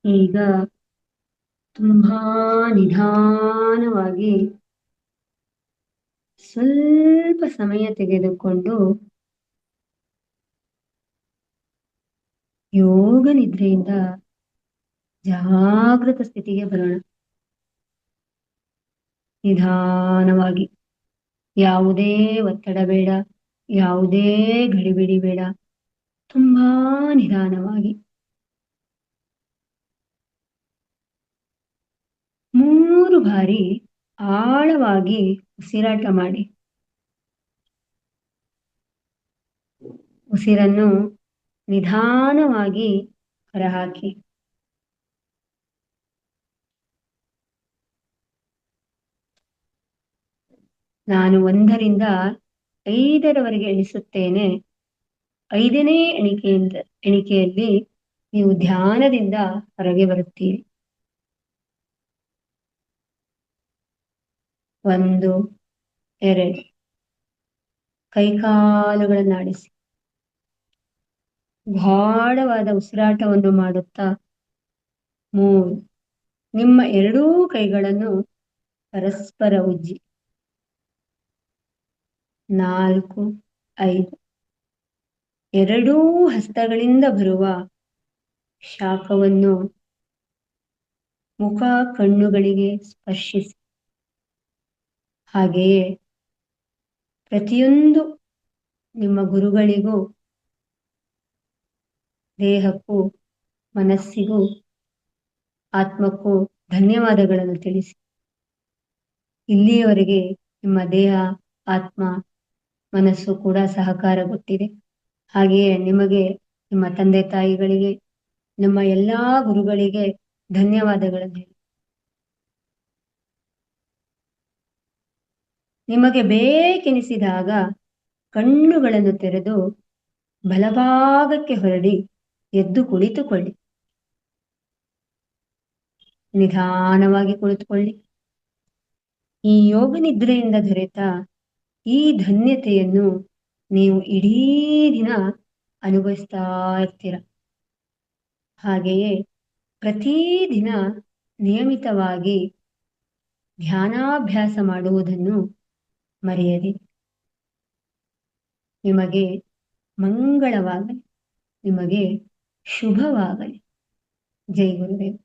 ಈಗ ತುಂಬಾ ನಿಧಾನವಾಗಿ ಸ್ವಲ್ಪ ಸಮಯ ತೆಗೆದುಕೊಂಡು ಯೋಗ ನಿದ್ರೆಯಿಂದ ಜಾಗೃತ ಸ್ಥಿತಿಗೆ ಬರೋಣ. ನಿಧಾನವಾಗಿ, ಯಾವುದೇ ಒತ್ತಡ ಬೇಡ, ಯಾವುದೇ ಗಡಿಬಿಡಿ ಬೇಡ, ತುಂಬಾ ನಿಧಾನವಾಗಿ 3 ಬಾರಿ ಆಳವಾಗಿ ಉಸಿರಾಟ ಮಾಡಿ. ಉಸಿರನ್ನು ನಿಧಾನವಾಗಿ ಹೊರಹಾಕಿ. ನಾನು 1 ರಿಂದ 5 ಎಣಿಸುತ್ತೇನೆ. 5ನೇ ಎಣಿಕೆಯಲ್ಲಿ ನೀವು ಧ್ಯಾನದಿಂದ ಹೊರಗೆ ಬರುತ್ತೀರಿ. 1, 2 ಕೈಕಾಲುಗಳನ್ನಾಡಿಸಿ ಗಾಢವಾದ ಉಸಿರಾಟವನ್ನು ಮಾಡುತ್ತಾ 3 ನಿಮ್ಮ 2 ಕೈಗಳನ್ನು ಪರಸ್ಪರ ಉಜ್ಜಿ. 4, 5 2 ಹಸ್ತಗಳಿಂದ ಬರುವ ಶಾಖವನ್ನು ಮುಖ ಕಣ್ಣುಗಳಿಗೆ ಸ್ಪರ್ಶಿಸಿ. ಹಾಗೆಯೇ ಪ್ರತಿಯೊಂದು ನಿಮ್ಮ ಗುರುಗಳಿಗೂ, ದೇಹಕ್ಕೂ, ಮನಸ್ಸಿಗೂ, ಆತ್ಮಕ್ಕೂ ಧನ್ಯವಾದಗಳನ್ನು ತಿಳಿಸಿ. ಇಲ್ಲಿಯವರೆಗೆ ನಿಮ್ಮ ದೇಹ, ಆತ್ಮ, ಮನಸ್ಸು ಕೂಡ ಸಹಕಾರ ಕೊಟ್ಟಿದೆ. ಹಾಗೆಯೇ ನಿಮಗೆ, ನಿಮ್ಮ ತಂದೆ ತಾಯಿಗಳಿಗೆ, ನಮ್ಮ ಎಲ್ಲಾ ಗುರುಗಳಿಗೆ ಧನ್ಯವಾದಗಳನ್ನು ಹೇಳಿ. ನಿಮಗೆ ಬೇಕೆನಿಸಿದಾಗ ಕಣ್ಣುಗಳನ್ನು ತೆರೆದು ಬಲಭಾಗಕ್ಕೆ ಹೊರಡಿ ಎದ್ದು ಕುಳಿತುಕೊಳ್ಳಿ. ನಿಧಾನವಾಗಿ ಕುಳಿತುಕೊಳ್ಳಿ. ಈ ಯೋಗ ನಿದ್ರೆಯಿಂದ ದೊರೆತ ಈ ಧನ್ಯತೆಯನ್ನು ನೀವು ಇಡೀ ದಿನ ಅನುಭವಿಸ್ತಾ ಇರ್ತೀರ. ಹಾಗೆಯೇ ಪ್ರತಿದಿನ ನಿಯಮಿತವಾಗಿ ಧ್ಯಾನಾಭ್ಯಾಸ ಮಾಡುವುದನ್ನು ಮರೆಯದಿ. ನಿಮಗೆ ಮಂಗಳವಾಗಲಿ, ನಿಮಗೆ ಶುಭವಾಗಲಿ. ಜೈ ಗುರುದೇವ್.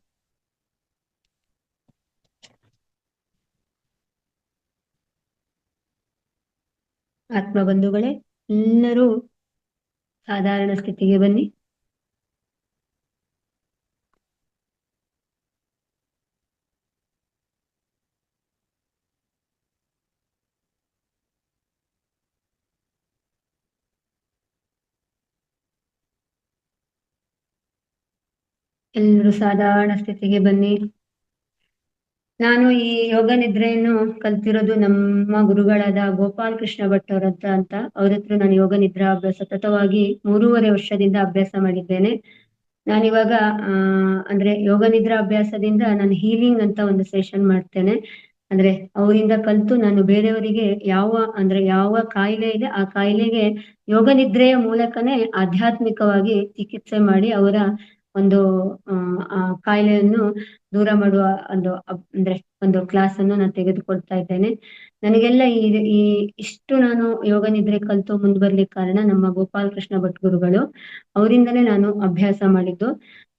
ಆತ್ಮಬಂಧುಗಳೇ, ಎಲ್ಲರೂ ಸಾಧಾರಣ ಸ್ಥಿತಿಗೆ ಬನ್ನಿ. ಎಲ್ಲರೂ ಸಾಧಾರಣ ಸ್ಥಿತಿಗೆ ಬನ್ನಿ. ನಾನು ಈ ಯೋಗ ನಿದ್ರೆಯನ್ನು ಕಲ್ತಿರೋದು ನಮ್ಮ ಗುರುಗಳಾದ ಗೋಪಾಲ್ ಕೃಷ್ಣ ಭಟ್ ಅವ್ರ ಹತ್ರ ಅಂತ. ಅವ್ರ ಹತ್ರ ನಾನು ಯೋಗ ನಿದ್ರಾಭ್ಯಾಸ ಸತತವಾಗಿ 3.5 ವರ್ಷದಿಂದ ಅಭ್ಯಾಸ ಮಾಡಿದ್ದೇನೆ. ನಾನಿವಾಗ ಅಂದ್ರೆ ಯೋಗ ನಿದ್ರಾಭ್ಯಾಸದಿಂದ ನಾನು ಹೀಲಿಂಗ್ ಅಂತ ಒಂದು ಸೆಷನ್ ಮಾಡ್ತೇನೆ. ಅಂದ್ರೆ ಅವರಿಂದ ಕಲ್ತು ನಾನು ಬೇರೆಯವರಿಗೆ ಯಾವ ಕಾಯಿಲೆ ಇದೆ ಆ ಕಾಯಿಲೆಗೆ ಯೋಗ ನಿದ್ರೆಯ ಮೂಲಕನೇ ಆಧ್ಯಾತ್ಮಿಕವಾಗಿ ಚಿಕಿತ್ಸೆ ಮಾಡಿ ಅವರ ಒಂದು ಕಾಯಿಲೆಯನ್ನು ದೂರ ಮಾಡುವ ಒಂದು ಕ್ಲಾಸ್ ಅನ್ನು ನಾನು ತೆಗೆದುಕೊಳ್ತಾ ಇದ್ದೇನೆ. ನನಗೆಲ್ಲ ಇಷ್ಟು ನಾನು ಯೋಗ ನಿದ್ರೆ ಕಲ್ತು ಮುಂದೆ ಬರ್ಲಿಕ್ಕೆ ಕಾರಣ ನಮ್ಮ ಗೋಪಾಲ್ ಕೃಷ್ಣ ಭಟ್ ಗುರುಗಳು. ಅವರಿಂದನೇ ನಾನು ಅಭ್ಯಾಸ ಮಾಡಿದ್ದು.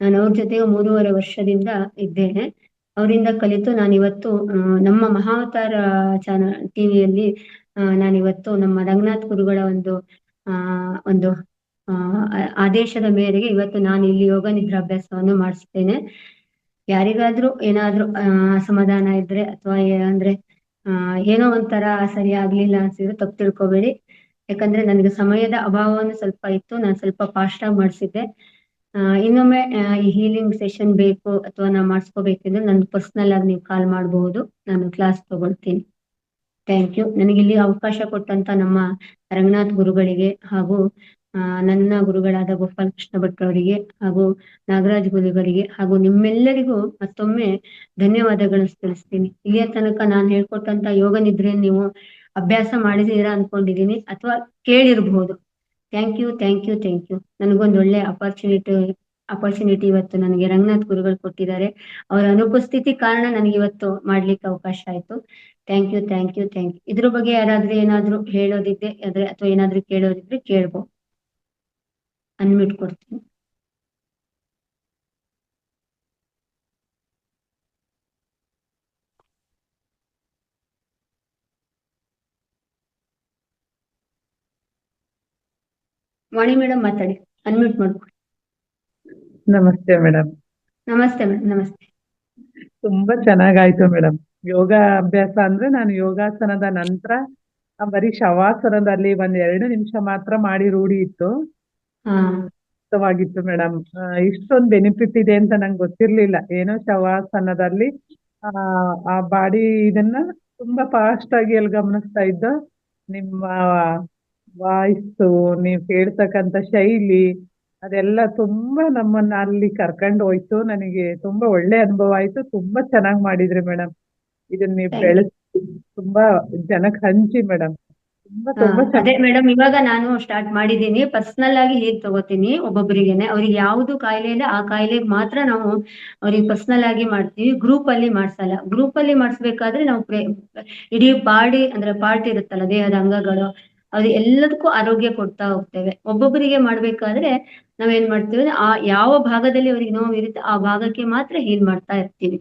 ನಾನು ಅವ್ರ ಜೊತೆಗೆ 3.5 ವರ್ಷದಿಂದ ಇದ್ದೇನೆ. ಅವರಿಂದ ಕಲಿತು ನಾನಿವತ್ತು ನಮ್ಮ ಮಹಾವತಾರ ಚಾನಲ್ ಟಿವಿಯಲ್ಲಿ ನಾನಿವತ್ತು ನಮ್ಮ ರಂಗನಾಥ್ ಗುರುಗಳ ಒಂದು ಆದೇಶದ ಮೇರೆಗೆ ಇವತ್ತು ನಾನು ಇಲ್ಲಿ ಯೋಗ ನಿದ್ರಾಭ್ಯಾಸವನ್ನು ಮಾಡಿಸ್ತೇನೆ. ಯಾರಿಗಾದ್ರೂ ಏನಾದ್ರೂ ಅಸಮಾಧಾನ ಇದ್ರೆ ಅಥವಾ ಏನೋ ಒಂಥರ ಸರಿ ಆಗ್ಲಿಲ್ಲ ಅನ್ಸಿದ್ರೆ ತಪ್ಪು ತಿಳ್ಕೊಬೇಡಿ. ಯಾಕಂದ್ರೆ ನನಗೆ ಸಮಯದ ಅಭಾವವನ್ನು ಸ್ವಲ್ಪ ಇತ್ತು. ನಾನು ಸ್ವಲ್ಪ ಫಾಸ್ಟ್ ಆಗಿ ಮಾಡಿಸಿದ್ದೆ. ಇನ್ನೊಮ್ಮೆ ಈ ಹೀಲಿಂಗ್ ಸೆಷನ್ ಬೇಕು ಅಥವಾ ನಾ ಮಾಡಿಸ್ಕೋಬೇಕಿದ್ರೆ ನನ್ನ ಪರ್ಸನಲ್ ಆಗಿ ನೀವು ಕಾಲ್ ಮಾಡಬಹುದು. ನಾನು ಕ್ಲಾಸ್ ತಗೊಳ್ತೀನಿ. Thank you. ನನಗಿಲ್ಲಿ ಅವಕಾಶ ಕೊಟ್ಟಂತ ನಮ್ಮ ರಂಗನಾಥ್ ಗುರುಗಳಿಗೆ ಹಾಗೂ ನನ್ನ ಗುರುಗಳಾದ ಗೋಪಾಲ್ ಕೃಷ್ಣ ಭಟ್ ಅವರಿಗೆ ಹಾಗೂ ನಾಗರಾಜ್ ಗುರುಗಳಿಗೆ ಹಾಗೂ ನಿಮ್ಮೆಲ್ಲರಿಗೂ ಮತ್ತೊಮ್ಮೆ ಧನ್ಯವಾದಗಳನ್ನು ತಿಳಿಸ್ತೀನಿ. ಇಲ್ಲಿಯ ತನಕ ನಾನು ಹೇಳ್ಕೊಟ್ಟಂತ ಯೋಗ ನಿದ್ರೆಯನ್ನು ನೀವು ಅಭ್ಯಾಸ ಮಾಡಿದೀರಾ ಅನ್ಕೊಂಡಿದೀನಿ ಅಥವಾ ಕೇಳಿರ್ಬಹುದು. Thank you. ನನಗೊಂದು ಒಳ್ಳೆ ಅಪರ್ಚುನಿಟಿ ಇವತ್ತು ನನಗೆ ರಂಗನಾಥ್ ಗುರುಗಳು ಕೊಟ್ಟಿದ್ದಾರೆ. ಅವರ ಅನುಪಸ್ಥಿತಿ ಕಾರಣ ನನಗೆ ಇವತ್ತು ಮಾಡ್ಲಿಕ್ಕೆ ಅವಕಾಶ ಆಯ್ತು. Thank you. ಇದ್ರ ಬಗ್ಗೆ ಯಾರಾದ್ರೂ ಏನಾದ್ರೂ ಹೇಳೋದಿದ್ರೆ ಅಥವಾ ಏನಾದ್ರೂ ಕೇಳೋದಿದ್ರೆ ಕೇಳ್ಬೋದು. ಅನ್ಮ್ಯೂಟ್ ಕೊಡ್ತೀನಿ. ವಾಣಿ ಮೇಡಮ್ ಮಾತಾಡಿ, ಅನ್ಮ್ಯೂಟ್ ಮಾಡ್ಕೊಳ್ಳಿ. ನಮಸ್ತೆ ಮೇಡಮ್. ನಮಸ್ತೆ ಮೇಡಮ್, ನಮಸ್ತೆ. ತುಂಬಾ ಚೆನ್ನಾಗಾಯ್ತು ಮೇಡಮ್. ಯೋಗ ಅಭ್ಯಾಸ ಅಂದ್ರೆ ನಾನು ಯೋಗಾಸನದ ನಂತರ ಬರೀ ಶವಾಸನದಲ್ಲಿ ಒಂದ್ 2 ನಿಮಿಷ ಮಾತ್ರ ಮಾಡಿ ರೂಢಿ ಇತ್ತು. ಹಾ ಇಷ್ಟವಾಗಿತ್ತು ಮೇಡಮ್. ಇಷ್ಟೊಂದು ಬೆನಿಫಿಟ್ ಇದೆ ಅಂತ ನಂಗೆ ಗೊತ್ತಿರ್ಲಿಲ್ಲ. ಏನೋ ಶವಾಸನದಲ್ಲಿ ಆ ಆ ಬಾಡಿ ಇದನ್ನ ತುಂಬಾ ಫಾಸ್ಟ್ ಆಗಿ ಅಲ್ಲಿ ಗಮನಿಸ್ತಾ ಇದ್ದ. ನಿಮ್ಮ ವಾಯ್ಸು, ನೀವ್ ಹೇಳ್ತಕ್ಕಂಥ ಶೈಲಿ ಅದೆಲ್ಲ ತುಂಬಾ ನಮ್ಮನ್ನ ಅಲ್ಲಿ ಕರ್ಕೊಂಡು ಹೋಯ್ತು. ನನಗೆ ತುಂಬಾ ಒಳ್ಳೆ ಅನುಭವ ಆಯ್ತು. ತುಂಬಾ ಚೆನ್ನಾಗಿ ಮಾಡಿದ್ರಿ ಮೇಡಮ್. ಇದನ್ನ ನೀವು ಥ್ಯಾಂಕ್ ಯು. ಬೆಳೆಸಿ ತುಂಬಾ ಜನಕ್ಕೆ ಹಂಚಿ ಮೇಡಮ್. ತುಂಬಾ ತುಂಬಾ ಅದೇ ಚೆನ್ನಾಗಿ. ಮೇಡಮ್, ಇವಾಗ ನಾನು ಸ್ಟಾರ್ಟ್ ಮಾಡಿದ್ದೀನಿ. ಪರ್ಸನಲ್ ಆಗಿ ಹೇಗ್ ತಗೋತೀನಿ ಒಬ್ಬೊಬ್ಬರಿಗೆನೆ, ಅವ್ರಿಗೆ ಯಾವ್ದು ಕಾಯಿಲೆ ಇದೆ ಆ ಕಾಯಿಲೆಗೆ ಮಾತ್ರ ನಾವು ಅವ್ರಿಗೆ ಪರ್ಸನಲ್ ಆಗಿ ಮಾಡ್ತೀವಿ, ಗ್ರೂಪ್ ಅಲ್ಲಿ ಮಾಡ್ಸಲ್ಲ. ಗ್ರೂಪ್ ಅಲ್ಲಿ ಮಾಡಿಸ್ಬೇಕಾದ್ರೆ ನಾವು ಇಡೀ ಬಾಡಿ ಅಂದ್ರೆ ಪಾರ್ಟ್ ಇರುತ್ತಲ್ಲ, ದೇಹದ ಅಂಗಗಳು, ಅದು ಎಲ್ಲದಕ್ಕೂ ಆರೋಗ್ಯ ಕೊಡ್ತಾ ಹೋಗ್ತೇವೆ. ಒಬ್ಬೊಬ್ಬರಿಗೆ ಮಾಡ್ಬೇಕಾದ್ರೆ ನಾವೇನ್ ಮಾಡ್ತೀವಿ ಅಂದ್ರೆ ಆ ಯಾವ ಭಾಗದಲ್ಲಿ ಅವ್ರಿಗೆ ನೋವು ಇರುತ್ತೆ ಆ ಭಾಗಕ್ಕೆ ಮಾತ್ರ ಹೀಲ್ ಮಾಡ್ತಾ ಇರ್ತೀವಿ.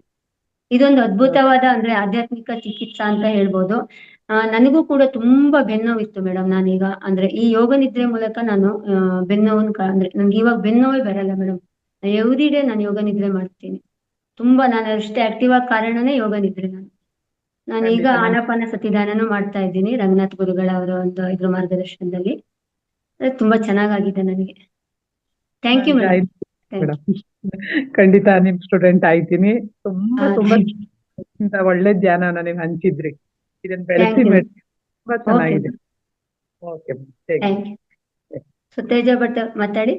ಇದೊಂದು ಅದ್ಭುತವಾದ ಅಂದ್ರೆ ಆಧ್ಯಾತ್ಮಿಕ ಚಿಕಿತ್ಸಾ ಅಂತ ಹೇಳ್ಬೋದು. ನನಗೂ ಕೂಡ ತುಂಬಾ ಬೆನ್ನೋವಿತ್ತು ಮೇಡಮ್. ನಾನೀಗ ಅಂದ್ರೆ ಈ ಯೋಗ ನಿದ್ರೆ ಮೂಲಕ ನಾನು ಬೆನ್ನೋವನ್ನ ಅಂದ್ರೆ ನನ್ಗೆ ಇವಾಗ ಬೆನ್ನೋವೇ ಬರಲ್ಲ ಮೇಡಮ್. ಎವ್ರಿ ಡೇ ನಾನು ಯೋಗ ನಿದ್ರೆ ಮಾಡ್ತೀನಿ. ತುಂಬಾ ನಾನು ಅಷ್ಟೇ ಆಕ್ಟಿವ್ ಆಗಿ ಕಾರಣನೇ ಯೋಗ ನಿದ್ರೆ. ನಾನೀಗ ಖಂಡಿತ ನಿಮ್ ಆನಾಪಾನ ಸತಿಧಾನನೂ ಮಾಡ್ತಾ ಇದ್ದೀನಿ, ರಂಗನಾಥ್ ಗುರುಗಳ ಅವರ ಒಂದು ಇದ್ರ ಮಾರ್ಗದರ್ಶನದಲ್ಲಿ. ಅದು ತುಂಬಾ ಚೆನ್ನಾಗಾಗಿದೆ ನನಗೆ. ಥ್ಯಾಂಕ್ ಯು ನಂಗೆ ಮೇಡಮ್. ಆಯ್ತು ಥ್ಯಾಂಕ್ ಮೇಡಮ್. ಖಂಡಿತ ನಿಮ್ ಸ್ಟೂಡೆಂಟ್ ಆಯ್ತೀನಿ. ತುಂಬಾ ತುಂಬಾ ಯು. ಇಂತ ಒಳ್ಳೆ ಧ್ಯಾನ ನೀವು ಹಂಚಿದ್ರಿ. ಇದನ್ನ ಬೆಳೆಸಿ ಥ್ಯಾಂಕ್ ಯು. ಮೇಡಮ್. ತುಂಬಾ ಓಕೆ ಚೆನ್ನಾಗಿದೆ. Okay thank thank you. Sutheja Bhat ಮಾತಾಡಿ.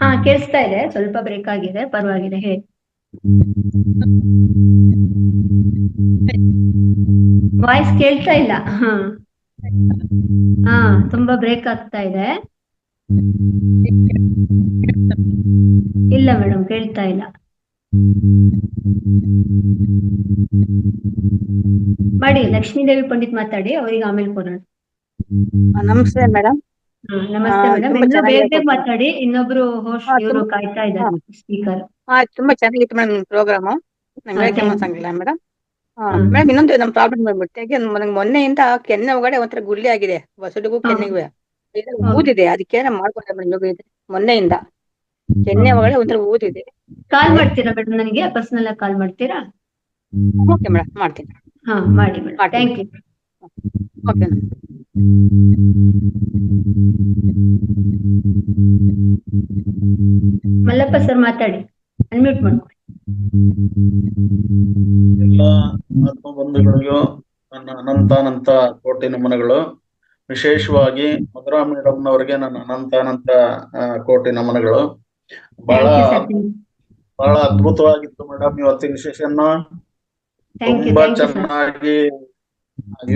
ಹಾ ಕೇಳಿಸ್ತಾ ಇದೆ, ಸ್ವಲ್ಪ ಬ್ರೇಕ್ ಆಗಿದೆ, ಪರವಾಗಿಲ್ಲ ಹೇಳಿ. ವಾಯ್ಸ್ ಕೇಳ್ತಾ ಇಲ್ಲ. ಹಾ ಹಾ ತುಂಬಾ ಬ್ರೇಕ್ ಆಗ್ತಾ ಇದೆ. ಇಲ್ಲ ಮೇಡಮ್, ಕೇಳ್ತಾ ಇಲ್ಲ. ಮಾಡಿ ಲಕ್ಷ್ಮೀದೇವಿ ಪಂಡಿತ್ ಮಾತಾಡಿ, ಅವರಿಗೆ ಆಮೇಲೆ ಕೊಡೋಣ. ನಮಸ್ತೆ ಮೇಡಮ್. ನಮಸ್ತೆ ಮೇಡಮ್. ತುಂಬಾ ಇನ್ನು ಚೆನ್ನಾಗಿ ಬೇಗ ಬೇಗ ಹೇಳ್ಕೊಟ್ರು. ಮಾತಾಡಿ, ಇನ್ನೊಬ್ರು ಹೋಸ್ಟ್ ಇವರು ಕಾಯ್ತಾ ಇದ್ದಾರೆ, ಸ್ಪೀಕರ್. ತುಂಬಾ ಚೆನ್ನಾಗಿತ್ತು ಮೇಡಮ್ ಪ್ರೋಗ್ರಾಮು. ನಂಗೆ ಹೇಳಕ್ಕೆ ಥ್ಯಾಂಕ್ ಯು. ಮನಸ್ಸಾಗಿಲ್ಲ ಮೇಡಮ್. ಮೇಡಮ್ ಇನ್ನೊಂದು ನಮ್ಮ ಪ್ರಾಬ್ಲಮ್ ಬಂದ್ಬಿಟ್ಟು ನನಗೆ ಮೊನ್ನೆಯಿಂದ ಕೆನ್ನೆ ಒಳಗಡೆ ಒಂಥರ ಗುಳ್ಳಿ ಆಗಿದೆ, ಹೊಸಡಿಗೂ ಕೆನ್ನೆಗೂ ಊದಿದೆ. ಅದಕ್ಕೆ ಮಾಡ್ಕೊಂಡೆ ಮೇಡಮ್ ಯೋಗ ಇದೆ. ಮೊನ್ನೆಯಿಂದ ಕೆನ್ನೆ ಒಳಗಡೆ ಒಂಥರ ಊದಿದೆ. ಕಾಲ್ ಮಾಡ್ತೀರಾ ಮೇಡಮ್, ನನಗೆ ಪರ್ಸನಲ್ ಆಗಿ ಕಾಲ್ ಮಾಡ್ತೀರಾ? ಓಕೆ ಮೇಡಮ್, ಮಾಡ್ತೀನಿ. ಹಾ ಮಾಡಿ madam, thank you. Okay. Mallappa sir ಮಾತಾಡಿ, ಅನ್ಮ್ಯೂಟ್ ಮಾಡ್ಕೊಳ್ಳಿ. ಎಲ್ಲ ಆತ್ಮ ಬಂಧುಗಳಿಗೂ ನನ್ನ ಅನಂತ ಕೋಟಿ ನಮನಗಳು. ವಿಶೇಷವಾಗಿ ಮಧುರಾ ಮೇಡಮ್ನವರಿಗೆ ನನ್ನ ಅನಂತ ಕೋಟಿ ನಮನಗಳು. ಬಹಳ ಬಹಳ ಅದ್ಭುತವಾಗಿತ್ತು ಮೇಡಮ್ ಇವತ್ತಿನ ಸೆಷನ್. ತುಂಬಾ ಚೆನ್ನಾಗಿ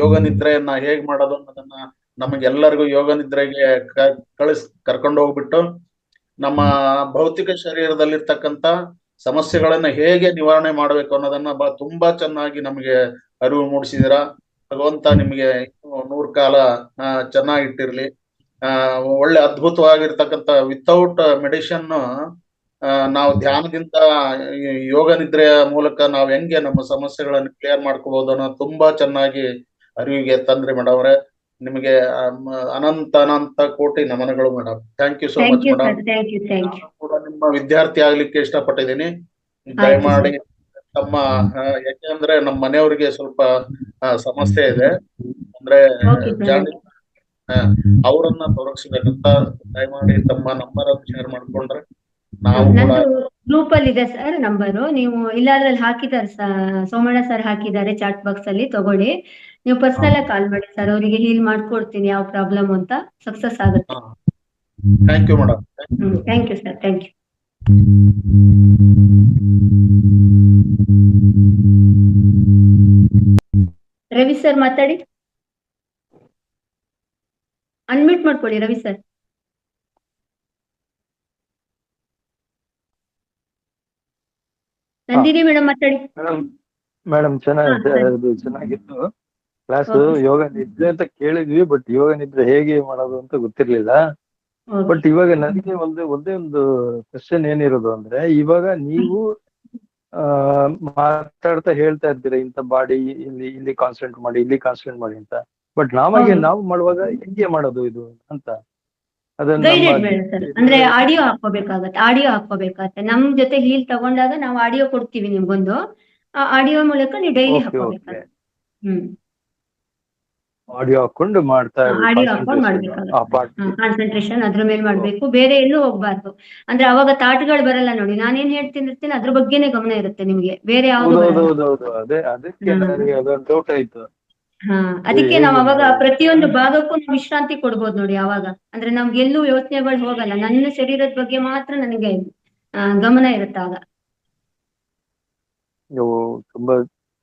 ಯೋಗ ನಿದ್ರೆಯನ್ನ ಹೇಗ್ ಮಾಡೋದು ಅನ್ನೋದನ್ನ ನಮಗೆಲ್ಲರಿಗೂ ಯೋಗ ನಿದ್ರೆಗೆ ಕರ್ಕೊಂಡು ಹೋಗ್ಬಿಟ್ಟು ನಮ್ಮ ಭೌತಿಕ ಶರೀರದಲ್ಲಿರ್ತಕ್ಕಂಥ ಸಮಸ್ಯೆಗಳನ್ನ ಹೇಗೆ ನಿವಾರಣೆ ಮಾಡ್ಬೇಕು ಅನ್ನೋದನ್ನ ತುಂಬಾ ಚೆನ್ನಾಗಿ ನಮಗೆ ಅರಿವು ಮೂಡಿಸಿದಿರಾ. ಭಗವಂತ ನಿಮಗೆ 100 ಕಾಲ ಚೆನ್ನಾಗಿಟ್ಟಿರ್ಲಿ. ಒಳ್ಳೆ ಅದ್ಭುತವಾಗಿರ್ತಕ್ಕಂಥ ವಿತೌಟ್ ಮೆಡಿಸಿನ್ ನಾವು ಧ್ಯಾನದಿಂದ ಯೋಗ ನಿದ್ರೆಯ ಮೂಲಕ ನಾವು ಹೆಂಗೆ ನಮ್ಮ ಸಮಸ್ಯೆಗಳನ್ನು ಕ್ಲಿಯರ್ ಮಾಡ್ಕೋಬಹುದು ಅನ್ನೋ ತುಂಬಾ ಚೆನ್ನಾಗಿ ಅರಿವಿಗೆ ತಂದ್ರಿ ಮೇಡಮ್ ಅವರೇ. ನಿಮಗೆ ಅನಂತ ಕೋಟಿ ನಮನಗಳು madam. Thank you so much madam. ನಾನು ಕೂಡ ನಿಮ್ಮ ವಿದ್ಯಾರ್ಥಿ ಆಗ್ಲಿಕ್ಕೆ ಇಷ್ಟಪಟ್ಟಿದ್ದೀನಿ. ದಯಮಾಡಿ ತಮ್ಮ ಯಾಕೆಂದ್ರೆ ನಮ್ಮ ಮನೆಯವರಿಗೆ ಸ್ವಲ್ಪ ಸಮಸ್ಯೆ ಇದೆ, ಅಂದ್ರೆ ಜಾಂಡಿಸ್, ಅವರನ್ನ ತೊಡಗಿಸ್ಬೇಕಂತ. ದಯಮಾಡಿ ತಮ್ಮ ನಂಬರ್ ಅನ್ನು ಶೇರ್ ಮಾಡ್ಕೊಂಡ್ರೆ ನಾವು ಕೂಡ. ಗ್ರೂಪ್ ಅಲ್ಲಿ ಇದೆ ಸರ್ ನಂಬರು, ನೀವು ಇಲ್ಲಾದ್ರಲ್ಲಿ ಹಾಕಿದ್ದಾರೆ, ಸೋಮಣ್ಣ ಸರ್ ಹಾಕಿದ್ದಾರೆ ಚಾಟ್ ಬಾಕ್ಸ್ ಅಲ್ಲಿ, ತಗೊಳ್ಳಿ. ನೀವು ಪರ್ಸನಲ್ ಆಗಿ ಕಾಲ್ ಮಾಡಿ ಸರ್, ಅವರಿಗೆ ಹೀಲ್ ಮಾಡ್ಕೊಡ್ತೀನಿ ಯಾವ ಪ್ರಾಬ್ಲಮ್ ಅಂತ, ಸಕ್ಸಸ್ ಆಗುತ್ತೆ. Thank you madam. Thank you sir, thank you. Ravi sir ಮಾತಾಡಿ, ಅನ್ಮ್ಯೂಟ್ ಮಾಡ್ಕೊಳ್ಳಿ ರವಿ ಸರ್. ನಂದಿನಿ ಮೇಡಮ್ ಮಾತಾಡಿ. ಮೇಡಮ್ ಚೆನ್ನಾಗಿತ್ತು ಕ್ಲಾಸ್. ಯೋಗ ನಿದ್ರೆ ಅಂತ ಕೇಳಿದ್ವಿ, ಬಟ್ ಯೋಗ ನಿದ್ರೆ ಹೇಗೆ ಮಾಡೋದು ಅಂತ ಗೊತ್ತಿರ್ಲಿಲ್ಲ. ಬಟ್ ಇವಾಗ ನನಗೆ ಒಂದೇ ಒಂದು ಕ್ವಶನ್ ಏನಿರೋದು ಅಂದ್ರೆ, ಇವಾಗ ನೀವು ಆ ಮಾತಾಡ್ತಾ ಹೇಳ್ತಾ ಇರ್ತೀರಾ ಇಂಥ ಬಾಡಿ ಇಲ್ಲಿ ಕಾನ್ಸಂಟ್ರೇಟ್ ಮಾಡಿ, ಇಲ್ಲಿ ಕಾನ್ಸಂಟ್ರೇಟ್ ಮಾಡಿ ಅಂತ. ಬಟ್ ಹೌದು. ನಾವು ಮಾಡುವಾಗ ಹೆಂಗೆ ಮಾಡೋದು ಇದು ಅಂತ ಅದನ್ನ ಗೈಡೆಡ್ ಬೇಡ ಸರ್, ಅಂದ್ರೆ ಆಡಿಯೋ ಹಾಕೋಬೇಕಾಗತ್ತೆ. ನಮ್ ಜೊತೆ ಹೀಲ್ ತಗೊಂಡಾಗ ನಾವು ಆಡಿಯೋ ಕೊಡ್ತೀವಿ ನಿಮ್ಗೊಂದು, ಆ ಆಡಿಯೋ ಮೂಲಕ ನೀವು ಡೈಲಿ ಓಕೆ ಹಾಕೋಬೇಕಾಗತ್ತೆ. ಹ್ಮ್ ಆಡಿಯೋ ಹಾಕೊಂಡು ಮಾಡ್ತಾ ಆಡಿಯೋ ಹಾಕೊಂಡು ಮಾಡ್ಬೇಕಾಗತ್ತೆ. ಆ ಪಾರ್ಟ್. ಕಾನ್ಸಂಟ್ರೇಷನ್ ಅದ್ರ ಮೇಲೆ ಮಾಡ್ಬೇಕು, ಬೇರೆ ಎಲ್ಲೂ ಹೋಗ್ಬಾರ್ದು. ಅಂದ್ರೆ ಅವಾಗ ಥಾಟ್ಗಳು ಬರಲ್ಲ ನೋಡಿ, ನಾನೇನ್ ಹೇಳ್ತಿರ್ತೀನಿ ಅದ್ರ ಬಗ್ಗೆನೇ ಗಮನ ಇರುತ್ತೆ ನಿಮ್ಗೆ, ಬೇರೆ ಯಾವ್ದು ಬರಲ್ಲ. ಹೌದೌದು ಅದಕ್ಕೆ ನನಗೆ ಅದೊಂದು ಡೌಟ್ ಆಯ್ತು. ಅದಕ್ಕೆ ನಾವ್ ಹೇಗೆ ಅವಾಗ ಮಾಡೋದು? ಪ್ರತಿಯೊಂದು ಭಾಗಕ್ಕೂ ನಾವು ವಿಶ್ರಾಂತಿ ಕೊಡ್ಬೋದು ನೋಡಿ. ಅವಾಗ ಅಂದ್ರೆ ನಮ್ಗೆ ಎಲ್ಲೂ ಯೋಚನೆಗಳು ಹೋಗಲ್ಲ, ನನ್ನ ಶರೀರದ ಬಗ್ಗೆ ಮಾತ್ರ ನನಗೆ ಗಮನ ಇರುತ್ತೆ ಆಗ. ನೀವು ತುಂಬಾ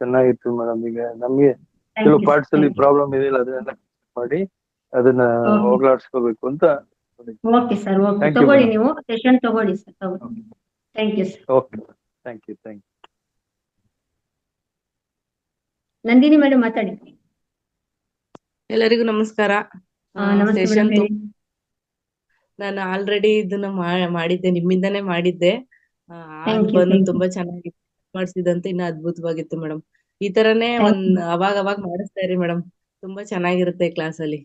ಚೆನ್ನಾಗಿತ್ತು ಮೇಡಮ್. ಈಗ ನಮ್ಗೆ Thank ಕೆಲವು you, ಪಾರ್ಟ್ಸ್ ಅಲ್ಲಿ thank you. ಪ್ರಾಬ್ಲಮ್ ಇದೆಯಲ್ಲ, ಅದನ್ನೆಲ್ಲ ಮಾಡಿ ಅದನ್ನ Okay. ಹೋಗ್ಲಾಡ್ಸ್ಕೋಬೇಕು ಅಂತ. Okay sir, okay, Thank you, ತಗೊಳ್ಳಿ, madam. ನೀವು ಸೆಷನ್ ತಗೊಳ್ಳಿ ಸರ್, ತಗೊಳ್ಳಿ. Thank you sir. Okay, thank you. Nandini madam ಮಾತಾಡಿ. ಎಲ್ಲರಿಗೂ ನಮಸ್ಕಾರ. ನಮಸ್ತೆ ಸೆಷನ್ ಮೇಡಮ್, ಹೇಳಿ. ನಾನು ಆಲ್ರೆಡಿ ಇದನ್ನ ಮಾಡಿದ್ದೆ, ನಿಮ್ಮಿಂದಾನೇ ಮಾಡಿದ್ದೆ. Thank you, ಬಂದು thank you. ತುಂಬಾ ಚೆನ್ನಾಗಿ ಮಾಡಿಸಿದಂತೆ ಇನ್ನ ಅದ್ಭುತವಾಗಿತ್ತು ಮೇಡಮ್. ಈ ತರನೇ Thank you. ಅವಾಗ ಮಾಡಿಸ್ತಾ ಇರಿ ಮೇಡಮ್, ತುಂಬಾ ಚೆನ್ನಾಗಿರುತ್ತೆ ಕ್ಲಾಸ್ ಅಲ್ಲಿ.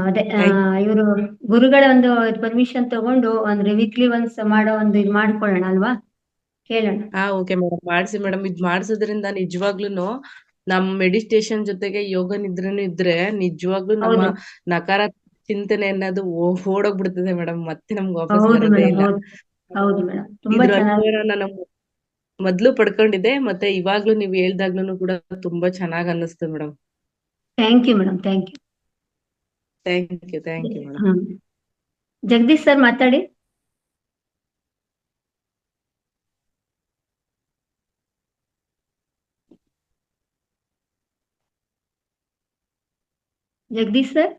ಅದೇ Thank ಇವರು ಗುರುಗಳ ಒಂದು ಪರ್ಮಿಷನ್ ತಗೊಂಡು ಅಂದ್ರೆ ವೀಕ್ಲಿ ಒನ್ಸ್ ಮಾಡೋ ಒಂದು ಇದು ಮಾಡ್ಕೊಳ್ಳೋಣ ಅಲ್ವಾ, ಕೇಳೋಣ. ಓಕೆ ಮೇಡಮ್, ಮಾಡಿಸಿ ಮೇಡಮ್. ಇದ್ ಮಾಡಿಸೋದ್ರಿಂದ ನಿಜವಾಗ್ಲೂನು ನಮ್ ಮೆಡಿಟೇಷನ್ ಜೊತೆಗೆ ಯೋಗ ನಿದ್ರೆನೂ ಇದ್ರೆ ನಿಜವಾಗ್ಲೂ ನಮ್ಮ ಹೌದು, ನಕಾರಾತ್ಮಕ ಚಿಂತನೆ ಅನ್ನೋದು ಓಡೋಗ್ಬಿಡ್ತದೆ ಮೇಡಮ್, ಮತ್ತೆ ನಮ್ಗೆ ವಾಪಸ್ ಹೌದು ಬರೋದೇ ಮೇಡಮ್, ಇಲ್ಲ. ಹೌದು, ಹೌದು ಮೇಡಮ್, ತುಂಬಾ ಇದ್ರ ಚೆನ್ನಾಗಿ. ಅನುಭವನ ನಾನು ಮೊದ್ಲು ಪಡ್ಕೊಂಡಿದ್ದೆ, ಮತ್ತೆ ಇವಾಗ್ಲೂ ನೀವ್ ಹೇಳ್ದಾಗ್ಲೂ ಕೂಡ ತುಂಬಾ ಚೆನ್ನಾಗ್ ಅನ್ನಿಸ್ತು madam. Thank you madam, thank you. Thank you madam. Jagadish sir ಮಾತಾಡಿ. ಜಗದೀಶ್ ಸರ್,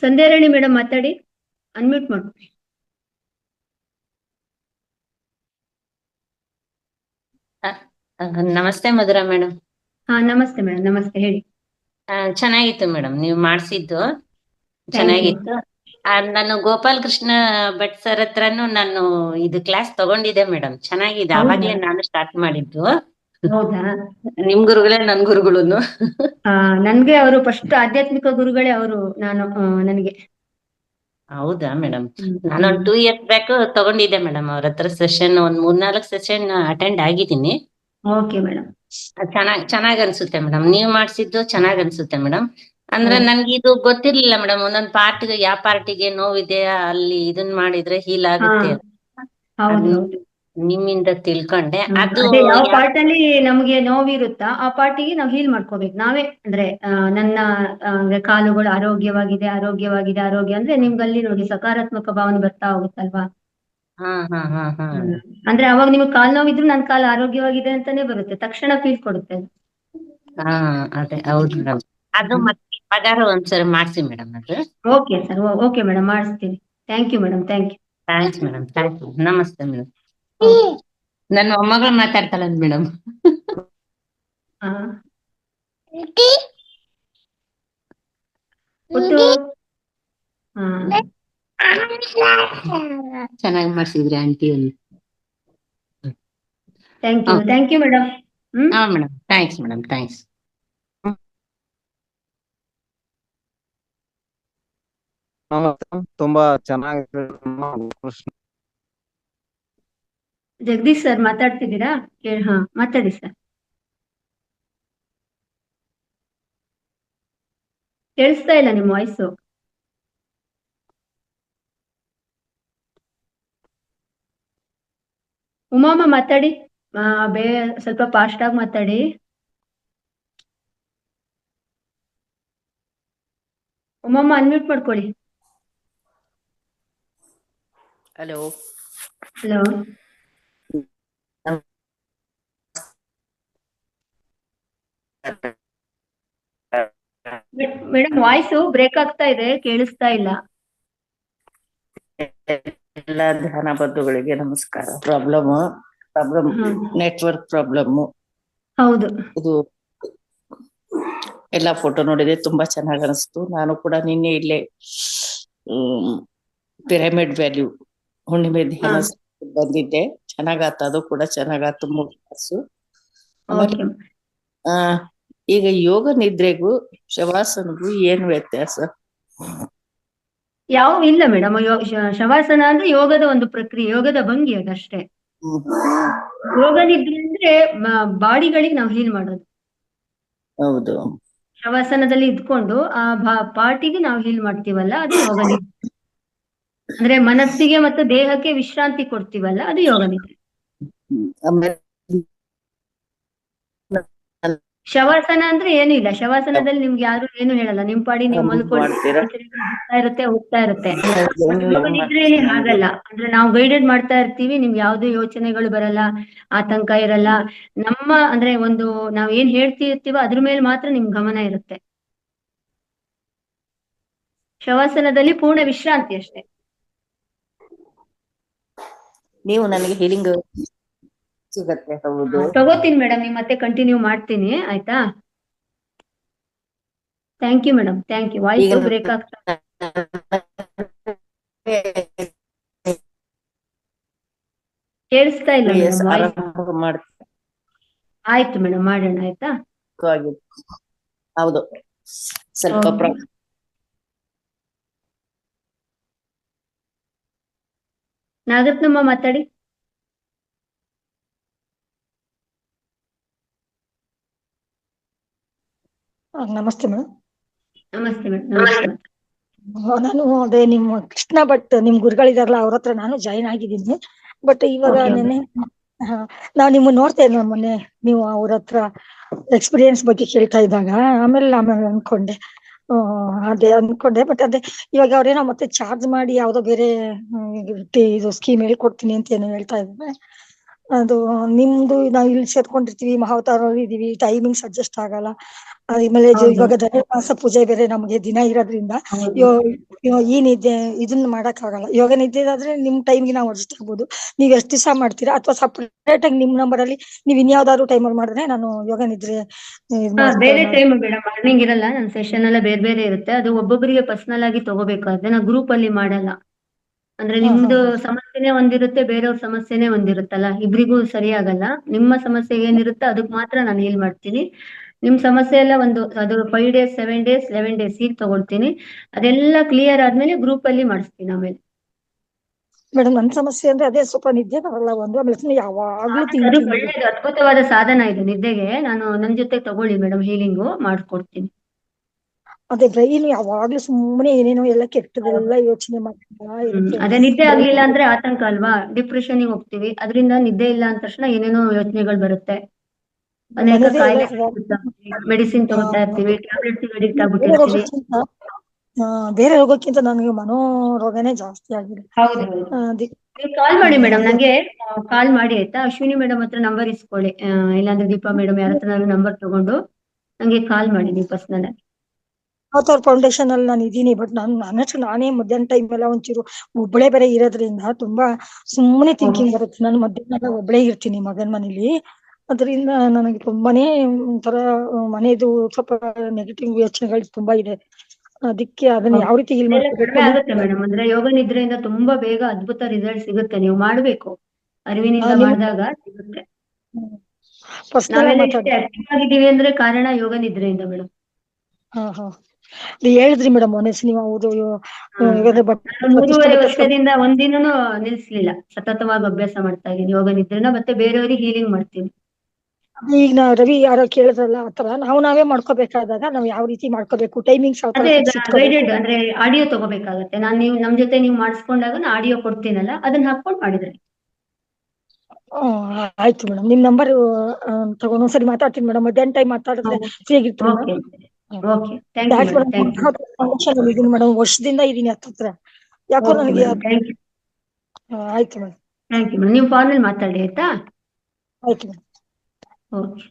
ಸಂಧ್ಯಾರಾಣಿ ಮೇಡಮ್ ಮಾತಾಡಿ, ಅನ್ಮ್ಯೂಟ್ ಮಾಡ್ಕೊಳ್ಳಿ. ನಮಸ್ತೆ ಮಧುರಾ ಮೇಡಮ್. ನಮಸ್ತೆ ಮೇಡಮ್, ನಮಸ್ತೆ, ಹೇಳಿ. ಚೆನ್ನಾಗಿತ್ತು ಮೇಡಮ್ ನೀವು ಮಾಡಿಸಿದ್ದು, Thank you. ಚೆನ್ನಾಗಿತ್ತು. ನಾನು ಗೋಪಾಲ್ ಕೃಷ್ಣ ಭಟ್ ಸರ್ ಹತ್ರನು ನಾನು ಇದು ಕ್ಲಾಸ್ ತಗೊಂಡಿದ್ದೆ ಮೇಡಮ್, ಚೆನ್ನಾಗಿದೆ. ಹೌದಾ? ಅವಾಗ್ಲೇ ನಾನು ಸ್ಟಾರ್ಟ್ ಮಾಡಿದ್ದು. ಹೌದಾ? ನಿಮ್ ಗುರುಗಳೇ ನನ್ ಗುರುಗಳನ್ನು. ನನ್ಗೆ ಅವರು ಫಸ್ಟ್ ಆಧ್ಯಾತ್ಮಿಕ ಗುರುಗಳೇ ಅವರು, ನನಗೆ. ಹೌದಾ ಮೇಡಮ್? ನಾನೊಂದ್ 2 years ಬ್ಯಾಕ್ ತಗೊಂಡಿದ್ದೆ ಮೇಡಮ್ ಅವ್ರ ಹತ್ರ ಸೆಷನ್, ಒಂದ್ 3-4 ಸೆಷನ್ ಅಟೆಂಡ್ ಆಗಿದ್ದೀನಿ. Okay madam. ಚೆನ್ನಾಗ್ ಅನ್ಸುತ್ತೆ ಮೇಡಮ್, ನೀವ್ ಮಾಡ್ಸಿದ್ದು ಚೆನ್ನಾಗ್ ಅನ್ಸುತ್ತೆ ಮೇಡಮ್. ಅಂದ್ರೆ ಹೌದು. ನನ್ಗೆ ಇದು ಗೊತ್ತಿರ್ಲಿಲ್ಲ ಮೇಡಮ್, ಒಂದೊಂದ್ ಪಾರ್ಟ್ಗೆ ಯಾವ ಪಾರ್ಟಿಗೆ ನೋವಿದೆ ಅಲ್ಲಿ ಇದನ್ ಮಾಡಿದ್ರೆ ಹೀಲ್ ಆಗುತ್ತೆ ಅಂತ. ಹೌದು, ಅದ್ನ ಹೌದು. ನಿಮ್ಮಿಂದ ತಿಳ್ಕೊಂಡೆ. ಅದು ಅದೇ ಯಾವ ಪಾರ್ಟ್ ಅಲ್ಲಿ ನಮ್ಗೆ ನೋವಿರುತ್ತಾ ಆ ಪಾರ್ಟಿಗೆ ನಾವು ಹೀಲ್ ಮಾಡ್ಕೋಬೇಕು ನಾವೇ. ಅಂದ್ರೆ ನನ್ನ ಅಂದ್ರೆ ಕಾಲುಗಳು ಆರೋಗ್ಯ ಅಂದ್ರೆ ನಿಮ್ಗೆ ಅಲ್ಲಿ ನೋಡಿ ಸಕಾರಾತ್ಮಕ ಭಾವನೆ ಬರ್ತಾ ಹೋಗುತ್ತಲ್ವಾ. ಹಾ. ಅಂದ್ರೆ ಅವಾಗ ನಿಮ್ಗೆ ಕಾಲ್ ನೋವಿದ್ರು ನನ್ ಕಾಲು ಆರೋಗ್ಯವಾಗಿದೆ ಅಂತಾನೆ ಬರುತ್ತೆ, ತಕ್ಷಣ ಫೀಲ್ ಕೊಡುತ್ತೆ. ಅದೇ ಹೌದು ಮೇಡಮ್. ಅದು ಮತ್ತೆ ಪಗಾರ ಒಂದ್ಸರಿ ಮಾಡ್ಸಿ ಮೇಡಮ್ ಅದು. ಓಕೆ ಸರ್, ಓಕೆ ಮೇಡಮ್, ಮಾಡಿಸ್ತೀನಿ. Thank you madam, thank you. Thanks madam, thank you. ನಮಸ್ತೆ ಮೇಡಮ್. ನನ್ನ ಮೊಮ್ಮಗಳು ಮಾತಾಡ್ತಾಳ ಮೇಡಮ್. ಚೆನ್ನಾಗಿ ಮಾಡ್ಸಿದ್ರಿ ಆಂಟಿ ಅಲ್ಲಿ. Thank you madam. ಹಾ ಮೇಡಮ್, ಥ್ಯಾಂಕ್ಸ್ ಮೇಡಮ್, ಥ್ಯಾಂಕ್ಸ್. ತುಂಬಾ ಚೆನ್ನಾಗಿ ಜಗದೀಶ್ ಸರ್ ಮಾತಾಡ್ತಿದ್ದೀರಾ? ಮಾತಾಡಿ ಸರ್. ಕೇಳಿಸ್ತಾ ಇಲ್ಲ ನಿಮ್ಮ ವಾಯ್ಸು. ಉಮಾಮ ಮಾತಾಡಿ, ಸ್ವಲ್ಪ ಫಾಸ್ಟ್ ಆಗಿ ಮಾತಾಡಿ. ಉಮಾಮ ಅನ್ಮ್ಯೂಟ್ ಮಾಡ್ಕೊಳ್ಳಿ. ಹಲೋ. ಮೇಡಮ್ ವಾಯ್ಸು ಬ್ರೇಕ್ ಆಗ್ತಾ ಇದೆ, ಕೇಳಿಸ್ತಾ ಇಲ್ಲ. ಎಲ್ಲ ಧ್ಯಾನ ಬಂಧುಗಳಿಗೆ ನಮಸ್ಕಾರ. Problem network problem. ಹೌದು. ಇದು ಎಲ್ಲ ಫೋಟೋ ನೋಡಿದೆ, ತುಂಬಾ ಚೆನ್ನಾಗಿ ಅನಿಸ್ತು. ನಾನು ಕೂಡ ನಿನ್ನೆ ಇಲ್ಲೇ ಪಿರಮಿಡ್ ವ್ಯಾಲ್ಯೂ ಹುಣ್ಣಿಮೆ ಧ್ಯಾನ ಹಾ. ಬಂದಿದ್ದೆ, ಚೆನ್ನಾಗಾತ, ಅದು ಕೂಡ ಚೆನ್ನಾಗಾತು 3 ಕ್ಲಾಸು. ಆಮೇಲೆ ಓಕೆ. ಆ ಈಗ ಯೋಗ ನಿದ್ರೆಗೂ ಶವಾಸನಗೂ ಏನ್ ವ್ಯತ್ಯಾಸ? ಯಾವ ಇಲ್ಲ ಮೇಡಮ್, ಶವಾಸನ ಅಂದ್ರೆ ಯೋಗದ ಒಂದು ಪ್ರಕ್ರಿಯೆ, ಯೋಗದ ಭಂಗಿ ಅದಷ್ಟೇ. ಯೋಗ ನಿದ್ರೆ ಅಂದ್ರೆ ಬಾಡಿಗಳಿಗೆ ನಾವು ಹೀಲ್ ಮಾಡೋದು. ಹೌದು. ಶವಾಸನದಲ್ಲಿ ಇದ್ಕೊಂಡು ಆ ಪಾರ್ಟಿಗೆ ನಾವು ಹೀಲ್ ಮಾಡ್ತೀವಲ್ಲ, ಅದು ಯೋಗ ನಿದ್ರೆ. ಅಂದ್ರೆ ಮನಸ್ಸಿಗೆ ಮತ್ತು ದೇಹಕ್ಕೆ ವಿಶ್ರಾಂತಿ ಕೊಡ್ತೀವಲ್ಲ, ಅದು ಯೋಗ ನಿದ್ರೆ. ಆಮೇಲೆ ಶವಾಸನ ಅಂದ್ರೆ ಏನು ಇಲ್ಲ. ಶವಾಸನದಲ್ಲಿ ನಿಮ್ಗೆ ಯಾರು ಏನು ಹೇಳಲ್ಲ, ನಿಮ್ ಪಾಡಿ ನೀವು ಮಲ್ಕೊಳ್ಳಿ, ಮಾಡ್ತೀರಾ? ಹೋಗ್ತಾ ಇರುತ್ತೆ ಹೋಗ್ತಾ ಇರುತ್ತೆ. ಯೋಗ ನಿದ್ರೆಯಲ್ಲಿ ಹಾಗಲ್ಲ. ಅಂದ್ರೆ ನಾವು ಗೈಡೆಡ್ ಮಾಡ್ತಾ ಇರ್ತೀವಿ, ನಿಮ್ಗೆ ಯಾವ್ದು ಯೋಚನೆಗಳು ಬರಲ್ಲ, ಆತಂಕ ಇರಲ್ಲ. ನಮ್ಮ ಅಂದ್ರೆ ಒಂದು ನಾವ್ ಏನ್ ಹೇಳ್ತಿರ್ತೀವೋ ಅದ್ರ ಮೇಲೆ ಮಾತ್ರ ನಿಮ್ ಗಮನ ಇರುತ್ತೆ. ಶವಾಸನದಲ್ಲಿ ಪೂರ್ಣ ವಿಶ್ರಾಂತಿ ಅಷ್ಟೇ. ನೀವು ನನಗೆ ಹೀಲಿಂಗ್ ಸಿಗತ್ತೆ? ಹೌದು. ತಗೋತೀನಿ ಮೇಡಮ್, ನಿಮ್ ಮತ್ತೆ ಕಂಟಿನ್ಯೂ ಮಾಡ್ತೀನಿ, ಆಯ್ತಾ? Thank you madam, thank you. Voice ಈಗ ಬ್ರೇಕ್ ಆಗ್ತಾ ಕೇಳಿಸ್ತಾ ಇಲ್ಲ ಮೇಡಮ್ ವಾಯ್ಸ್. ಆರಂಭ ಮಾಡ್ತೀನಿ. ಆಯ್ತು ಮೇಡಮ್, ಮಾಡೋಣ, ಆಯ್ತಾ? ಹೌದು, ಸ್ವಲ್ಪ Okay. ನಾಗರತ್ನಮ್ಮ ಮಾತಾಡಿ. ನಮಸ್ತೆ ಮೇಡಮ್. ನಮಸ್ತೆ ಮೇಡಮ್, ನಮಸ್ತೆ. ನಾನು ಅದೇ ನಿಮ್ಮ ಕೃಷ್ಣ ಭಟ್ ನಿಮ್ ಗುರುಗಳಿದಾರಲ್ಲ, ಅವ್ರ ಹತ್ರ ನಾನು ಜಾಯಿನ್ ಆಗಿದ್ದೀನಿ. ಬಟ್ ಇವಾಗ Okay. ನೆನೆ ನಾವು ನಿಮ್ಮನ್ನ ನೋಡ್ತಾ ಇದ್ದೆ ಮೊನ್ನೆ, ನೀವು ಅವ್ರ ಹತ್ರ ಎಕ್ಸ್ಪೀರಿಯನ್ಸ್ ಬಗ್ಗೆ ಕೇಳ್ತಾ ಇದ್ದಾಗ, ಆಮೇಲೆ ಅನ್ಕೊಂಡೆ ಬಟ್ ಅದೇ ಇವಾಗ ಅವ್ರೇನೋ ಮತ್ತೆ ಚಾರ್ಜ್ ಮಾಡಿ ಯಾವ್ದೋ ಬೇರೆ ಇದು ಸ್ಕೀಮ್ ಹೇಳ್ಕೊಡ್ತೀನಿ ಅಂತ ಏನೋ ಹೇಳ್ತಾ ಇದ್ದಾರೆ. ಅದು ನಿಮ್ದು ನಾವು ಇಲ್ಲಿ ಸೇರ್ಕೊಂಡಿರ್ತೀವಿ, ಮಹಾವತಾರ ಇದೀವಿ, ಟೈಮಿಂಗ್ಸ್ ಅಡ್ಜಸ್ಟ್ ಆಗಲ್ಲ. ಆಮೇಲೆ ಇವಾಗ ಧನುರ್ಮಾಸ ಪೂಜೆ ಬೇರೆ ನಮ್ಗೆ ದಿನ ಇರೋದ್ರಿಂದ ಈ ನಿದ್ದೆ ಇದನ್ನ ಮಾಡಕ್ ಆಗಲ್ಲ. ಯೋಗ ನಿದ್ದೆ ಆದ್ರೆ ನಿಮ್ ಟೈಮ್ಗೆ ನಾವು ಅಡ್ಜಸ್ಟ್ ಆಗ್ಬೋದು. ನೀವ್ ಎಷ್ಟ್ ದಿವಸ ಮಾಡ್ತೀರಾ, ಅಥವಾ ಸಪರೇಟ್ ಆಗಿ ನಿಮ್ ನಂಬರ್ ಅಲ್ಲಿ ನೀವ್ ಇನ್ಯಾವ್ದಾದ್ರು ಟೈಮ್ ಅಲ್ಲಿ ಮಾಡಿದ್ರೆ ನಾನು ಯೋಗ ನಿದ್ರೆ ಬೇರೆ ಟೈಮ್ ಬೇಡ, ಮಾರ್ನಿಂಗ್ ಇರಲ್ಲ, ನನ್ನ ಸೆಷನ್ ಎಲ್ಲ ಬೇರೆ ಬೇರೆ ಇರುತ್ತೆ. ಅದು ಒಬ್ಬೊಬ್ಬರಿಗೆ ಪರ್ಸನಲ್ ಆಗಿ ತಗೋಬೇಕಾದ್ರೆ ನಾ ಗ್ರೂಪ್ ಅಲ್ಲಿ ಮಾಡಲ್ಲ. ಅಂದ್ರೆ ನಿಮ್ದು ಸಮಸ್ಯೆನೇ ಒಂದಿರುತ್ತೆ, ಬೇರೆಯವ್ರ ಸಮಸ್ಯೆನೇ ಒಂದಿರುತ್ತಲ್ಲ, ಇಬ್ರಿಗೂ ಸರಿ ಆಗಲ್ಲ. ನಿಮ್ಮ ಸಮಸ್ಯೆ ಏನಿರುತ್ತೆ ಅದಕ್ಕೆ ಮಾತ್ರ ನಾನು ಹೀಲ್ ಮಾಡ್ತೀನಿ. ನಿಮ್ ಸಮಸ್ಯೆ ಎಲ್ಲ ಅದು 5 days 7 days 11 days ಹೀಗೆ ತಗೊಳ್ತೀನಿ. ಅದೆಲ್ಲ ಕ್ಲಿಯರ್ ಆದ್ಮೇಲೆ ಗ್ರೂಪ್ ಅಲ್ಲಿ ಮಾಡಿಸ್ತೀನಿ ಆಮೇಲೆ. ಮೇಡಮ್ ನನ್ ಸಮಸ್ಯೆ ಅಂದ್ರೆ ಅದೇ ಸ್ವಲ್ಪ ನಿದ್ದೆ ಬರಲ್ಲ ಒಂದು, ಆಮೇಲೆ ಯಾವಾಗ್ಲೂ ಅದು ಥಿಂಕಿಂಗ್. ಒಳ್ಳೇದು, ಅದ್ಭುತವಾದ ಸಾಧನ ಇದು ನಿದ್ದೆಗೆ. ನಾನು ನನ್ ಜೊತೆ ತಗೊಳ್ಳಿ ಮೇಡಮ್, ಹೀಲಿಂಗು ಮಾಡ್ಕೊಡ್ತೀನಿ. ಅದೇ ಬ್ರೈನ್ ಯಾವಾಗ್ಲೂ ಸುಮ್ಮನೆ ಏನೇನೋ ಎಲ್ಲ ಕೆಟ್ಟದೆಲ್ಲ ಯೋಚನೆ ಮಾಡ್ತಾ ಇರುತ್ತೆ. ಅದೇ ನಿದ್ದೆ ಆಗ್ಲಿಲ್ಲ ಅಂದ್ರೆ ಆತಂಕ ಅಲ್ವಾ, ಡಿಪ್ರೆಷನ್ ಗೆ ಹೋಗ್ತೀವಿ. ಅದರಿಂದ ನಿದ್ದೆ ಇಲ್ಲ ಅಂದ ತಕ್ಷಣ ಏನೇನೋ ಯೋಚನೆಗಳು ಬರುತ್ತೆ, ಅನೇಕ ಕಾಯಿಲೆ, ಮೆಡಿಸಿನ್ ತಗೋತಾ ಇರ್ತೀವಿ, ಟ್ಯಾಬ್ಲೆಟ್ಸ್ ಅಡಿಕ್ಟ್ ಆಗ್ಬಿಟ್ಟಿರ್ತೀವಿ. ಬೇರೆ ರೋಗಕ್ಕಿಂತ ನನಗೆ ಮನೋರೋಗನೇ ಜಾಸ್ತಿ ಆಗಿದೆ. ಹೌದು, ನೀವು ಕಾಲ್ ಮಾಡಿ ಮೇಡಮ್, ನಂಗೆ ಕಾಲ್ ಮಾಡಿ ಆಯ್ತಾ? ಅಶ್ವಿನಿ ಮೇಡಮ್ ಹತ್ರ ನಂಬರ್ ಇಸ್ಕೊಳ್ಳಿ, ಇಲ್ಲಾಂದ್ರೆ ದೀಪಾ ಮೇಡಮ್ ಯಾರ ಹತ್ರ ನಂಬರ್ ತಗೊಂಡು ನಂಗೆ ಕಾಲ್ ಮಾಡಿ ನೀವು ಪರ್ಸನಲ್ ಆಗಿ. ಅವತಾರ್ ಫೌಂಡೇಶನ್ ಅಲ್ಲಿ ನಾನು ಇದೀನಿ, ಬಟ್ ನಾನೇ ಮಧ್ಯಾಹ್ನ ಟೈಮ್ ಎಲ್ಲ ಒಂಚೂರು ಒಬ್ಬಳೇ ಬೇರೆ ಇರೋದ್ರಿಂದ ತುಂಬಾ ಸುಮ್ಮನೆ ಥಿಂಕಿಂಗ್ ಬರುತ್ತೆ. ನಾನು ಮಧ್ಯಾಹ್ನ ಒಬ್ಬಳೇ ಇರ್ತೀನಿ ಮಗನ್ ಮನೇಲಿ, ಅದರಿಂದ ನನಗೆ ತುಂಬಾನೇ ಒಂಥರ ಮನೆದು ಸ್ವಲ್ಪ ನೆಗೆಟಿವ್ ಯೋಚನೆಗಳು ತುಂಬಾ ಇದೆ. ಅದಕ್ಕೆ ಅದನ್ನ ಯಾವ ರೀತಿ ಕಡಿಮೆ ಆಗುತ್ತೆ ಮೇಡಮ್. ಅಂದ್ರೆ ಯೋಗ ನಿದ್ರೆಯಿಂದ ತುಂಬಾ ಬೇಗ ಅದ್ಭುತ ರಿಸಲ್ಟ್ ಸಿಗುತ್ತೆ, ನೀವು ಮಾಡ್ಬೇಕು, ಅರಿವಿನಿಂದ ಮಾಡಿದಾಗ ಸಿಗುತ್ತೆ. ನಾವೆಲ್ಲ ಇಷ್ಟೇ ಆಕ್ಟಿವ್ ಆಗಿದ್ದೀವಿ ಅಂದ್ರೆ ಕಾರಣ ಯೋಗ ನಿದ್ರೆಯಿಂದ ಮೇಡಮ್. ಹೇಳಿದ್ರಿ ಮೇಡಮ್ ಮೊನ್ನೆ ನೀವು. ಹೌದು, 3.5 ವರ್ಷದಿಂದ ಒಂದಿನೂ ನಿಲ್ಸ್ಲಿಲ್ಲ, ಸತತವಾಗಿ ಅಭ್ಯಾಸ ಮಾಡ್ತಾ ಇದ್ದೀನಿ ಯೋಗ ನಿದ್ರೆನ, ಮತ್ತೆ ಬೇರೆಯವ್ರಿಗೆ ಹೀಲಿಂಗ್ ಮಾಡ್ತೀನಿ. ಈಗ ರವಿ ಯಾರೋ ಕೇಳಿದ್ರಲ್ಲ, ಆತರ ನಾವೇ ಮಾಡ್ಕೋಬೇಕಾದಾಗ ನಾವ್ ಯಾವ ರೀತಿ ಮಾಡ್ಕೋಬೇಕು, ಟೈಮಿಂಗ್ಸ್ ಗೈಡೆಡ್ ಅಂದ್ರೆ ಆಡಿಯೋ ತಗೋಬೇಕಾಗತ್ತೆ. ನೀವು ನಮ್ ಜೊತೆ ನೀವು ಮಾಡಿಸ್ಕೊಂಡಾಗ ಆಡಿಯೋ ಕೊಡ್ತೀನಲ್ಲ, ಅದನ್ನ ಹಾಕೊಂಡು ಮಾಡಿದ್ರೆ. ಆಯ್ತು ಮೇಡಮ್, ನಿಮ್ ನಂಬರ್ ತಗೊಂಡ್ ಒಂದ್ಸರಿ ಮಾತಾಡ್ತೀನಿ ಮೇಡಮ್. ಮಧ್ಯಾಹ್ನ ಟೈಮ್ ಮಾತಾಡಿದ್ರೆ ಫ್ರೀ ಆಗಿರ್ತೀನಿ ಮೇಡಮ್. ವರ್ಷದಿಂದ ಇದೀನಿ ಹತ್ರ, ಯಾಕೋ ನನಗೆ. ಆಯ್ತು ಮೇಡಮ್, ಥ್ಯಾಂಕ್ ಯು ಮೇಡಮ್. ನೀವು ಫೋನ್ ಅಲ್ಲಿ ಮಾತಾಡಿ ಆಯ್ತಾ? ಆಯ್ತು ಮೇಡಮ್. ಓಕೆ,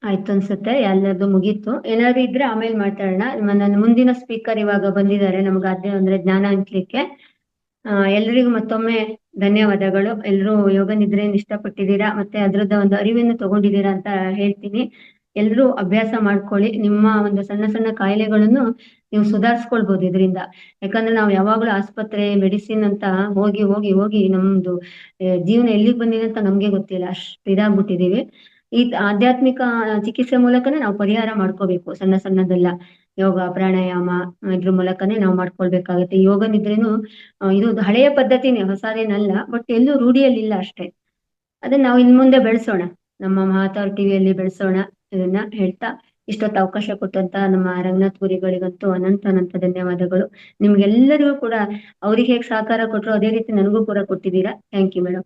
ಆಯ್ತು ಅನ್ಸುತ್ತೆ, ಎಲ್ಲರದು ಮುಗೀತು. ಏನಾದ್ರು ಇದ್ರೆ ಆಮೇಲೆ ಮಾತಾಡೋಣ. ನನ್ನ ಮುಂದಿನ ಸ್ಪೀಕರ್ ಇವಾಗ ಬಂದಿದ್ದಾರೆ ನಮ್ಗೆ, ಅದೇ ಅಂದ್ರೆ ಜ್ಞಾನ ಹಂಚ್ಲಿಕ್ಕೆ. ಎಲ್ರಿಗೂ ಮತ್ತೊಮ್ಮೆ ಧನ್ಯವಾದಗಳು. ಎಲ್ಲರೂ ಯೋಗ ನಿದ್ರೆಯನ್ನು ಇಷ್ಟಪಟ್ಟಿದ್ದೀರಾ, ಮತ್ತೆ ಅದ್ರದ್ದು ಒಂದು ಅರಿವನ್ನು ತಗೊಂಡಿದ್ದೀರಾ ಅಂತ ಹೇಳ್ತೀನಿ. ಎಲ್ಲರೂ ಅಭ್ಯಾಸ ಮಾಡ್ಕೊಳ್ಳಿ. ನಿಮ್ಮ ಒಂದು ಸಣ್ಣ ಸಣ್ಣ ಕಾಯಿಲೆಗಳನ್ನು ನೀವು ಸುಧಾರಿಸ್ಕೊಳ್ಬಹುದು ಇದರಿಂದ. ಯಾಕಂದ್ರೆ ನಾವು ಯಾವಾಗ್ಲೂ ಆಸ್ಪತ್ರೆ ಮೆಡಿಸಿನ್ ಅಂತ ಹೋಗಿ ಹೋಗಿ ಹೋಗಿ ನಮ್ದು ಜೀವನ ಎಲ್ಲಿಗೆ ಬಂದಿದೆ ಅಂತ ನಮ್ಗೆ ಗೊತ್ತಿಲ್ಲ, ಅಷ್ಟು ಇದಾಗ್ಬಿಟ್ಟಿದೀವಿ. ಈ ಆಧ್ಯಾತ್ಮಿಕ ಚಿಕಿತ್ಸೆ ಮೂಲಕನೇ ನಾವು ಪರಿಹಾರ ಮಾಡ್ಕೋಬೇಕು. ಸಣ್ಣ ಸಣ್ಣದೆಲ್ಲ ಯೋಗ ಪ್ರಾಣಾಯಾಮ ಇದ್ರ ಮೂಲಕನೇ ನಾವು ಮಾಡ್ಕೊಳ್ಬೇಕಾಗತ್ತೆ. ಯೋಗ ನಿದ್ರೇನು ಇದು ಹಳೆಯ ಪದ್ಧತಿನೇ, ಹೊಸದೇನಲ್ಲ, ಬಟ್ ಎಲ್ಲೂ ರೂಢಿಯಲ್ಲಿಲ್ಲ ಅಷ್ಟೇ. ಅದನ್ನ ನಾವು ಇನ್ ಮುಂದೆ ಬೆಳೆಸೋಣ, ನಮ್ಮ ಮಹಾತಾರ್ ಟಿವಿಯಲ್ಲಿ ಬೆಳೆಸೋಣ. ಇದನ್ನ ಹೇಳ್ತಾ ಇಷ್ಟೊತ್ತು ಅವಕಾಶ ಕೊಟ್ಟಂತ ನಮ್ಮ ರಂಗನಾಥ್ ಗುರಿಗಳಿಗಂತೂ ಅನಂತ ಧನ್ಯವಾದಗಳು. ನಿಮ್ಗೆಲ್ಲರಿಗೂ ಕೂಡ ಅವ್ರಿಗೆ ಹೇಗೆ ಸಹಕಾರ ಕೊಟ್ಟರು ಅದೇ ರೀತಿ ನನಗೂ ಕೂಡ ಕೊಟ್ಟಿದ್ದೀರಾ. Thank you madam.